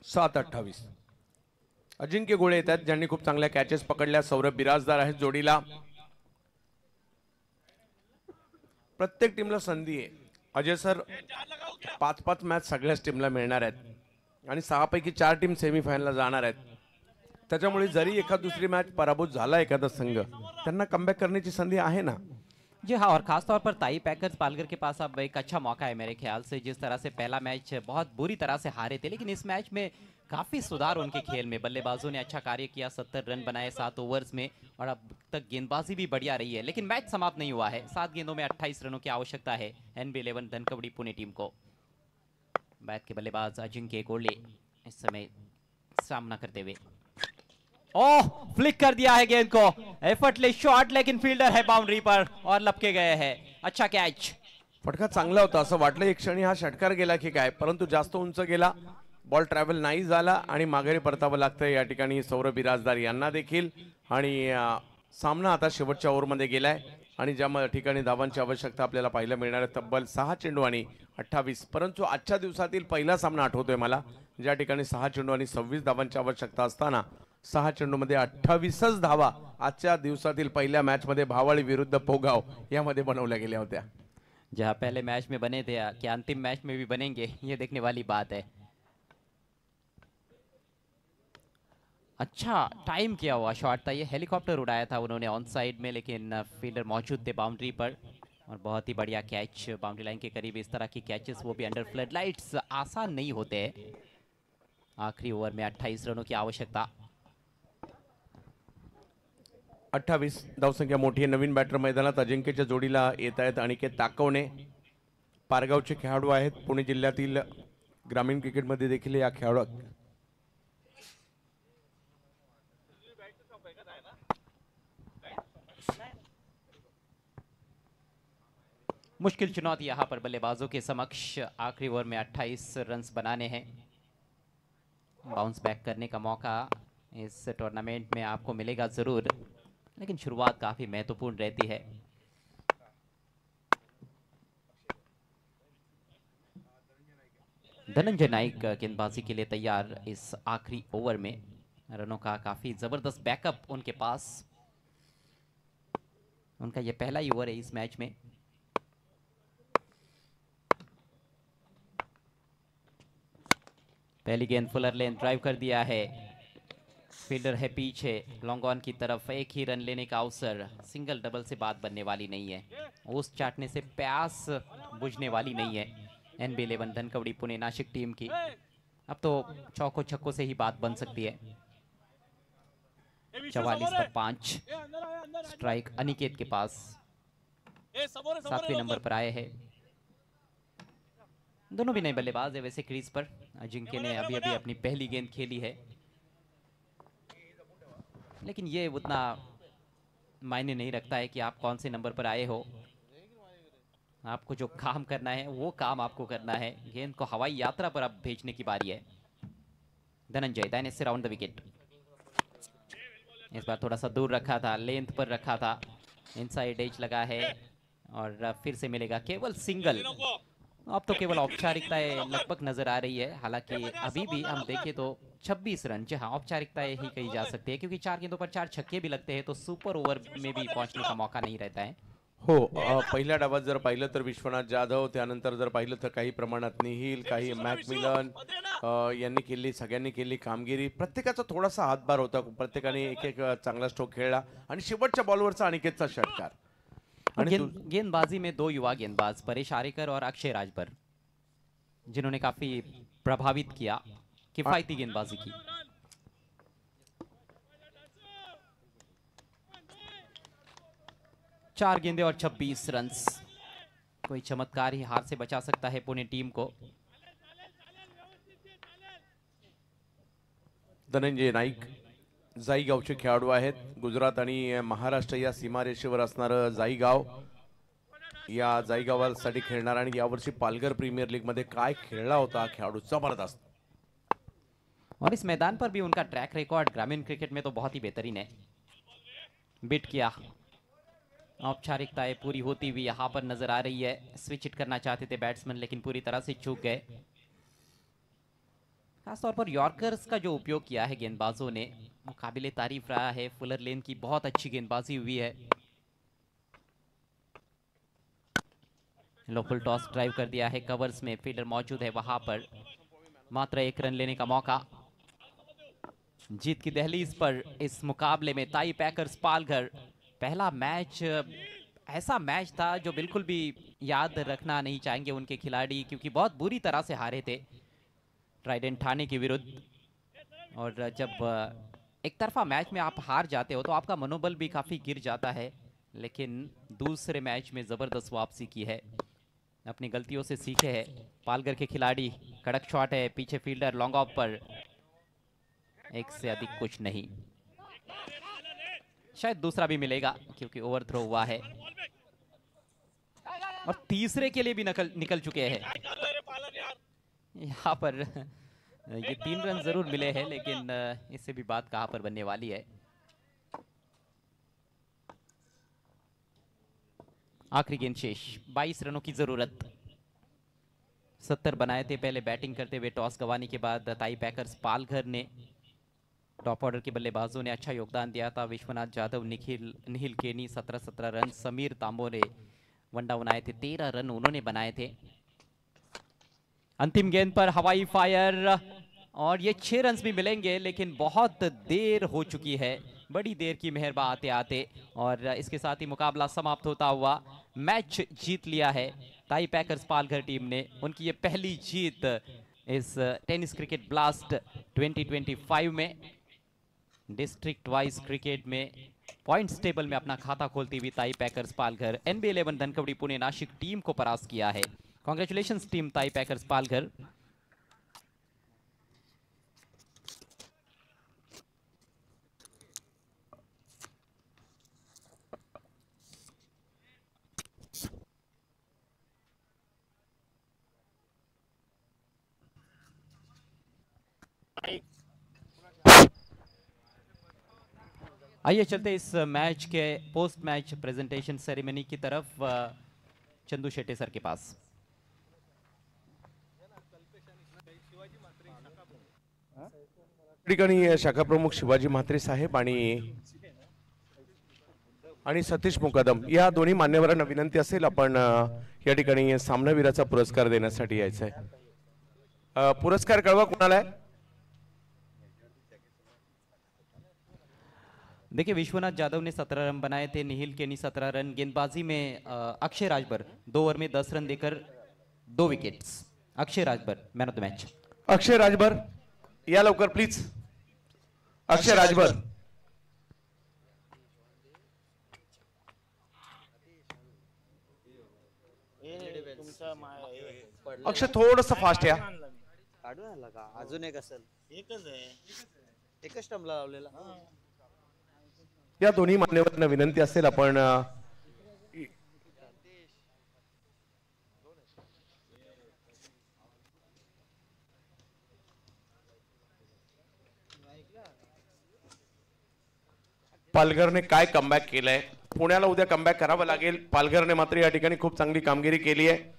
सात 28. अजिंक्य गोळे येत आहेत, ज्यांनी खूप चांगल्या कॅचेस पकडल्या. सौरभ बिराजदार आहेत जोडीला. प्रत्येक टीमला संधी आहे. अजय सर, 5-5 मॅच सगळ्याच टीमला मिळणार आहेत आणि 6 पैकी 4 टीम सेमीफायनलला जाणार आहेत. त्याच्यामुळे जरी एखाद दुसरी मॅच पराभूत झाला एखादा संघ, त्यांना कमबॅक करण्याची संधी आहे ना.
जी हाँ, और खासतौर पर ताई पैकर्स पालघर के पास अब एक अच्छा मौका है मेरे ख्याल से. जिस तरह से पहला मैच बहुत बुरी तरह से हारे थे, लेकिन इस मैच में काफ़ी सुधार उनके खेल में. बल्लेबाजों ने अच्छा कार्य किया, 70 रन बनाए 7 ओवर्स में और अब तक गेंदबाजी भी बढ़िया रही है. लेकिन मैच समाप्त नहीं हुआ है. 7 गेंदों में 28 रनों की आवश्यकता है NB11 धनकवड़ी पुणे टीम को. बैट के बल्लेबाज अजिंक्य गोले इस समय सामना करते हुए. ओह, फ्लिक कर दिया है गेंद को. एफर्टलेस शॉट, लेकिन फील्डर है बाउंड्री पर और लपके गए हैं. अच्छा कैच.
फटका चांगला होता, असं वाटलं एक क्षणी हा षटकार गेला की काय, परंतु जास्त उंच गेला. बॉल ट्रॅव्हल नाही झाला आणि माघारी परतावं लागतं या ठिकाणी सौरभ बिराजदार यांना देखील. आणि सामना आता शेवटच्या ओव्हरमध्ये गेलाय आणि ज्या ठिकाणी धावांची आवश्यकता आपल्याला पाहायला मिळणार आहे तब्बल 6 चेंडू आणि 28. परंतु आजच्या दिवसातील पहिला सामना आठवतोय मला, ज्या ठिकाणी 6 चेंडू आणि 26 धावांची आवश्यकता असताना 6 चेंडूमध्ये 28च धावा आजच्या दिवसातील पहिल्या मॅच मध्ये भावाळी विरुद्ध पोगाव यामध्ये बनवल्या गेल्या होत्या.
जहां पहले मैच में बने थे, क्या अंतिम मैच में भी बनेंगे, ये देखने वाली बात है. अच्छा टाइम किया हुआ शॉट था, ये हेलीकॉप्टर उड़ाया था उन्होंने ऑन साइड में, लेकिन फील्डर मौजूद थे बाउंड्री पर और बहुत ही बढ़िया कैच बाउंड्री लाइन के करीब. इस तरह की कैचेस, वो भी अंडर फ्लड लाइट्स, आसान नहीं होते हैं. आखिरी ओवर में 28 रनों की आवश्यकता.
28 धावसंख्या मोठी आहे. नवीन बॅटर मैदानात अजिंक्यच्या जोडीला येत आहेत अनिकेत ताकवणे. पारगावचे खेळाडू आहेत. पुणे जिल्ह्यातील ग्रामीण क्रिकेटमध्ये देखील या खेळाडू
मुश्किल चुनौती यहाँ पर बल्लेबाजों के समक्ष. आखिरी ओवर में 28 रन्स बनाने हैं. बाउंस बैक करने का मौका इस टूर्नामेंट में आपको मिलेगा ज़रूर, लेकिन शुरुआत काफ़ी महत्वपूर्ण रहती है. धनंजय नाइक गेंदबाजी के लिए तैयार इस आखिरी ओवर में. रनों का काफ़ी ज़बरदस्त बैकअप उनके पास. उनका ये पहला ही ओवर है इस मैच में. पहली गेंद फुलर लेन ड्राइव कर दिया है, फील्डर है पीछे, लॉन्ग ऑन की तरफ, एक ही रन लेने का अवसर, सिंगल डबल से बात बनने वाली नहीं है, ओस चाटने से प्यास बुझने वाली नहीं है NB11 धनकवड़ी पुणे नासिक टीम की। अब तो चौकों छक्कों से ही बात बन सकती है। 44 पर 5, स्ट्राइक अनिकेत के पास, 7वें नंबर पर आए हैं। दोनों भी नए बल्लेबाज है वैसे क्रीज पर। अजिंक्य ने अभी अभी अपनी पहली गेंद खेली है, लेकिन ये उतना मायने नहीं रखता है कि आप कौन से नंबर पर आए हो। आपको जो काम करना है वो काम आपको करना है। गेंद को हवाई यात्रा पर अब भेजने की बारी है। धनंजय दाहिने से राउंड द विकेट, इस बार थोड़ा सा दूर रखा था, लेंथ पर रखा था, इनसाइड एज लगा है और फिर से मिलेगा केवल सिंगल। अब तो केवल औपचारिकताएं लगभग नजर आ रही है, हालांकि अभी भी हम देखें तो 26 रन, जी हाँ औपचारिकताएं ही कही जा सकती है, क्योंकि 4 गेंदों पर 4 छक्के भी लगते हैं तो सुपर ओव्हर में भी पहुंचने का मौका नहीं रहता है।
हो, पहिल्या डावात जर पाहिलं तर विश्वनाथ जाधव, त्यानंतर जर पाहिलं तर काही प्रमाणात निहिल, काही मॅकमिलन यांनी केली, सगळ्यांनी केली कामगिरी। प्रत्येकाचा थोडासा हातभार होता, प्रत्येकाने एक एक चांगला स्ट्रोक खेळला आणि शेवटच्या बॉलवरचा अनिकेतचा षटकार।
गेंदबाजी में 2 युवा गेंदबाज परेश आरेकर और अक्षय राजभर, जिन्होंने काफी प्रभावित किया, किफायती गेंदबाजी की। चार गेंदे और 26 रन्स, कोई चमत्कार ही हार से बचा सकता है पुणे टीम को।
धनंजय नाईक जाईगावचे खेळाडू आहेत। गुजरात आणि महाराष्ट्र या सीमारेषेवर असणारं जाईगाव, या जाईगावासाठी खेळणार आणि यावर्षी पालघर प्रीमियर लीग मध्ये काय खेळला होता खेळाडू, जबरदस्त।
और इस मैदान पर भी उनका ट्रैक रिकॉर्ड ग्रामीण क्रिकेट में तो बहुत ही बेहतरीन है। बिट किया, औपचारिकताएं पूरी होती हुई यहाँ पर नजर आ रही है। स्विच हिट करना चाहते थे बैट्समैन, लेकिन पूरी तरह से चूक गए। खासतौर पर यॉर्कर्स का जो उपयोग किया है गेंदबाजों ने, वो काबिले तारीफ रहा है। फुलर लेन की बहुत अच्छी गेंदबाजी हुई है। लोफुल टॉस ड्राइव कर दिया है, कवर्स में फील्डर मौजूद है, वहां पर मात्र 1 रन लेने का मौका। जीत की दहलीज पर इस मुकाबले में ताई पैकर्स पालघर। पहला मैच ऐसा मैच था जो बिल्कुल भी याद रखना नहीं चाहेंगे उनके खिलाड़ी, क्योंकि बहुत बुरी तरह से हारे थे ट्राइडेंट ठाणे के विरुद्ध। और जब एक तरफा मैच में आप हार जाते हो तो आपका मनोबल भी काफ़ी गिर जाता है, लेकिन दूसरे मैच में ज़बरदस्त वापसी की है, अपनी गलतियों से सीखे हैं पालघर के खिलाड़ी। कड़क शॉट है, पीछे फील्डर लॉन्ग ऑफ पर, एक से अधिक कुछ नहीं, शायद दूसरा भी मिलेगा क्योंकि ओवरथ्रो हुआ है। और तीसरे के लिए भी निकल चुके हैं यहाँ पर। ये 3 रन जरूर मिले हैं, लेकिन इससे भी बात कहां पर बनने वाली है। आखिरी गेंद शेष, 22 रनों की जरूरत। 70 बनाए थे पहले बैटिंग करते हुए टॉस गंवाने के बाद ताई पैकर्स पालघर ने। टॉप ऑर्डर के बल्लेबाजों ने अच्छा योगदान दिया था। विश्वनाथ जाधव, निखिल केनी 17 रन, समीर तांबोरे वन डाउन आए थे, 13 रन उन्होंने बनाए थे। अंतिम गेंद पर हवाई फायर, और ये 6 रन भी मिलेंगे, लेकिन बहुत देर हो चुकी है, बड़ी देर की मेहरबा आते आते। और इसके साथ ही मुकाबला समाप्त होता हुआ मैच जीत लिया है ताई पैकर्स पालघर टीम ने। उनकी ये पहली जीत इस टेनिस क्रिकेट ब्लास्ट 2025 में। डिस्ट्रिक्ट वाइज क्रिकेट में पॉइंट्स टेबल में अपना खाता खोलती हुई ताई packers Palghar NB11 Dhankawadi Pune Nashik team को परास्त किया है। कांग्रेचुलेशंस टीम ताई पैकर्स पालघर। आइए चलते इस मैच के पोस्ट मैच प्रेजेंटेशन सेरेमनी की तरफ। चंदू शेट्टे सर के पास।
ठिकाणी शाखा प्रमुख शिवाजी म्हात्रे साहेब आणि सतीश मुकदम या दोन्ही मान्यवरांना विनंती असेल, आपण या ठिकाणी सामनावीराचा पुरस्कार देण्यासाठी यायचं आहे। पुरस्कार कळवा कोणाला आहे?
देखिए विश्वनाथ जाधव ने 17 रन बनाए थे, निहिल केनी 17 रन। गेंदबाजी में अक्षय राजभर 2 ओवर में 10 रन देकर 2 wickets. Akshay Rajbhar man of the match.
Akshay Rajbhar या लवकर प्लीज। अक्षय राजभर अक्षय थोडस फास्ट या।
काढून आला का? अजून एक असेल, एकच आहे, एकच स्टंपला लावलेला।
या दोन्ही मान्यवरांना विनंती असेल आपण पालघरने काय कमबॅक केलंय, पुण्याला उद्या कमबॅक करावं लागेल। पालघरने मात्र या ठिकाणी खूप चांगली कामगिरी केली आहे।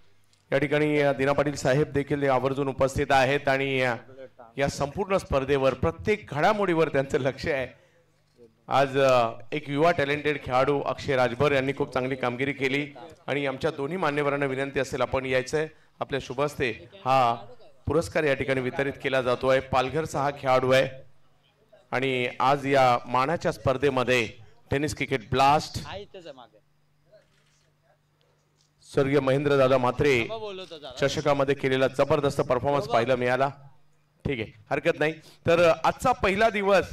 या ठिकाणी दिना पाटील साहेब देखील आवर्जून उपस्थित आहेत आणि या संपूर्ण स्पर्धेवर प्रत्येक घडामोडीवर त्यांचं लक्ष आहे। आज एक युवा टॅलेंटेड खेळाडू अक्षय राजभर यांनी खूप चांगली कामगिरी केली आणि आमच्या दोन्ही मान्यवरांना विनंती असेल आपण यायचंय। आपल्या शुभ हस्ते हा पुरस्कार या ठिकाणी वितरित केला जातोय। पालघरचा हा खेळाडू आहे आणि आज या मानाच्या स्पर्धेमध्ये टेनिस क्रिकेट ब्लास्ट स्वर्गीय महेंद्र दादा म्हात्रे चषकामध्ये केलेला जबरदस्त परफॉर्मन्स पाहायला मिळाला। ठीक आहे, हरकत नाही। तर आजचा पहिला दिवस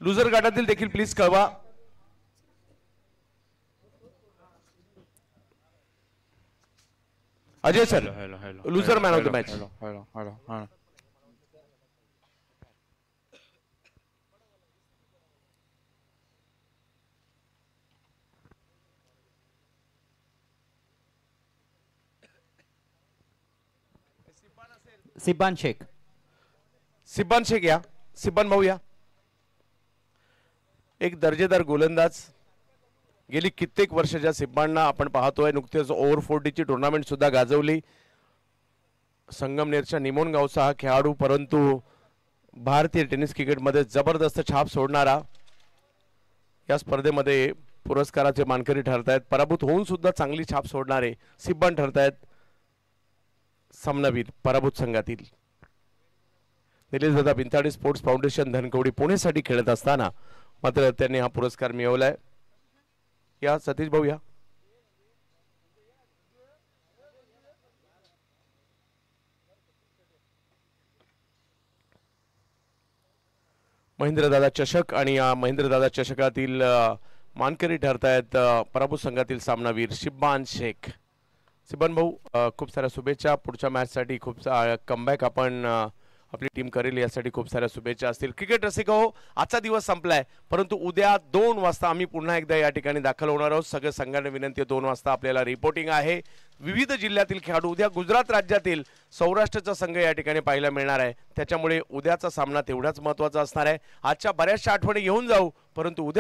लुजर गटातील देखील प्लीज कळवा। Ajay sir, loser man of the match.
Sibban Shaikh.
Sibban Shaikh या, सिब्बान भाऊ या। एक दर्जेदार गोलंदाज, गेली कित्येक वर्षाच्या सिब्बांना आपण पाहतोय। नुकतेच ओव्हर 40ची टुर्नामेंट सुद्धा गाजवली। संगमनेरच्या निमोणगावचा हा खेळाडू, परंतु भारतीय टेनिस क्रिकेटमध्ये जबरदस्त छाप सोडणारा, या स्पर्धेमध्ये पुरस्काराचे मानकरी ठरतायत। पराभूत होऊन सुद्धा चांगली छाप सोडणारे सिब्बान ठरतायत सामनावीर पराभूत संघातील। निलेश दादा बिंताडे स्पोर्ट्स फाउंडेशन धनकवडी पुणेसाठी खेळत असताना मात्र त्यांनी हा पुरस्कार मिळवलाय। या सतीश भाऊ या। महेंद्र दादा चषक आणि या महेंद्र दादा चषकातील मानकरी ठरतायत पराभूत संघातील सामनावीर सिब्बान शेख। सिब्बान भाऊ खूप साऱ्या शुभेच्छा पुढच्या मॅच साठी। खूप कमबॅक आपण आपली टीम करेल यासाठी खूप साऱ्या शुभेच्छा असतील। क्रिकेट रसिक हो, आजचा दिवस संपलाय, परंतु उद्या 2 वाजता आम्ही पुन्हा एकदा या ठिकाणी दाखल होणार आहोत। सगळ्या संघांना विनंती आहे 2 वाजता आपल्याला रिपोर्टिंग आहे। विविध जिल्ह्यातील खेळाडू, उद्या गुजरात राज्यातील सौराष्ट्रचा संघ या ठिकाणी पाहायला मिळणार आहे। त्याच्यामुळे उद्याचा सामना तेवढाच महत्त्वाचा असणार आहे। आजच्या बऱ्याचशा आठवणी घेऊन जाऊ, परंतु उद्या